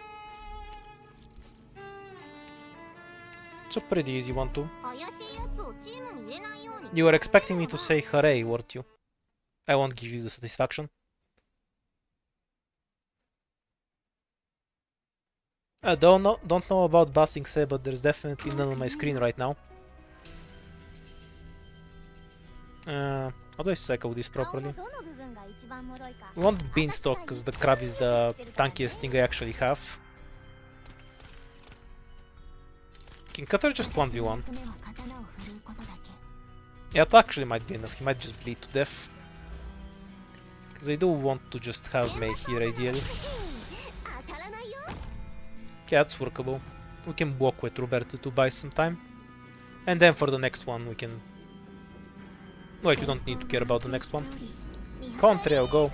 It's a pretty easy one too. You were expecting me to say hooray, weren't you? I won't give you the satisfaction. I don't know about Basing Se, but there's definitely none on my screen right now. How do I cycle this properly? We want Beanstalk, because the crab is the tankiest thing I actually have. King Cutter just 1v1. 役目は刀を振るうことだけ。 Yeah, that actually might be enough. He might just bleed to death. Because I do want to just have Mei here ideally. 当たらないよ。 Okay, that's workable. We can walk with Roberto to buy some time. And then for the next one we can... Wait, we don't need to care about the next one. Country, I'll go.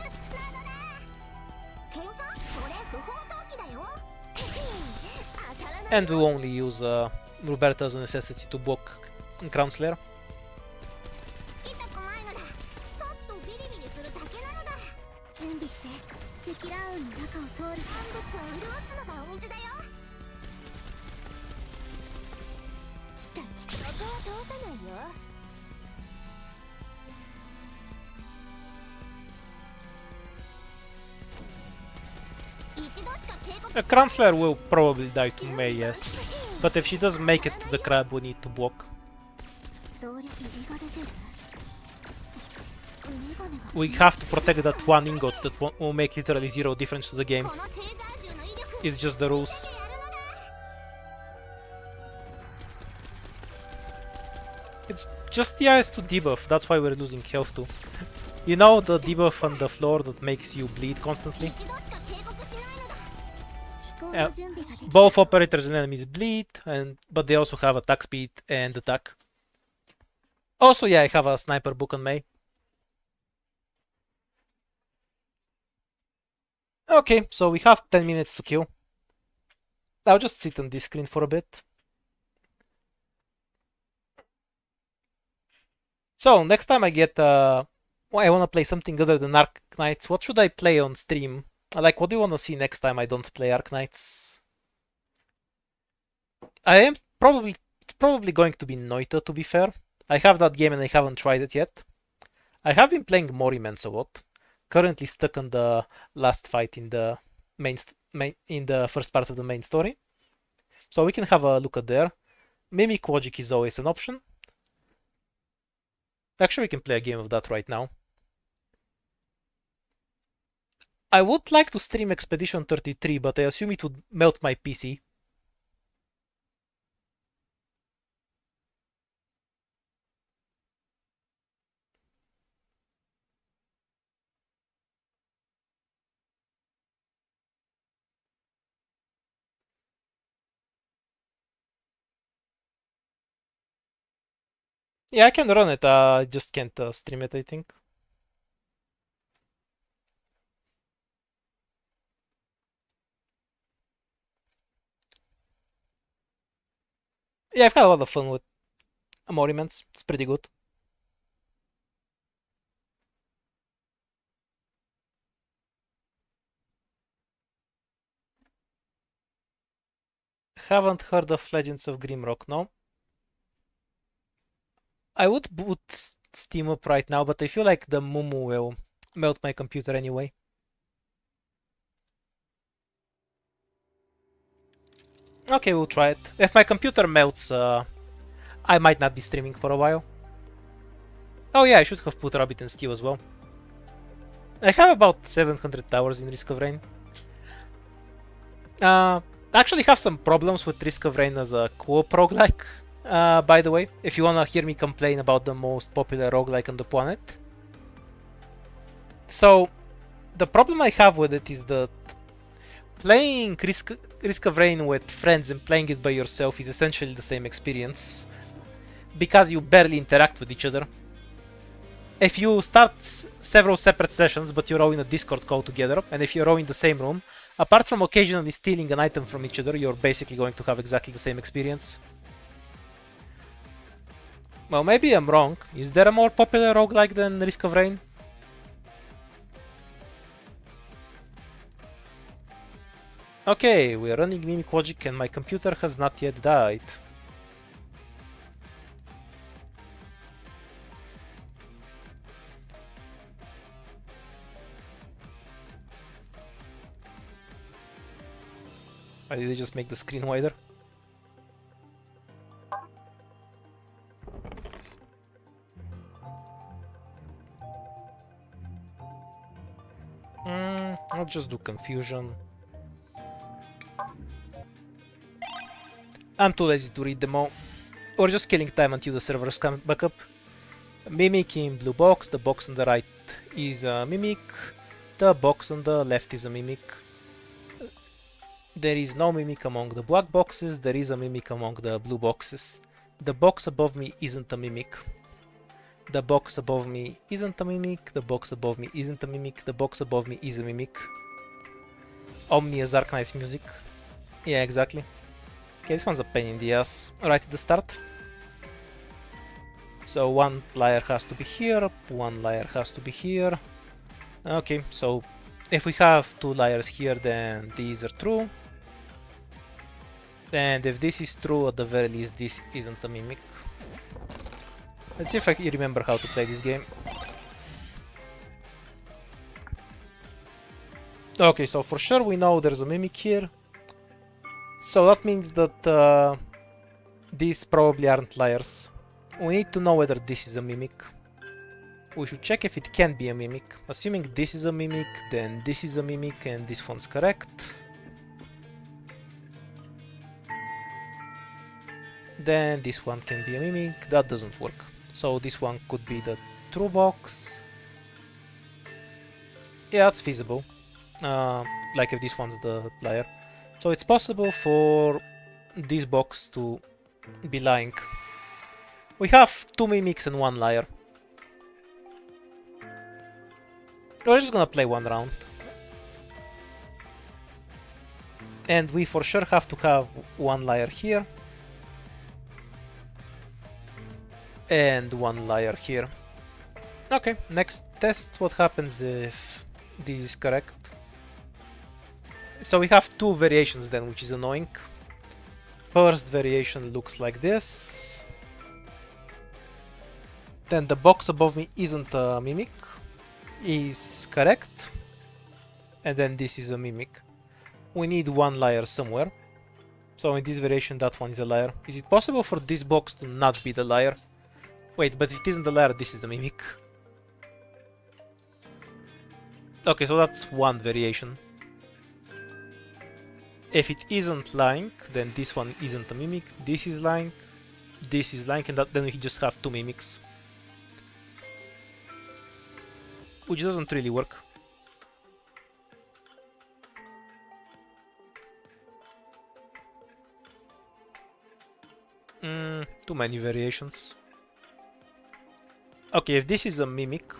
喧嘩？それ不法投棄だよ。当たらない。 And we'll only use Roberto as a necessity to block Crown Slayer. 痛くないのだ。ちょっとビリビリするだけなのだ。準備して。積乱雲の中を通る産物を潤すのがお水だよ。来た来た。ここは通さないよ。 Crown Slayer will probably die to Mei, yes. But if she doesn't make it to the crab, we need to block. We have to protect that one ingot that will make literally zero difference to the game. It's just the rules. It's just the IS2 debuff, that's why we're losing health too. You know the debuff on the floor that makes you bleed constantly? Both operators and enemies bleed, but they also have attack speed and attack. Also, yeah, I have a sniper book on Mei. Okay, so we have 10 minutes to kill. I'll just sit on this screen for a bit. So, next time I get... I want to play something other than Arc Knights. What should I play on stream? Like, what do you want to see next time I don't play Arc Knights? It's probably going to be Noita, to be fair. I have that game and I haven't tried it yet. I have been playing Morimens a lot. Currently stuck on the last fight in the in the first part of the main story. So we can have a look at there. Mimic Logic is always an option. Actually, we can play a game of that right now. I would like to stream Expedition 33, but I assume it would melt my PC. Yeah, I can run it, I just can't stream it, I think. Yeah, I've had a lot of fun with Morimens. It's pretty good. Haven't heard of Legends of Grimrock, no? I would boot Steam up right now, but I feel like the Mumu will melt my computer anyway. Okay, we'll try it. If my computer melts, I might not be streaming for a while. Oh yeah, I should have put Rabbit and Steel as well. I have about 700 hours in Risk of Rain. I actually have some problems with Risk of Rain as a co-op roguelike, by the way, if you wanna hear me complain about the most popular roguelike on the planet. So, the problem I have with it is that playing Risk of Rain with friends and playing it by yourself is essentially the same experience, because you barely interact with each other. If you start several separate sessions, but you're all in a Discord call together, and if you're all in the same room, apart from occasionally stealing an item from each other, you're basically going to have exactly the same experience. Well, maybe I'm wrong. Is there a more popular roguelike than Risk of Rain? Okay, we're running Mimic Logic and my computer has not yet died. Why did I just make the screen wider? I'll just do confusion. I'm too lazy to read them all. Or just killing time until the servers come back up. Mimic in blue box, the box on the right is a mimic, the box on the left is a mimic. There is no mimic among the black boxes, there is a mimic among the blue boxes. The box above me isn't a mimic. The box above me isn't a mimic, the box above me isn't a mimic, the box above me is a mimic. Omni is Arcanite's music. Yeah, exactly. Okay, this one's a pain in the ass right at the start. So one liar has to be here, one liar has to be here. Okay, so if we have two liars here, then these are true. And if this is true, at the very least, this isn't a mimic. Let's see if I remember how to play this game. Okay, so for sure we know there's a mimic here. So that means that these probably aren't liars. We need to know whether this is a mimic. We should check if it can be a mimic. Assuming this is a mimic, then this is a mimic and this one's correct. Then this one can be a mimic. That doesn't work. So this one could be the true box. Yeah, that's feasible. Like if this one's the liar. So it's possible for this box to be lying. We have two mimics and one liar. We're just gonna play one round. And we for sure have to have one liar here. And one liar here. Okay, next test. What happens if this is correct? So we have two variations then, which is annoying. First variation looks like this. Then the box above me isn't a mimic. Is correct. And then this is a mimic. We need one liar somewhere. So in this variation that one is a liar. Is it possible for this box to not be the liar? Wait, but if it isn't the liar, this is a mimic. Okay, so that's one variation. If it isn't lying, then this one isn't a mimic. This is lying, and then we just have two mimics. Which doesn't really work. Too many variations. Okay, if this is a mimic,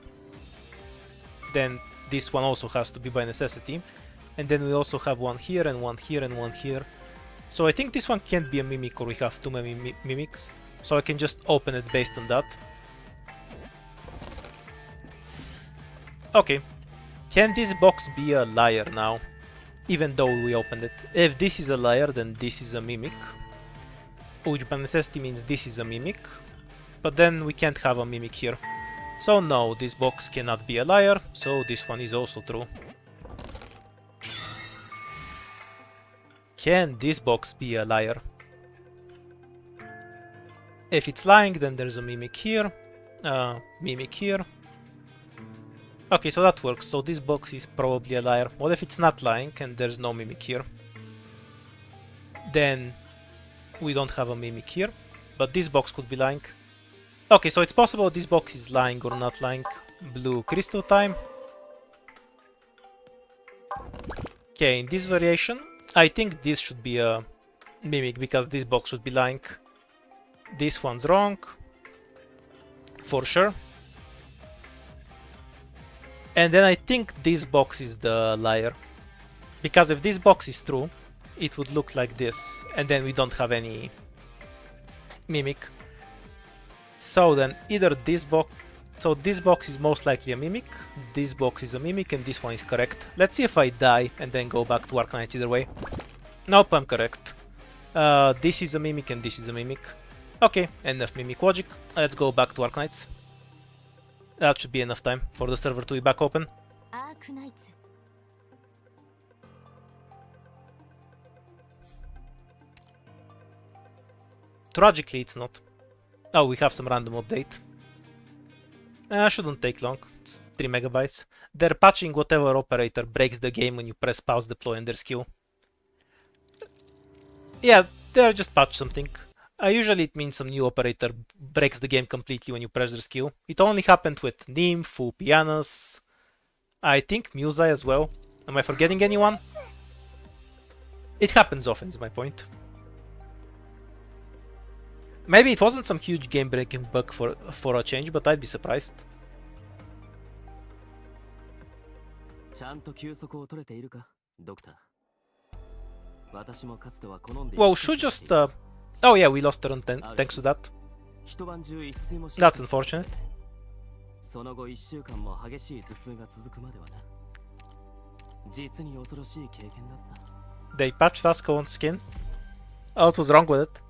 then this one also has to be by necessity. And then we also have one here, and one here, and one here. So I think this one can't be a mimic, or we have too many mimics. So I can just open it based on that. Okay. Can this box be a liar now? Even though we opened it. If this is a liar, then this is a mimic. Which by necessity means this is a mimic. But then we can't have a mimic here. So no, this box cannot be a liar, so this one is also true. Can this box be a liar? If it's lying, then there's a mimic here, mimic here. Okay, so that works, so this box is probably a liar. What if it's not lying and there's no mimic here? Then we don't have a mimic here, but this box could be lying. Okay, so it's possible this box is lying or not lying. Blue crystal time. Okay, in this variation, I think this should be a mimic because this box should be lying. This one's wrong. For sure. And then I think this box is the liar. Because if this box is true, it would look like this. And then we don't have any mimic. So then either this box... So this box is most likely a mimic, this box is a mimic, and this one is correct. Let's see if I die and then go back to Arcanite either way. Nope, I'm correct. This is a mimic and this is a mimic. Okay, enough mimic logic. Let's go back to Arcanites. That should be enough time for the server to be back open. Tragically, it's not. Oh, we have some random update. Shouldn't take long. It's 3 megabytes. They're patching whatever operator breaks the game when you press pause, deploy, and their skill. Yeah, they just patched something. Usually it means some new operator breaks the game completely when you press the skill. It only happened with Nymph, Pianos, I think Musa as well. Am I forgetting anyone? It happens often is my point. Maybe it wasn't some huge game-breaking bug for a change, but I'd be surprised. ちゃんと休息を取れているか、ドクター。私もかつては好んで。Well, should just. Oh yeah, we lost turn thanks to that. 一晩中一睡もし。That's unfortunate. その後1週間も激しい頭痛が続くまではな。実に恐ろしい経験だった。They patched Asuka on skin. Oh, what was wrong with it?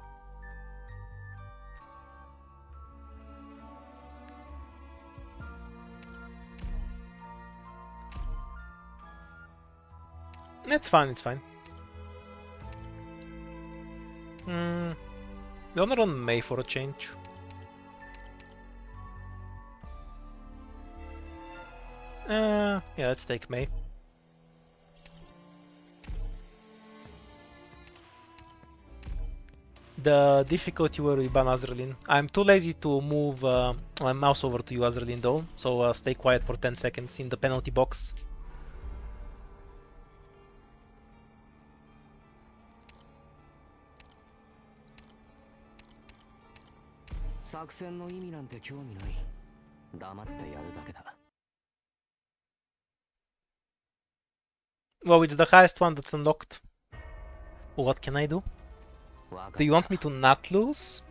It's fine, it's fine. The honor on May for a change. Yeah, let's take May. The difficulty where we ban Azraelin. I'm too lazy to move my mouse over to you, Azraelin, though, so stay quiet for 10 seconds in the penalty box. 作戦の意味なんて興味ない。黙ってやるだけだ。Well, it's the highest one that's unlocked. What can I do? Do you want me to not lose?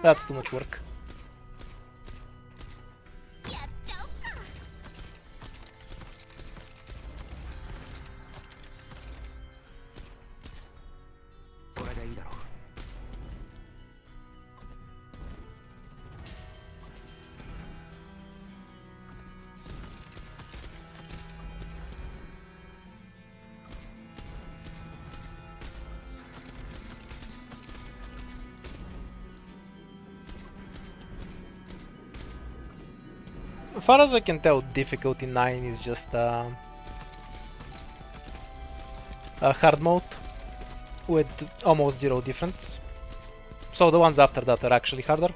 That's too much work. やっちゃおっか。これでいいだろう。As far as I can tell, difficulty 9 is just a hard mode with almost zero difference. So the ones after that are actually harder.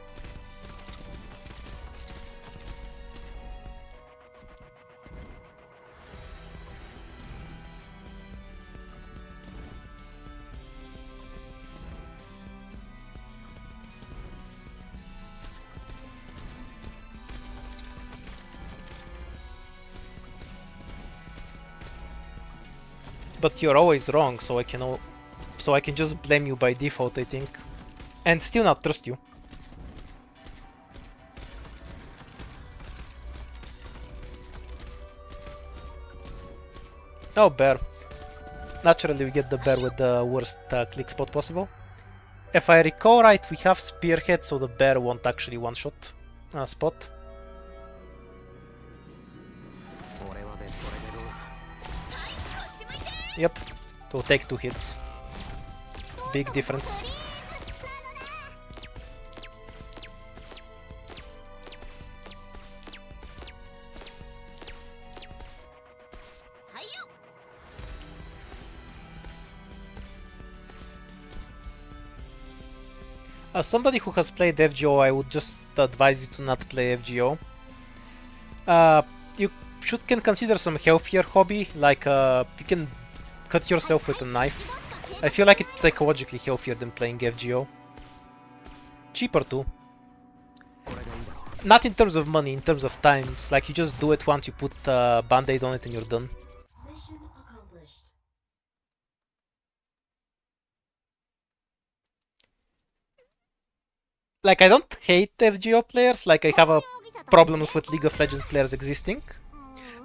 But you're always wrong, so I can just blame you by default, I think, and still not trust you. Oh, bear. Naturally, we get the bear with the worst click spot possible. If I recall right, we have spearhead, so the bear won't actually one-shot spot. Yep, to take 2 hits. Big difference. As somebody who has played FGO, I would just advise you to not play FGO. You can consider some healthier hobby, like you can cut yourself with a knife. I feel like it's psychologically healthier than playing FGO. Cheaper too. Not in terms of money, in terms of times. Like you just do it once, you put a band-aid on it and you're done. Mission accomplished. Like I don't hate FGO players, like I have problems with League of Legends players existing.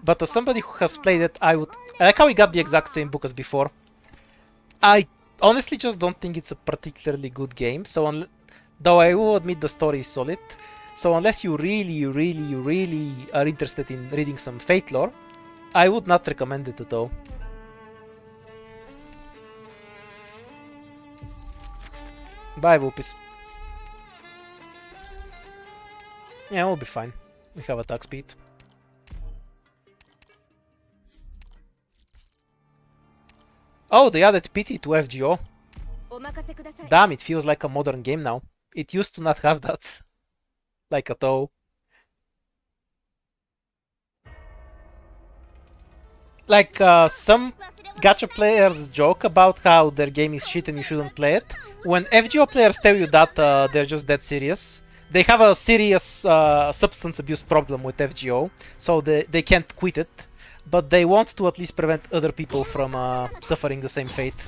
But as somebody who has played it, I like how we got the exact same book as before. I honestly just don't think it's a particularly good game, so though I will admit the story is solid. So unless you really are interested in reading some Fate lore, I would not recommend it at all. Bye, Whoopis. Yeah, we'll be fine. We have attack speed. Oh, they added pity to FGO. 任せください。 Damn, it feels like a modern game now. It used to not have that. Like at all. Like, some gacha players joke about how their game is shit and you shouldn't play it. When FGO players tell you that, they're just dead serious. They have a serious substance abuse problem with FGO, so they can't quit it. But they want to at least prevent other people from suffering the same fate.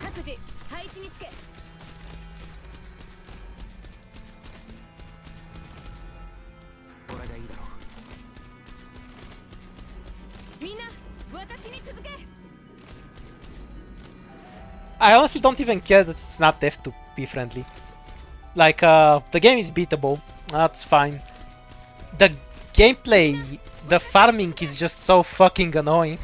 各自配置につけ。これでいいだろう。みんな私に続け。 I honestly don't even care that it's not F to be friendly. Like, the game is beatable, that's fine. The gameplay, the farming is just so fucking annoying.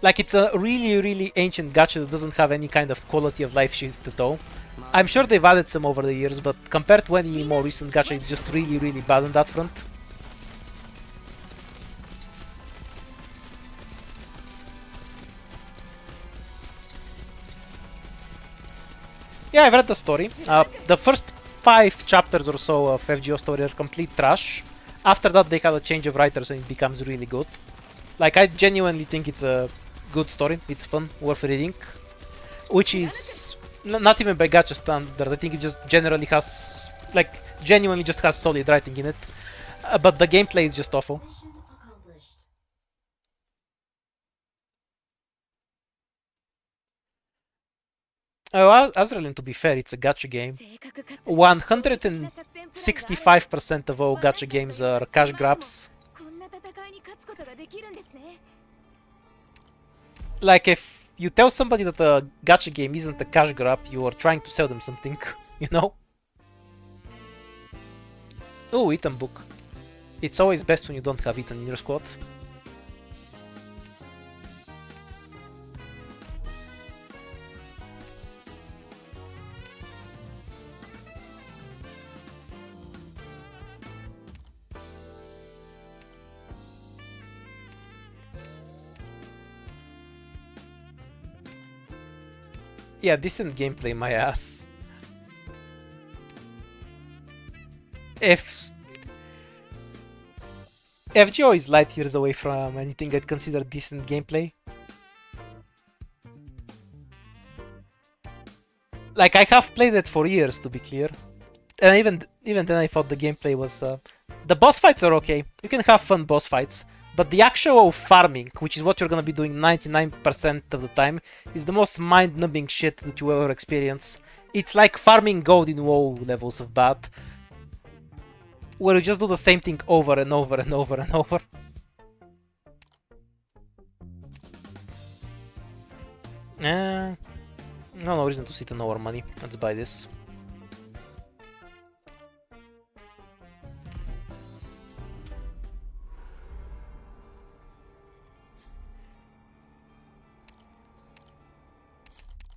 Like, it's a really ancient gacha that doesn't have any kind of quality of life shift at all. I'm sure they've added some over the years, but compared to any more recent gacha, it's just really bad on that front. Yeah, I've read the story. The first 5 chapters or so of FGO story are complete trash. After that, they have a change of writers and it becomes really good. Like, I genuinely think it's a good story. It's fun, worth reading. Which is not even by gacha standard. I think it just generally has, like, genuinely just has solid writing in it. But the gameplay is just awful. Mission accomplished. Oh, Azraelin, to be fair, it's a gacha game. 正確かつ 165% of all gacha games are cash grabs. こんな戦いに勝つことができるんですね。 Like, if you tell somebody that a gacha game isn't a cash grab, you are trying to sell them something, you know? Oh, Ethan book. It's always best when you don't have Ethan in your squad. Yeah, decent gameplay, my ass. If FGO is light years away from anything I'd consider decent gameplay. Like, I have played it for years, to be clear. And even then I thought the gameplay was... The boss fights are okay. You can have fun boss fights. But the actual farming, which is what you're gonna be doing 99% of the time, is the most mind-numbing shit that you ever experience. It's like farming gold in WoW levels of bad. Where you just do the same thing over and over and over and over. No reason to sit on our money. Let's buy this.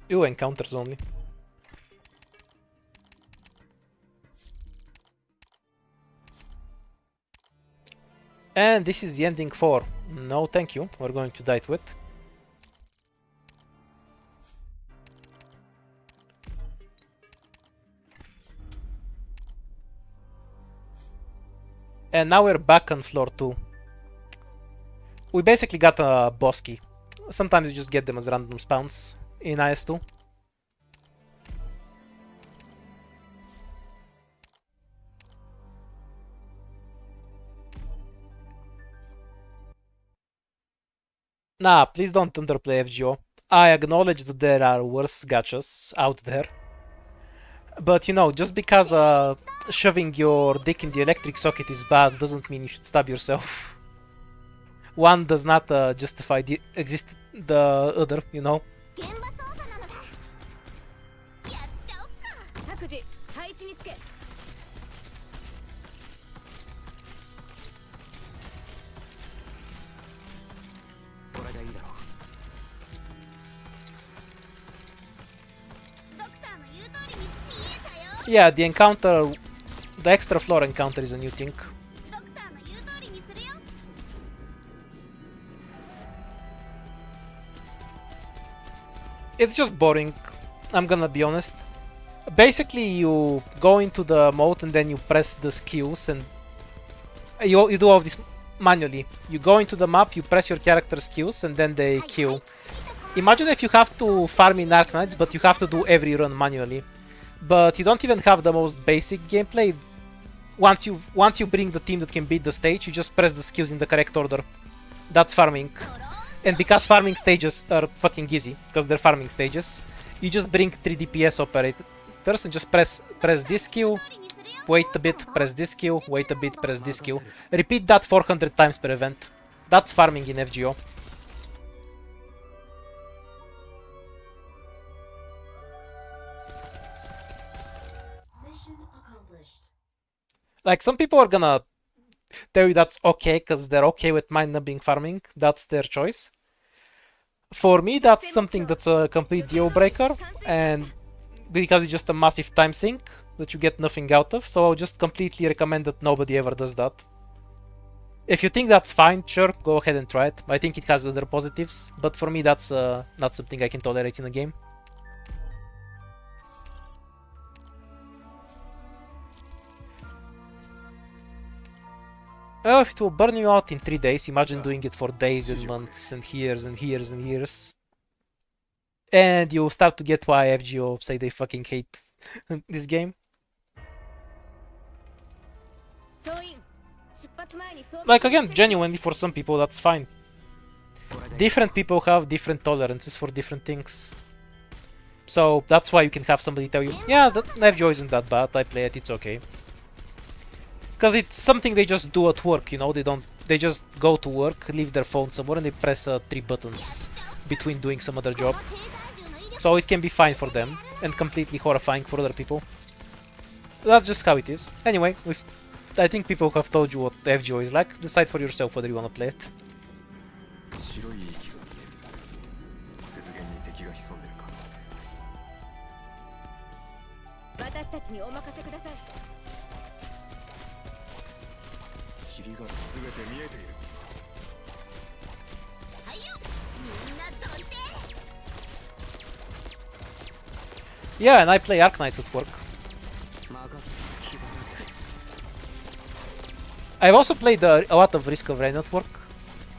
Ew, encounters only. And this is the ending for... No, thank you. We're going to die to it. And now we're back on floor 2. We basically got a boss key. Sometimes you just get them as random spawns in IS2. Nah, please don't underplay FGO. I acknowledge that there are worse gachas out there. But, you know, just because shoving your dick in the electric socket is bad doesn't mean you should stab yourself. One does not justify the other, you know? 現場操作なのだ。やっちゃおっか。各自配置につけ。これでいいだろう。ドクターの言う通りに見えたよ。 Yeah, the encounter... The extra floor encounter is a new thing. ドクターの言う通りにするよ。It's just boring, I'm gonna be honest. Basically, you go into the mode and then you press the skills and you do all this manually. You go into the map, you press your character skills and then they kill. Imagine if you have to farm in Arknights, but you have to do every run manually. But you don't even have the most basic gameplay. Once you bring the team that can beat the stage, you just press the skills in the correct order. That's farming. And because farming stages are fucking easy, because they're farming stages, you just bring 3 DPS operators and just press this skill, wait a bit, press this skill, wait a bit, press this skill. Repeat that 400 times per event. That's farming in FGO. Mission accomplished. Like, some people are gonna tell you that's okay because they're okay with mind-numbing farming. That's their choice. For me, that's something that's a complete deal breaker, and because it's just a massive time sink that you get nothing out of, so I'll just completely recommend that nobody ever does that. If you think that's fine, sure, go ahead and try it. I think it has other positives, but for me that's not something I can tolerate in a game. Well, if it will burn you out in 3 days, imagine doing it for days and months and years and years and years. And you start to get why FGO say they fucking hate this game. Like, again, genuinely for some people that's fine. Different people have different tolerances for different things. So that's why you can have somebody tell you, yeah, that FGO isn't that bad, I play it, it's okay. Because it's something they just do at work, you know, they just go to work, leave their phone somewhere and they press 3 buttons between doing some other job. So it can be fine for them and completely horrifying for other people. That's just how it is. Anyway, I think people have told you what FGO is like. Decide for yourself whether you want to play it. 白い息が見える。雪原に敵が潜んでる可能性。私たちにお任せください。霧が全て見えている。はいよ、みんなどいて。 Yeah, and I play Arknights at work. I've also played a lot of Risk of Rain at work.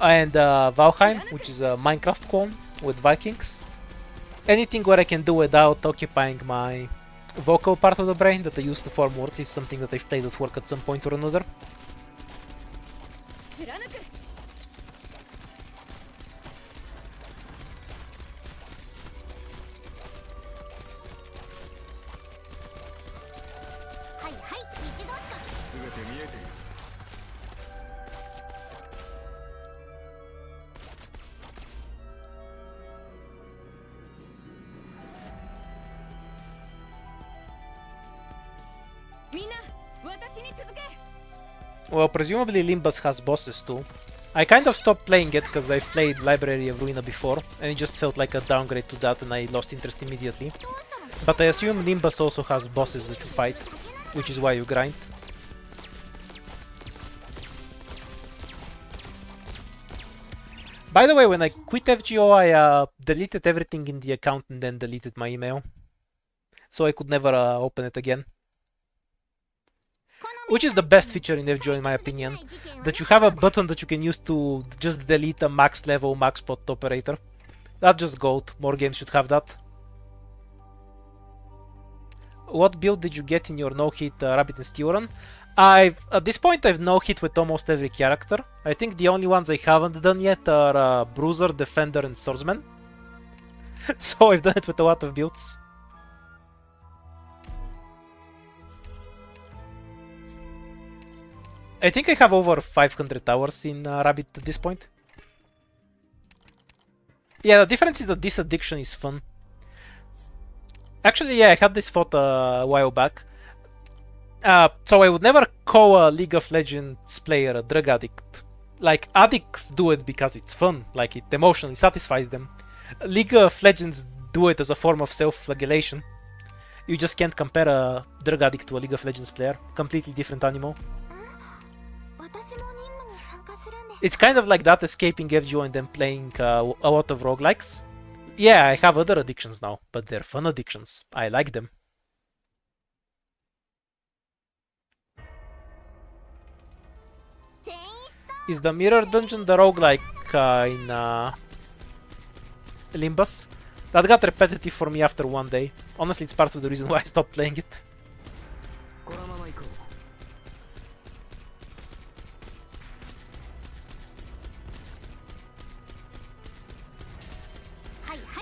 And Valheim, which is a Minecraft clone with Vikings. Anything where I can do without occupying my vocal part of the brain that I use to form words is something that I've played at work at some point or another. Well, presumably Limbus has bosses too. I kind of stopped playing it because I've played Library of Ruina before, and it just felt like a downgrade to that and I lost interest immediately. But I assume Limbus also has bosses that you fight, which is why you grind. By the way, when I quit FGO, I deleted everything in the account and then deleted my email. So I could never open it again. Which is the best feature in FGO in my opinion, that you have a button that you can use to just delete a max level, max pot operator. That's just gold, more games should have that. What build did you get in your no-hit Rabbit and Steel run? At this point I've no-hit with almost every character. I think the only ones I haven't done yet are Bruiser, Defender and Swordsman. So I've done it with a lot of builds. I think I have over 500 hours in Rabbit at this point. Yeah, the difference is that this addiction is fun. Actually, yeah, I had this thought a while back. So I would never call a League of Legends player a drug addict. Like, addicts do it because it's fun, like it emotionally satisfies them. League of Legends do it as a form of self-flagellation. You just can't compare a drug addict to a League of Legends player. Completely different animal. It's kind of like that, escaping FGO and then playing a lot of roguelikes. Yeah, I have other addictions now, but they're fun addictions. I like them. Is the mirror dungeon the roguelike in Limbus? That got repetitive for me after one day. Honestly, it's part of the reason why I stopped playing it. このまま行こう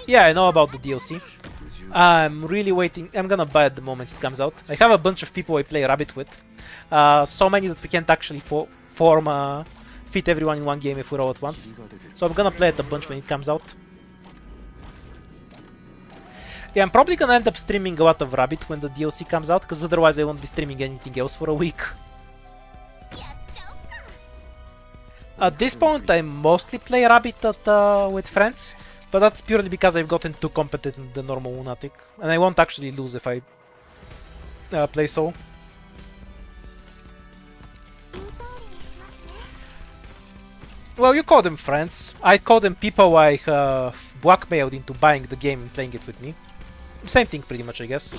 Yeah, I know about the DLC. I'm really waiting. I'm gonna buy it the moment it comes out. I have a bunch of people I play Rabbit with. So many that we can't actually fit everyone in one game if we're all at once. So I'm gonna play it a bunch when it comes out. Yeah, I'm probably gonna end up streaming a lot of Rabbit when the DLC comes out, because otherwise I won't be streaming anything else for a week. At this point, I mostly play Rabbit with friends, but that's purely because I've gotten too competent in the normal Lunatic, and I won't actually lose if I play so. Well, you call them friends. I call them people I blackmailed into buying the game and playing it with me. Same thing, pretty much, I guess.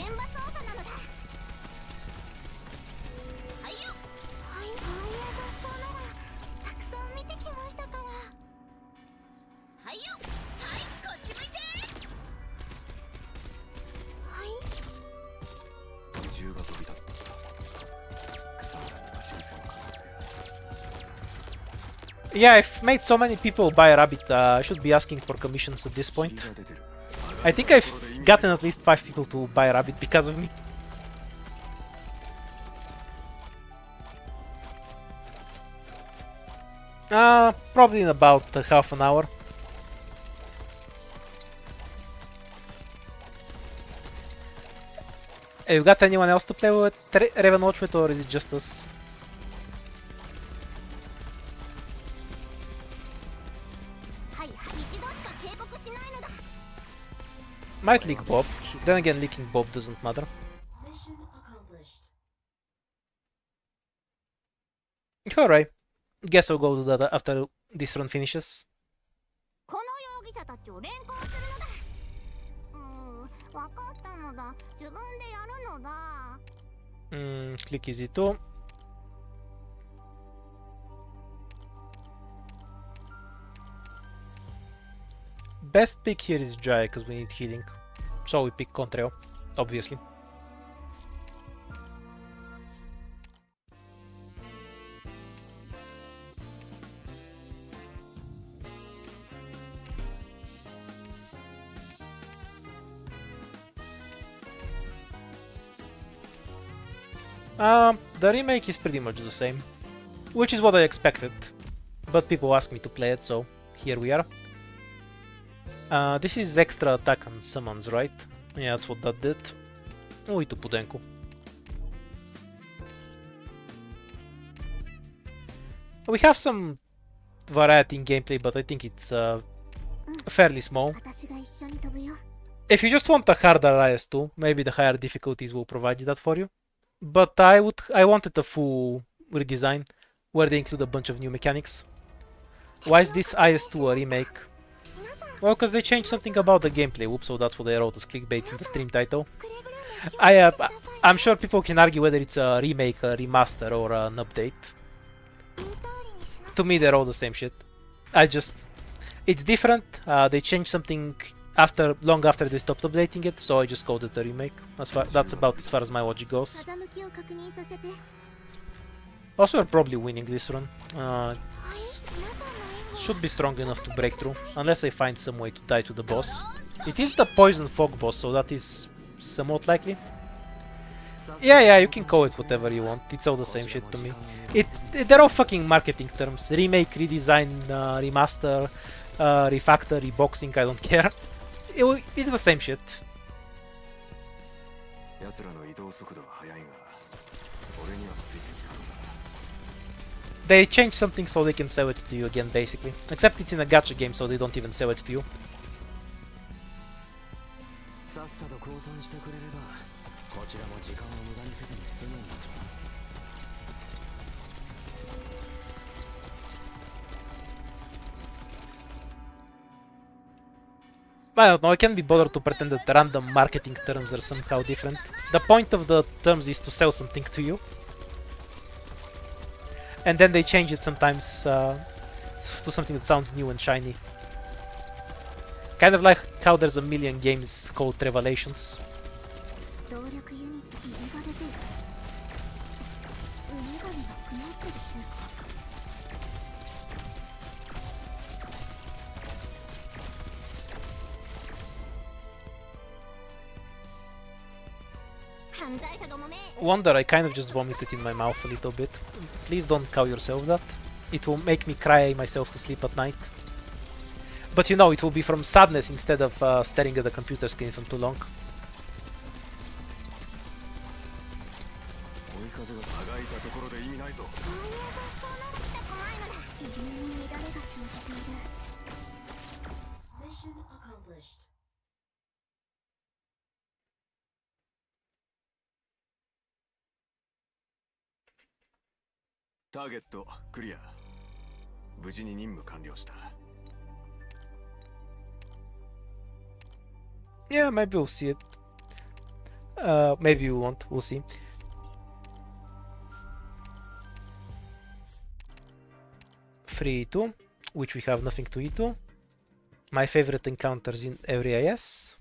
Yeah, I've made so many people buy Rabbit, I should be asking for commissions at this point. I think I've gotten at least 5 people to buy Rabbit because of me. Probably in about half an hour. Have you got anyone else to play with Raven Watch with, or is it just us? Might leak Bob. Then again, leaking Bob doesn't matter. Mission accomplished. Alright. Guess I'll go do that after this run finishes. この容疑者たちを連行するのだ。わかったのだ。自分でやるのだ。Click easy too. Best pick here is Jaya because we need healing. So we pick Contreo, obviously. The remake is pretty much the same, which is what I expected, but people asked me to play it, so here we are. This is extra attack on summons, right? Yeah, that's what that did. Uitu pudenku. We have some variety in gameplay, but I think it's fairly small. 私が一緒に飛ぶよ。 If you just want a harder IS2, maybe the higher difficulties will provide that for you. But I wanted a full redesign where they include a bunch of new mechanics. Why is this IS2 a remake? Well, because they changed something about the gameplay. Whoops, so that's what I wrote as clickbait in the stream title. I'm sure people can argue whether it's a remake, a remaster, or an update. To me, they're all the same shit. It's different. They changed something long after they stopped updating it, so I just called it a remake. That's about as far as my logic goes. 風向きを確認させて。 Also, we're probably winning this run. 皆さんの援護 Should be strong enough to break through, unless I find some way to die to the boss. It is the poison fog boss, so that is somewhat likely. Yeah, you can call it whatever you want. It's all the same shit to me. They're all fucking marketing terms. Remake, redesign, remaster, refactor, reboxing, I don't care. It's the same shit. 奴らの移動速度は速いが、俺にはついていかんな。 They changed something so they can sell it to you again, basically. Except it's in a gacha game, so they don't even sell it to you. さっさと降参してくれればこちらも時間を無駄にせずに済むんだが こ I don't know, I can't be bothered to pretend that random marketing terms are somehow different. The point of the terms is to sell something to you. And then they change it sometimes to something that sounds new and shiny. Kind of like how there's a million games called Revelations. 動力ユニット入りが出てる。女神が曇ってるせいか。犯罪者どもめ。 Wonder, I kind of just vomited in my mouth a little bit. Please don't call yourself that. It will make me cry myself to sleep at night. But you know, it will be from sadness instead of staring at the computer screen for too long. 追い風がtagaいたところで意味ないぞ。そういう雑草なら痛くないのだ。微妙に乱れが生じている。 Mission accomplished. ターゲットクリア。無事に任務完了した。 Yeah, maybe we'll see it. Maybe we won't. We'll see. Free E2, which we have nothing to E2. My favorite encounters in every IS.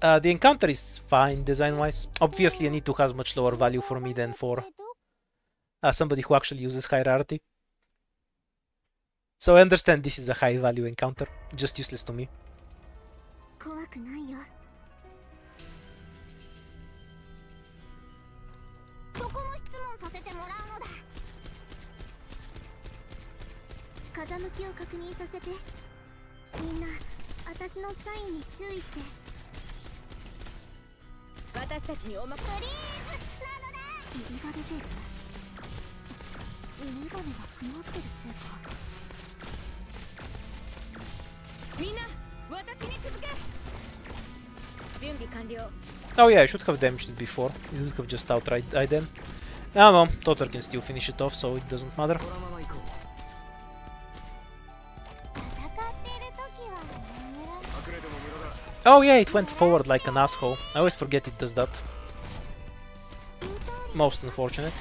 The encounter is fine design-wise. Obviously, an E2 has much lower value for me than for somebody who actually uses hierarchy. So I understand this is a high-value encounter, just useless to me. 怖くないよ。そこも質問させてもらうのだ。風向きを確認させて。みんな、私のサインに注意して。私たちにおまプリーズなのだ。霧が出てる。海神が曇ってるせいか。みんな、私に続け。 Oh yeah, I should have damaged it before. It would have just outright died then. Ah well, Totter can still finish it off, so it doesn't matter. Oh yeah, it went forward like an asshole. I always forget it does that. Most unfortunate.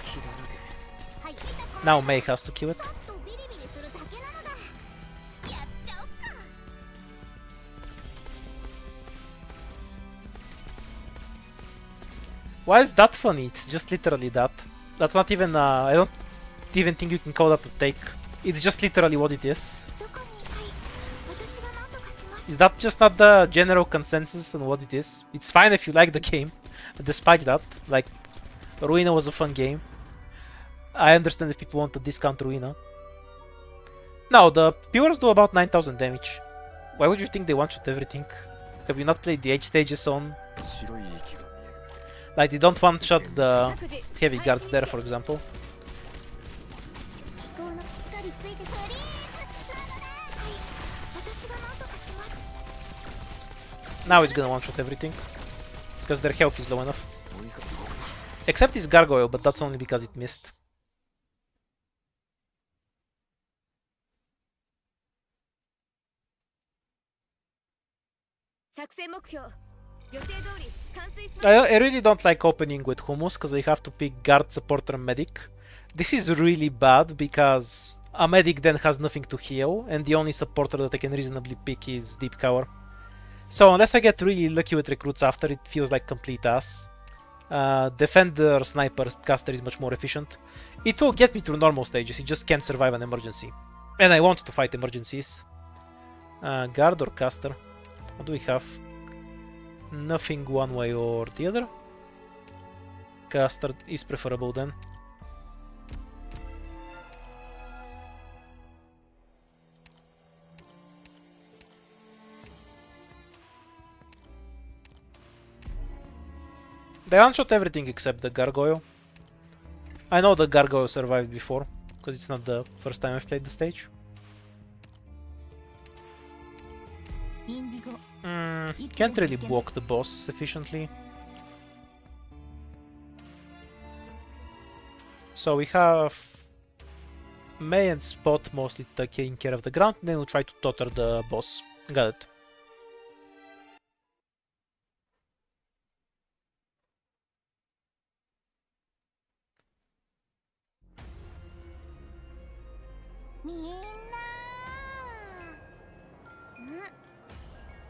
Now Mei has to kill it. Why is that funny? It's just literally that. That's not even, I don't even think you can call that a take. It's just literally what it is. Is that just not the general consensus on what it is? It's fine if you like the game, despite that. Like, Ruina was a fun game. I understand if people want to discount Ruina. No, the Pures do about 9000 damage. Why would you think they one-shot everything? Have you not played the H stages on? Like, they don't one-shot the heavy guards there, for example. Now it's gonna one-shot everything, because their health is low enough. Except his gargoyle, but that's only because it missed. I really don't like opening with Hummus, because I have to pick guard, supporter, and medic. This is really bad, because a medic then has nothing to heal, and the only supporter that I can reasonably pick is Deep Cover. So unless I get really lucky with recruits after, it feels like complete ass. Defender, sniper, caster is much more efficient. It will get me through normal stages, it just can't survive an emergency. And I want to fight emergencies. Guard or caster? What do we have? Nothing one way or the other. Caster is preferable then. They one-shot everything except the gargoyle. I know the gargoyle survived before, because it's not the first time I've played the stage. Can't really block the boss sufficiently. So we have Mei and Spot mostly taking care of the ground, then we'll try to totter the boss. Got it. みんな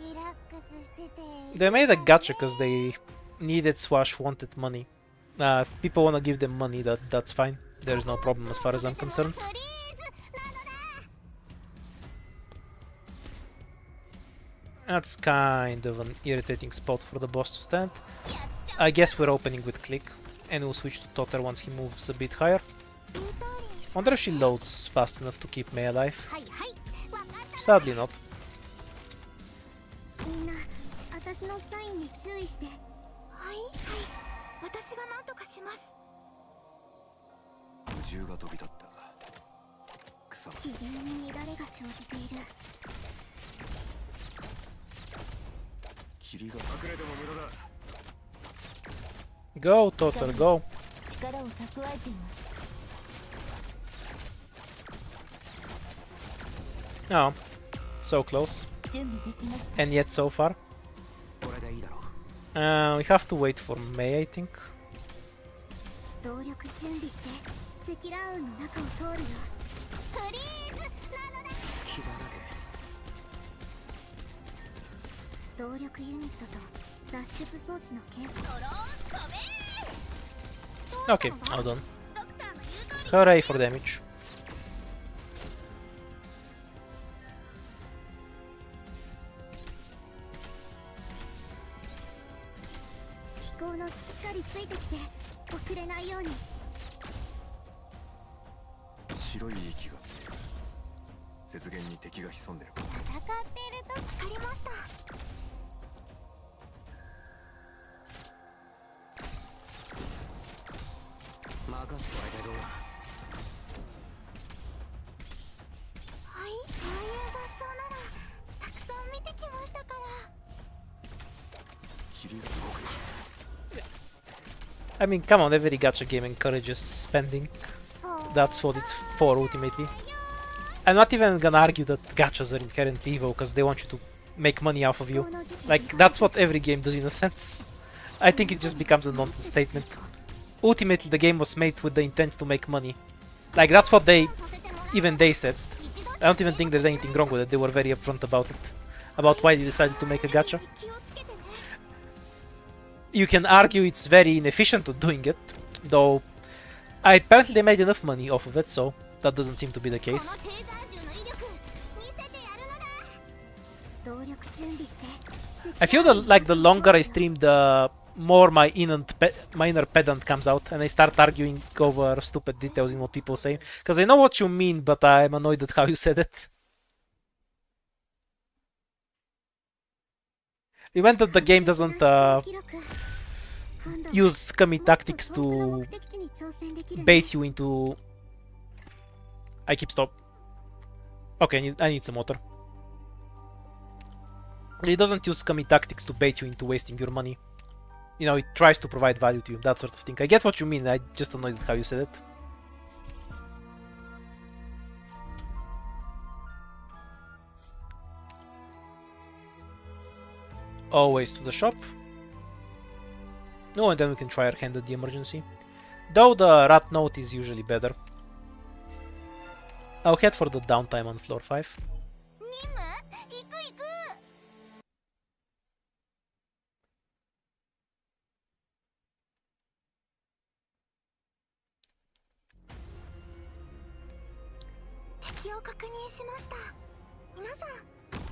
リラックスしてて They made a gacha because they needed slash wanted money. If people wanna give them money, that's fine. There's no problem as far as I'm concerned. フリーズなのだ That's kind of an irritating spot for the boss to stand. I guess we're opening with Click, and we'll switch to Totter once he moves a bit higher. 言う通りにし Wonder if she loads fast enough to keep Mei alive. はいはいわかった Sadly not. みんな私のサインに注意してはいはい私が何とかします矛盾が飛び立った草機嫌に乱れが生じている霧が隠れても無駄だ Go, Totter, go. 力を蓄えています Oh, so close. 準備できました And yet so far. これでいいだろう We have to wait for Mei, I think. 動力準備して積乱雲の中を通るよフリーズなのだ隙だら動力ユニットと脱出装置の検査 Okay, all done. ドクターの言う通り Hooray for damage. 飛行のしっかりついてきて遅れないように白い息が見える雪原に敵が潜んでるか戦っていると分かりました任せてあげろはいああいう雑草ならたくさん見てきましたから霧が動く I mean, come on, every gacha game encourages spending. That's what it's for, ultimately. I'm not even gonna argue that gachas are inherently evil, because they want you to make money off of you. Like, that's what every game does in a sense. I think it just becomes a nonsense statement. Ultimately, the game was made with the intent to make money. Like, that's what even they said. I don't even think there's anything wrong with it, they were very upfront about it. About why they decided to make a gacha. 気をつけてね You can argue it's very inefficient at doing it, though apparently they made enough money off of it, so that doesn't seem to be the この case. テーザー銃の威力見せてやるのだ動力準備して I feel that like the longer I stream, the more my inner pedant comes out, and I start arguing over stupid details in what people say. Because I know what you mean, but I'm annoyed at how you said it. You meant that the game doesn't 記録今度は use scummy tactics 遠くの to 目的地に挑戦できる bait you into... I keep stop. Okay, I need some water. It doesn't use scummy tactics to bait you into wasting your money. You know, it tries to provide value to you, that sort of thing. I get what you mean, I just annoyed at how you said it. Always to the shop. No, and then we can try our hand at the emergency. Though the rat note is usually better. I'll head for the downtime on floor 5. 任務行く行く敵を確認しました皆さん行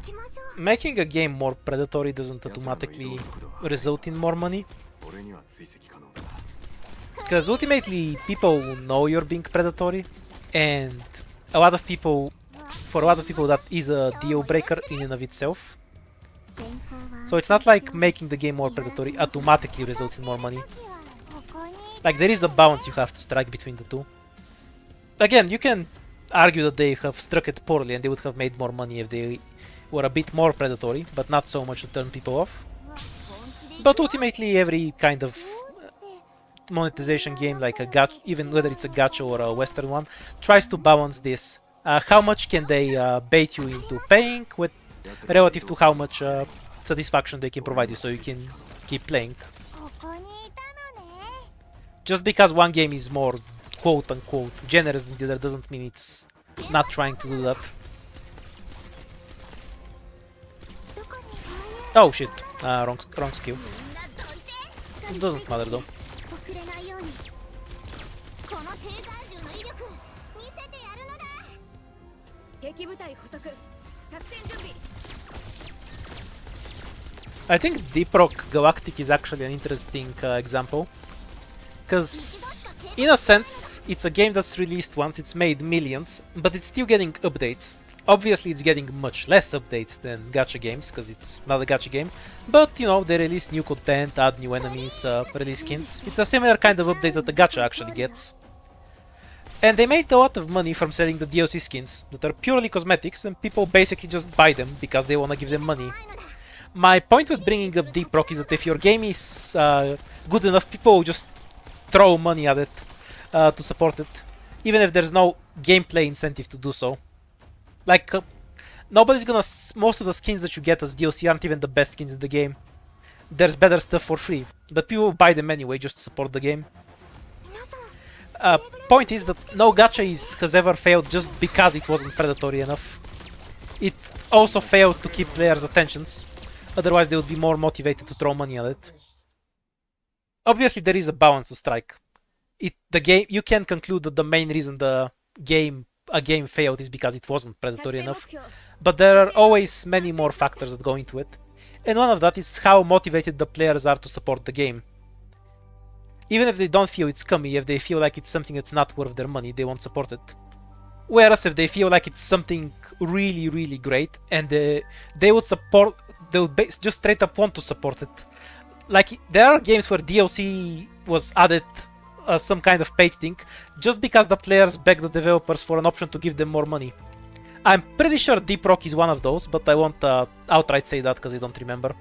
きましょう Making a game more predatory doesn't automatically result in more money. 俺には追跡可能だ Because ultimately people know you're being predatory, and a lot of people, for a lot of people that is a deal breaker in and of itself. So it's not like making the game more predatory automatically results in more money. Like there is a balance you have to strike between the two. Again, you can argue that they have struck it poorly and they would have made more money if they were a bit more predatory, but not so much to turn people off. But ultimately every kind of monetization game, like a gacha, even whether it's a gacha or a western one, tries to balance this. How much can they bait you into paying with relative to how much satisfaction they can provide you, so you can keep playing. ここにいたのね Just because one game is more quote-unquote generous than the other doesn't mean it's not trying to do that. Oh shit, wrong skill. It doesn't matter though. 遅れないようにこのテーザー銃の威力見せてやるのだ。敵部隊捕捉。作戦準備。 I think Deeproc Galactic is actually an interesting example. Because, in a sense, it's a game that's released once, it's made millions, but it's still getting updates. Obviously, it's getting much less updates than gacha games, because it's not a gacha game. But, you know, they release new content, add new enemies, release skins. It's a similar kind of update that the gacha actually gets. And they made a lot of money from selling the DLC skins that are purely cosmetics, and people basically just buy them because they want to give them money. My point with bringing up Deeproc is that if your game is good enough, people will just throw money at it to support it, even if there's no gameplay incentive to do so. Like, nobody's gonna... most of the skins that you get as DLC aren't even the best skins in the game. There's better stuff for free, but people buy them anyway just to support the game. Point is that no gacha has ever failed just because it wasn't predatory enough. It also failed to keep players' attentions, otherwise they would be more motivated to throw money at it. Obviously there is a balance to strike. You can conclude that the main reason a game failed is because it wasn't predatory enough. But there are always many more factors that go into it. And one of that is how motivated the players are to support the game. Even if they don't feel it's scummy, if they feel like it's something that's not worth their money, they won't support it. Whereas if they feel like it's something really, really great, and they would just straight up want to support it. Like, there are games where DLC was added as some kind of paid thing, just because the players beg the developers for an option to give them more money. I'm pretty sure Deeproc is one of those, but I won't outright say that because I don't remember.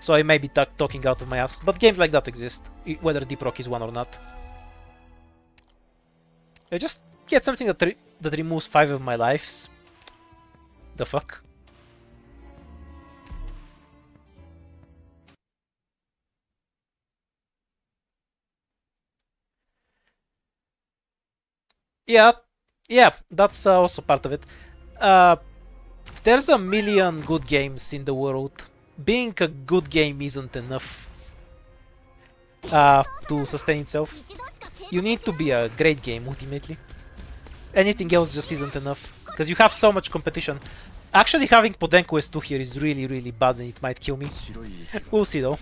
So I may be talking out of my ass. But games like that exist, whether Deeproc is one or not. I just get something that removes 5 of my lives. The fuck? Yeah, that's also part of it. There's a million good games in the world. Being a good game isn't enough to sustain itself. You need to be a great game, ultimately. Anything else just isn't enough, because you have so much competition. Actually, having Podenko S2 here is really, really bad, and it might kill me. We'll see, though.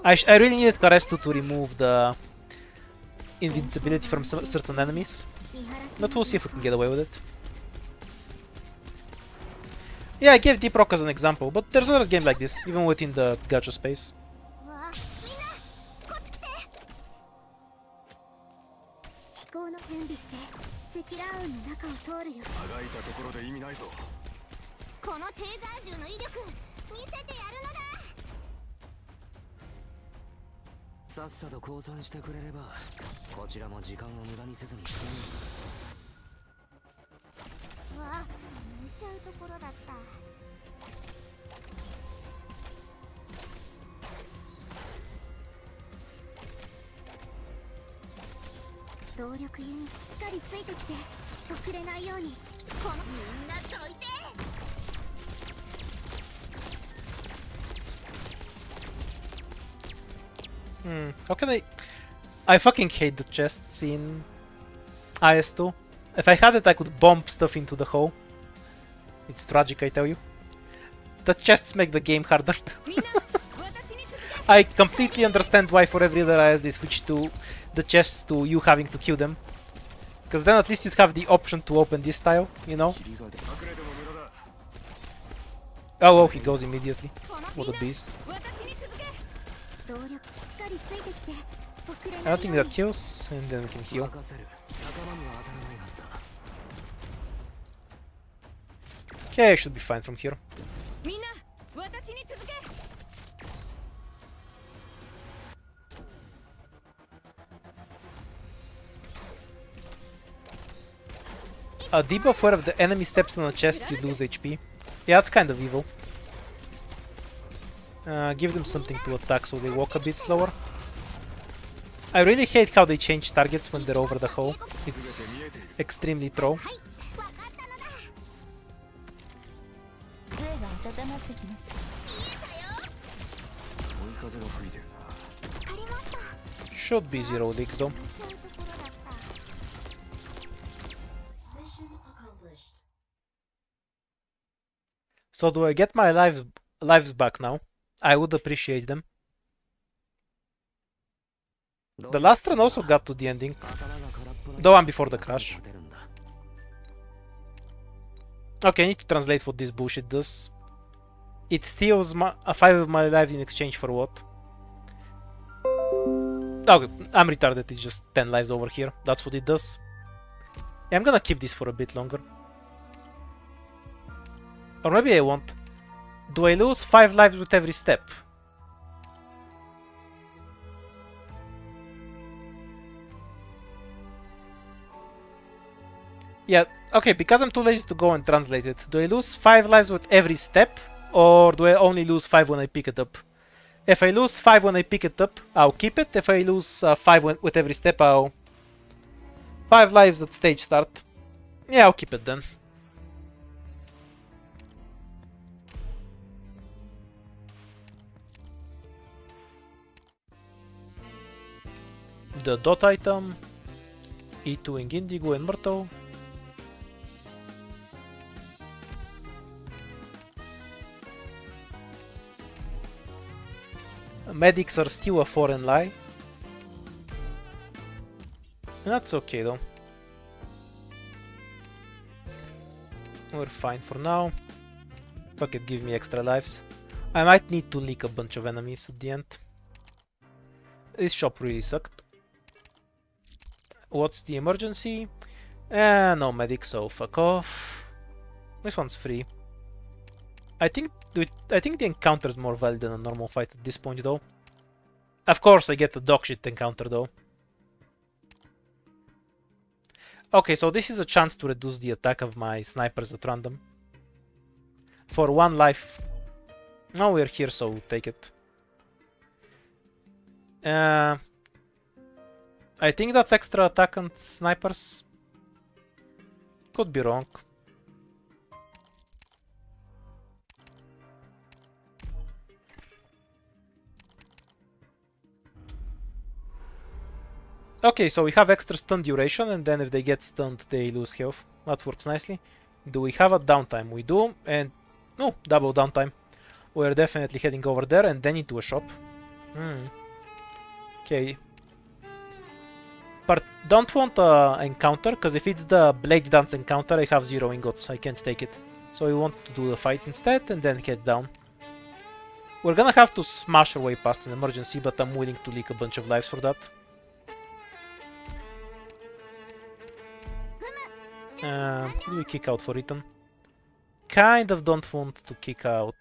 I really needed Karestu to remove the invincibility from certain enemies, but we'll see if we can get away with it. Yeah, I gave Deeproc as an example, but there's another game like this, even within the gacha space. さっさと降参してくれればこちらも時間を無駄にせずに済む。わあ、見ちゃうところだった。動力ユニットしっかりついてきて遅れないように。このみんなどいて。How can I fucking hate the chests in IS2. If I had it, I could bomb stuff into the hole. It's tragic, I tell you. The chests make the game harder. I completely understand why for every other IS they switch to the chests to you having to kill them. Because then at least you'd have the option to open this tile, you know? Oh, he goes immediately. What a beast. I don't think that kills, and then we can heal. Okay, I should be fine from here. A debuff where if the enemy steps on a chest, you lose HP. Yeah, that's kind of evil. Give them something to attack so they walk a bit slower. I really hate how they change targets when they're over the hole. It's extremely troll. はいわかったのだ杖が温まってきました追い風が吹いてるな。わかりました Should be 0 leaks though. そういうところだった So do I get my lives back now? I would appreciate them. The last run also got to the ending, the one before the crash. Okay, I need to translate what this bullshit does. It steals 5 of my lives in exchange for what? Okay, I'm retarded, it's just 10 lives over here. That's what it does. Yeah, I'm gonna keep this for a bit longer. Or maybe I won't. Do I lose 5 lives with every step? Yeah, okay, because I'm too lazy to go and translate it. Do I lose 5 lives with every step? Or do I only lose 5 when I pick it up? If I lose 5 when I pick it up, I'll keep it. If I lose 5 with every step, I'll... 5 lives at stage start. Yeah, I'll keep it then. The dot item, E2 in Indigo and Myrtle. Medics are still a foreign lie. That's okay though. We're fine for now. Fuck it, give me extra lives. I might need to leak a bunch of enemies at the end. This shop really sucked. What's the emergency? No medic, so fuck off. This one's free. I think the encounter is more valid than a normal fight at this point though. Of course I get the dogshit encounter though. Okay, so this is a chance to reduce the attack of my snipers at random. For 1 life. Now we're here, so we'll take it. I think that's extra attack on snipers. Could be wrong. Okay, so we have extra stun duration, and then if they get stunned, they lose health. That works nicely. Do we have a downtime? We do, and no, double downtime. We're definitely heading over there and then into a shop. Okay. But don't want an encounter, because if it's the Blade Dance encounter, I have 0 ingots. I can't take it. So we want to do the fight instead and then head down. We're gonna have to smash our way past an emergency, but I'm willing to leak a bunch of lives for that. Do we kick out for return? Kind of don't want to kick out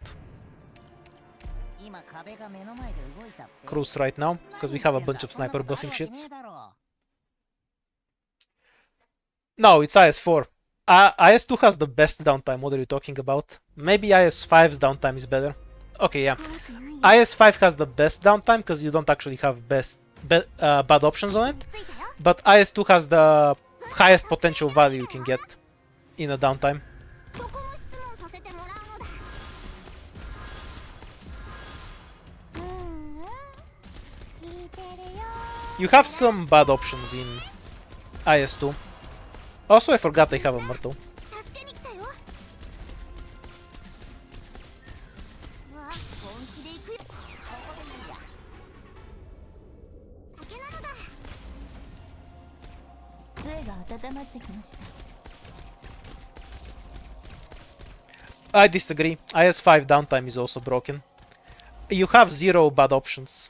Cruz right now, because we have a bunch of sniper buffing shits. No, it's IS-4. IS-2 has the best downtime, what are you talking about? Maybe IS-5's downtime is better. Okay, yeah. IS-5 has the best downtime, because you don't actually have bad options on it. But IS-2 has the highest potential value you can get in a downtime. You have some bad options in IS-2. Also, I forgot I have a Myrtle. I disagree. IS-5 downtime is also broken. You have 0 bad options.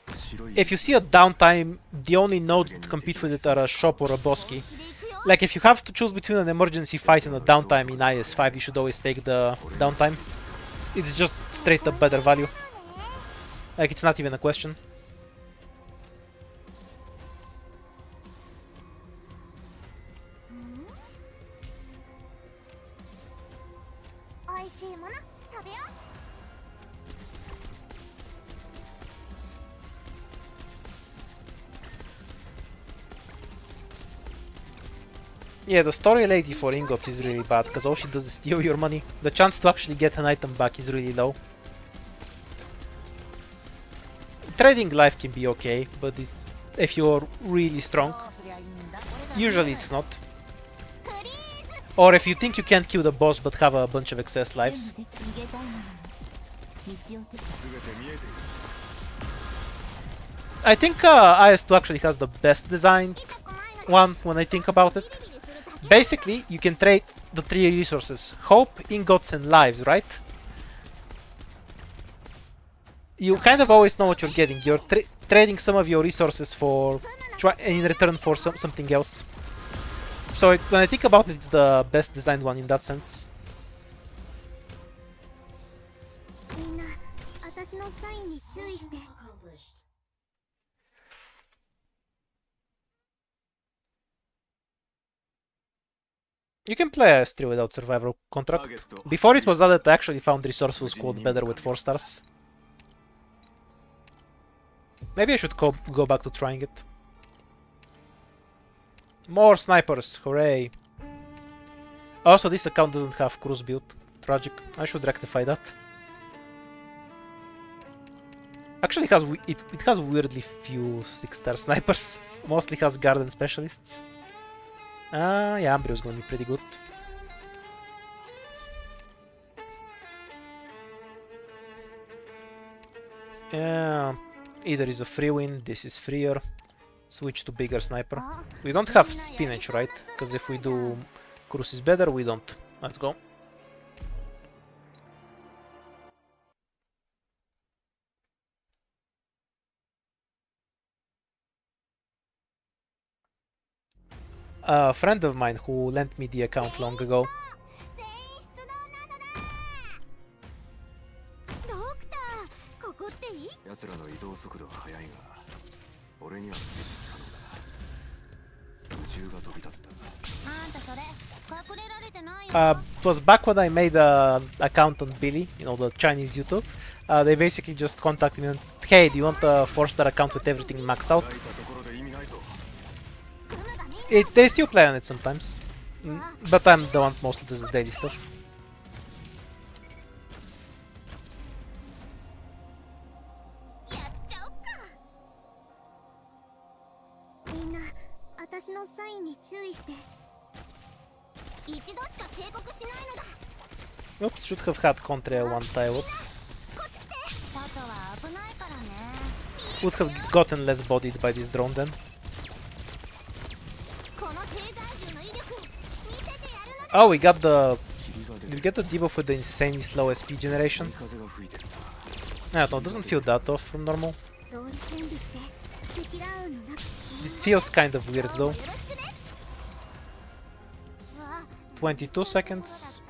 If you see a downtime, the only node to compete with it are a shop or a bosky. Like, if you have to choose between an emergency fight and a downtime in IS-5, you should always take the downtime. It's just straight up better value. Like, it's not even a question. Yeah, the story lady for ingots is really bad, because all she does is steal your money. The chance to actually get an item back is really low. Trading life can be okay, but if you're really strong, usually it's not. Or if you think you can't kill the boss but have a bunch of excess lives. I think IS2 actually has the best designed one when I think about it. Basically, you can trade the three resources: hope, ingots, and lives, right? You kind of always know what you're getting. You're trading some of your resources for in return for something else. So when I think about it, it's the best designed one in that sense. You can play IS3 without survival contract. Before it was added, I actually found Resourceful Squad better with 4 stars. Maybe I should go back to trying it. More snipers, hooray! Also, this account doesn't have cruise build. Tragic. I should rectify that. Actually, it has weirdly few 6-star snipers. Mostly has guard and specialists. Yeah, Ambrio's gonna be pretty good. Yeah, either is a free win, this is freer. Switch to bigger sniper. We don't have spinach, right? Because if we do cruise is better, we don't. Let's go. A friend of mine who lent me the account long ago. It was back when I made an account on Billy, you know, the Chinese YouTube. They basically just contacted me and, hey, do you want a 4-star account with everything maxed out? They still play on it sometimes, but I'm the one mostly does the daily stuff. Oops, should have had Contra one tile up. Would have gotten less bodied by this drone then. Oh, we got the... Did we get the debuff with the insanely slow SP generation? No, it doesn't feel that off from normal. It feels kind of weird though. 22 seconds.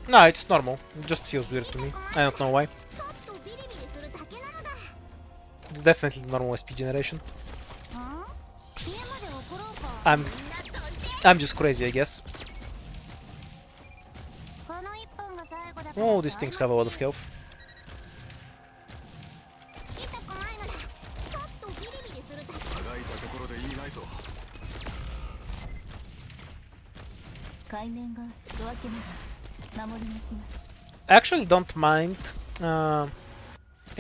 No, it's normal. It just feels weird to me. I don't know why. It's definitely normal SP generation. I'm just crazy, I guess. Oh, these things have a lot of health. I actually don't mind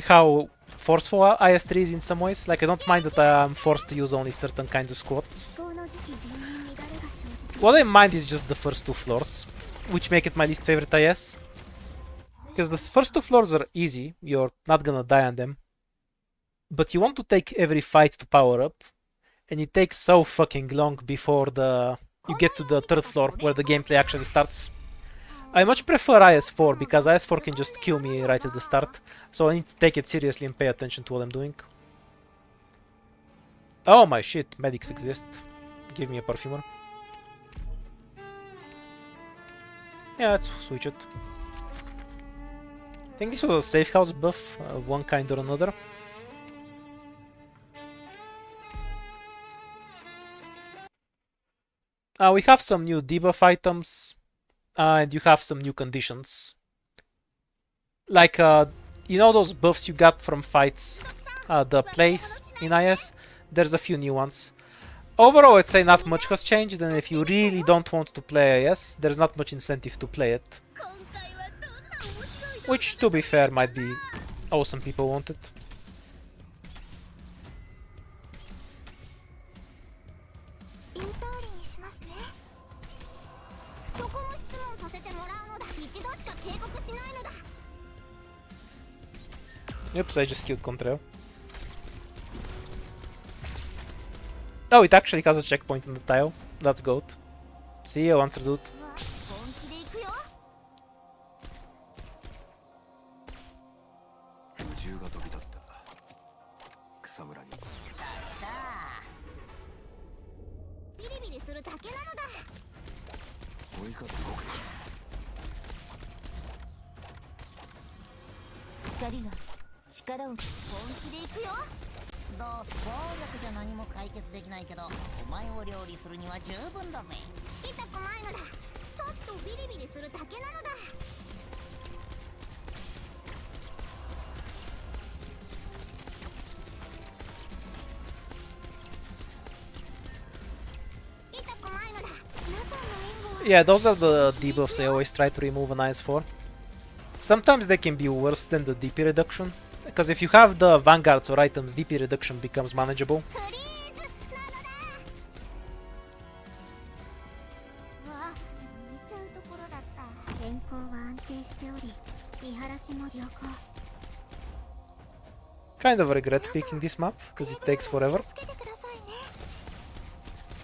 how forceful IS3 is in some ways. Like, I don't mind that I'm forced to use only certain kinds of squads. What I mind is just the first 2 floors, which make it my least favorite IS. Because the first 2 floors are easy, you're not gonna die on them. But you want to take every fight to power up, and it takes so fucking long before you get to the 3rd floor where the gameplay actually starts. I much prefer IS4 because IS4 can just kill me right at the start, so I need to take it seriously and pay attention to what I'm doing. Oh my shit, medics exist. Give me a perfumer. Yeah, let's switch it. I think this was a safe house buff of one kind or another. We have some new debuff items, and you have some new conditions. Like, you know those buffs you got from fights, the place in IS? There's a few new ones. Overall, I'd say not much has changed, and if you really don't want to play IS, there's not much incentive to play it. Which, to be fair, might be all some people want it. インターリンしますね。そこの質問させてもらうのだ。一度しか警告しないのだ。 Oops, I just killed Contrail. Oh, it actually has a checkpoint on the tile. That's good. See you, answer dude. 本気で行くよ。宇宙が飛び立った草むらにさあ。ビリビリするだけなのだ。追いかけ僕だ光が力を本気で行くよ。どうす暴力じゃ何も解決できないけどお前を料理するには十分だぜ。痛くないのだ。ちょっとビリビリするだけなのだ。 Yeah, those are the debuffs I always try to remove an IS-4. Sometimes they can be worse than the DP reduction, because if you have the vanguards or items, DP reduction becomes manageable. 天候は安定しており、見晴らしも良好。 Kind of regret picking this map, because it takes forever. つけてくださいね。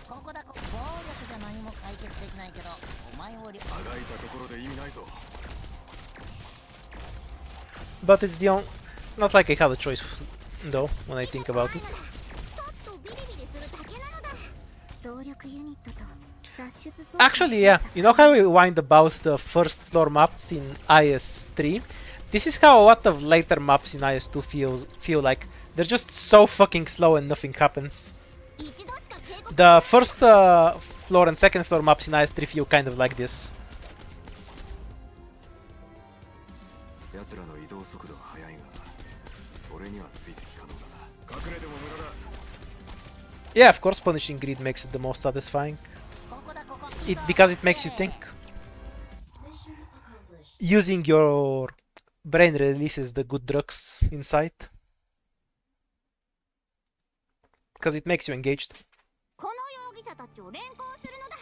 ここだこ暴力じゃ何も解決できないけどお前を料理あがいたところで意味ないぞ But it's the only... Not like I have a choice, though, when I think about it. ちょっとビリビリするだけなのだ。動力ユニットと脱出装置。 Actually, yeah, you know how we whined about the first floor maps in IS-3? This is how a lot of later maps in IS-2 feel like. They're just so fucking slow and nothing happens. 一度しか警告。 The first floor and second floor maps in IS-3 feel kind of like this. 奴らの移動速度は速いが俺には追跡可能だな隠れても無駄だ Yeah, of course punishing greed makes it the most satisfying. ここだここ Because it makes you think. Using your brain releases the good drugs inside. Because it makes you engaged. この容疑者たちを連行するのだ。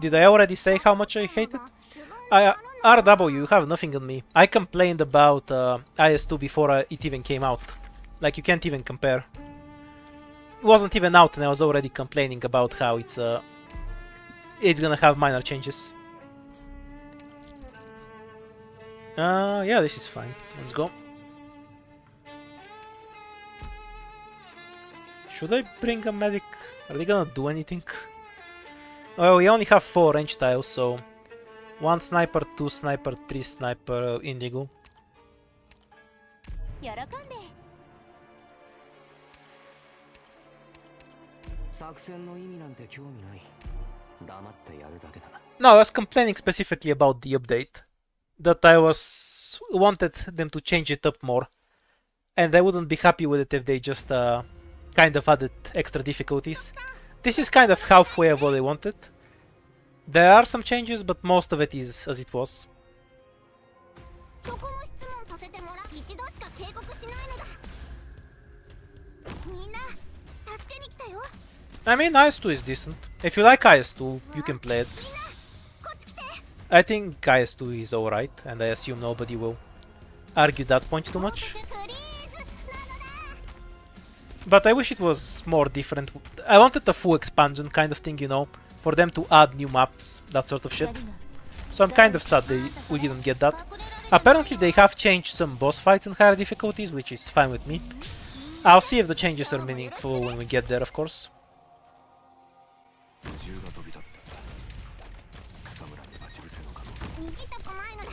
Did I already say how much I hate it? RW, you have nothing on me. I complained about IS-2 before it even came out. Like, you can't even compare. It wasn't even out and I was already complaining about how it's gonna have minor changes. Yeah, this is fine. Let's go. Should I bring a medic? Are they gonna do anything? Well, we only have 4 range tiles, so 1 sniper, 2 sniper, 3 sniper, indigo. 喜んで。作戦の意味なんて興味ない。黙ってやるだけだ。 No, I was complaining specifically about the update. That I wanted them to change it up more. And I wouldn't be happy with it if they just kind of added extra difficulties. This is kind of halfway of what I wanted. There are some changes, but most of it is as it was. そこの質問させてもらう。一度しか警告しないのだ。みんな、助けに来たよ。 I mean, IS-2 is decent. If you like IS-2, you can play it. みんな、こっち来て。 I think IS-2 is alright, and I assume nobody will argue that point too much. プリーズなのだ。 But I wish it was more different. I wanted a full expansion kind of thing, you know, for them to add new maps, that sort of shit. So I'm kind of sad we didn't get that. Apparently they have changed some boss fights and higher difficulties, which is fine with me. I'll see if the changes are meaningful when we get there, of course. 宇宙が飛び立った草むらに待ち伏せの可能性逃げたくないのだ。ち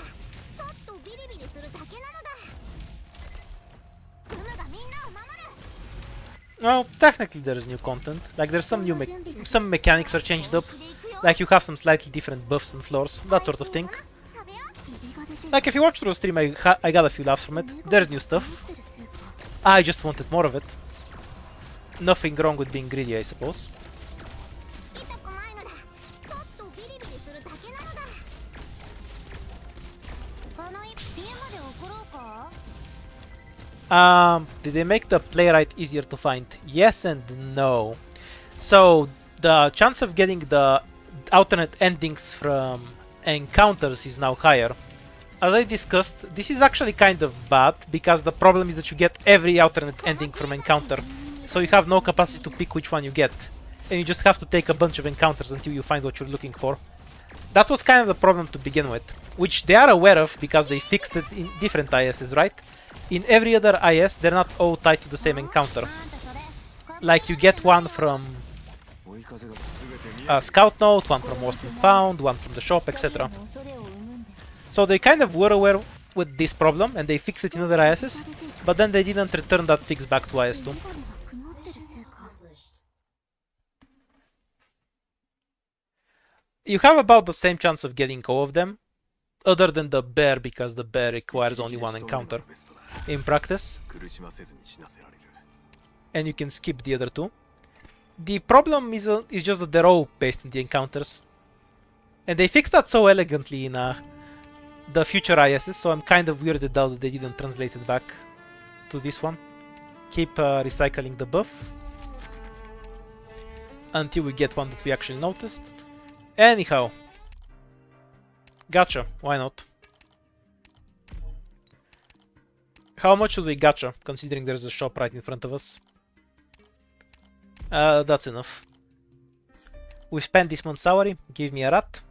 ょっとビリビリするだけなのだ。ルムがみんなを守る。Well, technically there is new content. Like there's some some mechanics are changed up. Like you have some slightly different buffs and floors, that sort of thing. Like if you watch through the stream, I got a few laughs from it. There's new stuff. I just wanted more of it. Nothing wrong with being greedy, I suppose. 痛くないのだ。ちょっとビリビリするだけなのだ。この一品まで送ろうか。Did they make the playwright easier to find? Yes and no. So the chance of getting the alternate endings from encounters is now higher. As I discussed, this is actually kind of bad because the problem is that you get every alternate ending from encounter, so you have no capacity to pick which one you get, and you just have to take a bunch of encounters until you find what you're looking for. That was kind of the problem to begin with, which they are aware of because they fixed it in different ISs, right? In every other IS, they're not all tied to the same encounter. Like you get one from a scout note, one from Lost and Found, one from the shop, etc. So they kind of were aware with this problem and they fixed it in other ISs, but then they didn't return that fix back to IS2. You have about the same chance of getting all of them, other than the bear, because the bear requires only one encounter in practice, and you can skip the other two. The problem is just that they're all based in the encounters, and they fixed that so elegantly in the future ISs, so I'm kind of weirded out that they didn't translate it back to this one. Keep recycling the buff until we get one that we actually noticed. Anyhow, gacha, why not? How much should we gacha, considering there's a shop right in front of us? That's enough. We spent this month's salary, give me a rat.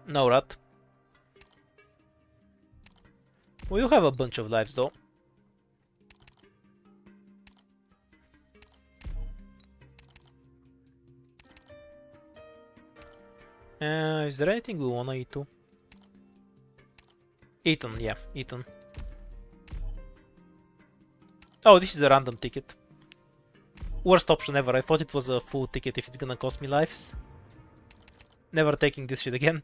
No rat. We do have a bunch of lives though. Is there anything we wanna eat too? Eaton, yeah, Eaton. Oh, this is a random ticket. Worst option ever. I thought it was a full ticket if it's gonna cost me lives. Never taking this shit again.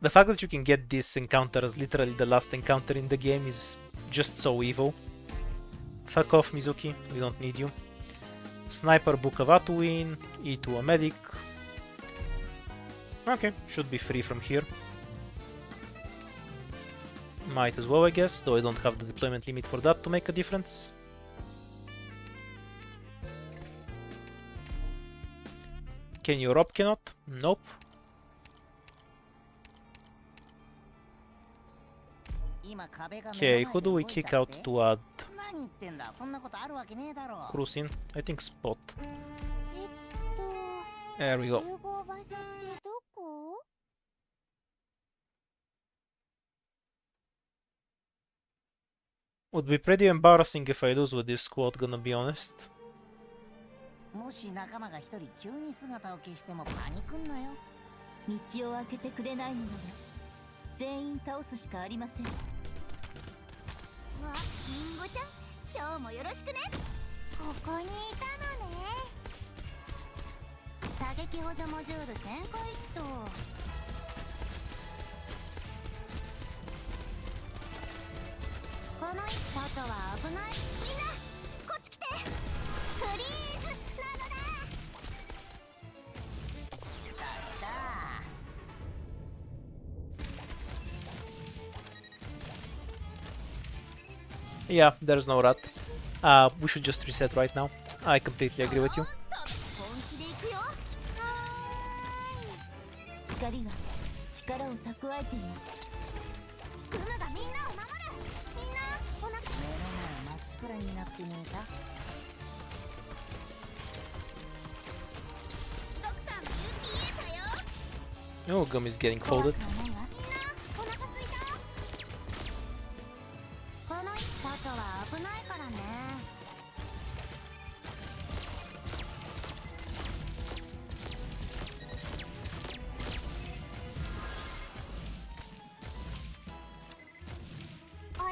The fact that you can get this encounter as literally the last encounter in the game is just so evil. Fuck off, Mizuki, we don't need you. Sniper, Book of Atuin, E2 a medic. Okay, should be free from here. Might as well, I guess, though I don't have the deployment limit for that to make a difference. Can you rob? Cannot? Nope. Okay, who do we kick out to add cruising? I think Spot. There we go. 集合場所ってどこ？ Would be pretty embarrassing if I lose with this squad, gonna be honest. もし仲間が一人急に姿を消してもパニクんなよ。道を開けてくれないのなら全員倒すしかありません。わ、リンゴちゃん、今日もよろしくね。ここにいたのね。射撃補助モジュール展開っと。この外は危ない。みんなこっち来て。フリーズなのだ。 Yeah, there's no rat. We should just reset right now. I completely agree with you. 本気で行くよ。光が力を蓄えています。ルナがみんなを守る。みんなお腹。目の前真っ暗になってみた。ドクターも見えたよ。 Oh, Gum is getting folded. みんなお腹すいた。この外は危ないからね。 こ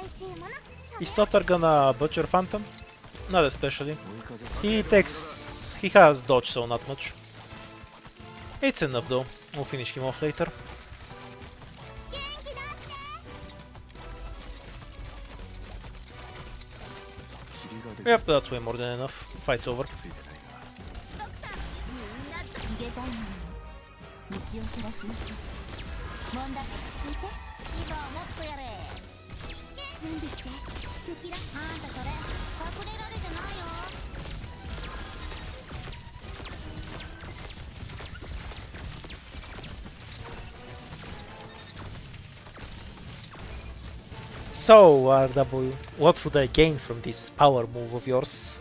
しいもの Is Totter gonna butcher Phantom? Not especially. He has dodge, so not much. It's enough though. We'll finish him off later. Yep, that's way more than enough. Fight's over. 逃げたいのに道をそらしましょう問題落ち着いて今はもっとやれ。準備して赤裸あんたそれ隠れられてないよ So, RW, what would I gain from this power move of yours?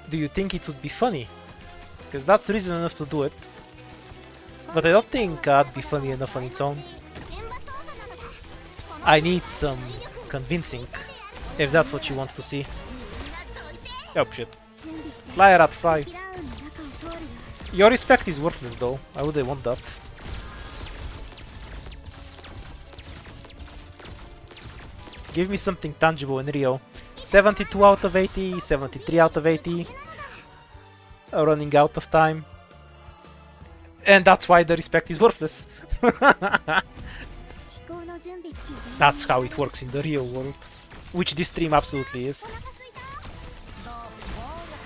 Do you think it would be funny? Because that's reason enough to do it. But I don't think that'd be funny enough on its own. I need some convincing, if that's what you want to see. Oh shit. Fly rat fly. Your respect is worthless though, why would I want that? Give me something tangible in Rio. 72 out of 80, 73 out of 80. Running out of time. And that's why the respect is worthless. That's how it works in the real world. Which this stream absolutely is. 暴力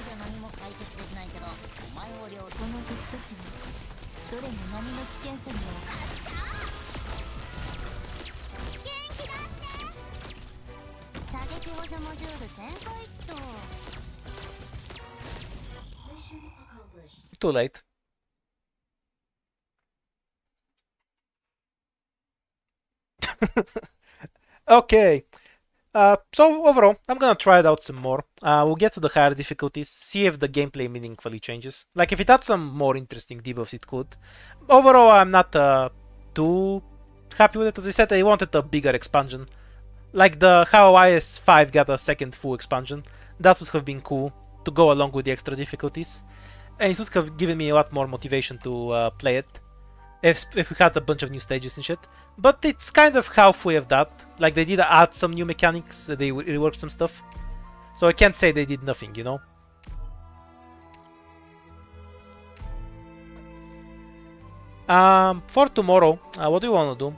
じゃ何も解決できないけどお前を料理。この敵たちはどれも波の危険さに射撃補助モジュール展開っと Too late. Okay. So overall, I'm gonna try it out some more. We'll get to the higher difficulties, see if the gameplay meaningfully changes. Like if it had some more interesting debuffs, it could. Overall, I'm not too happy with it. As I said, I wanted a bigger expansion. Like the how IS-5 got a second full expansion. That would have been cool to go along with the extra difficulties. And it would have given me a lot more motivation to play it. If we had a bunch of new stages and shit. But it's kind of halfway of that. Like they did add some new mechanics, they reworked some stuff. So I can't say they did nothing, you know? For tomorrow, what do you wanna do?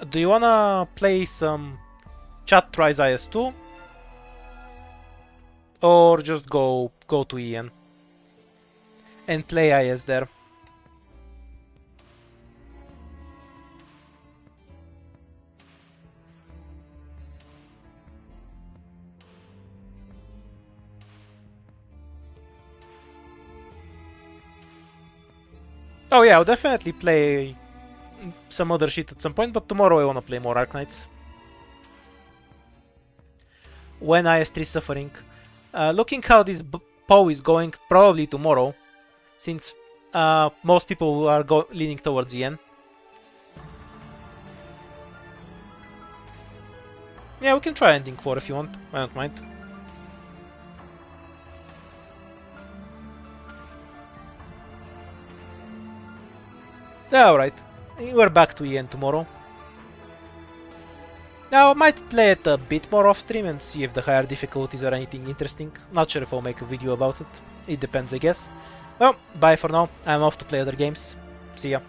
Do you wanna play some Chat Tries IS2? Or just go to EN and play IS there? Oh yeah, I'll definitely play some other shit at some point, but tomorrow I wanna play more Arknights. When IS3 suffering. Looking how this PoE is going, probably tomorrow, since most people are leaning towards EN. Yeah, we can try ending 4 if you want, I don't mind. Alright, we're back to EN tomorrow. Now, I might play it a bit more off stream and see if the higher difficulties are anything interesting. Not sure if I'll make a video about it. It depends, I guess. Well, bye for now. I'm off to play other games. See ya.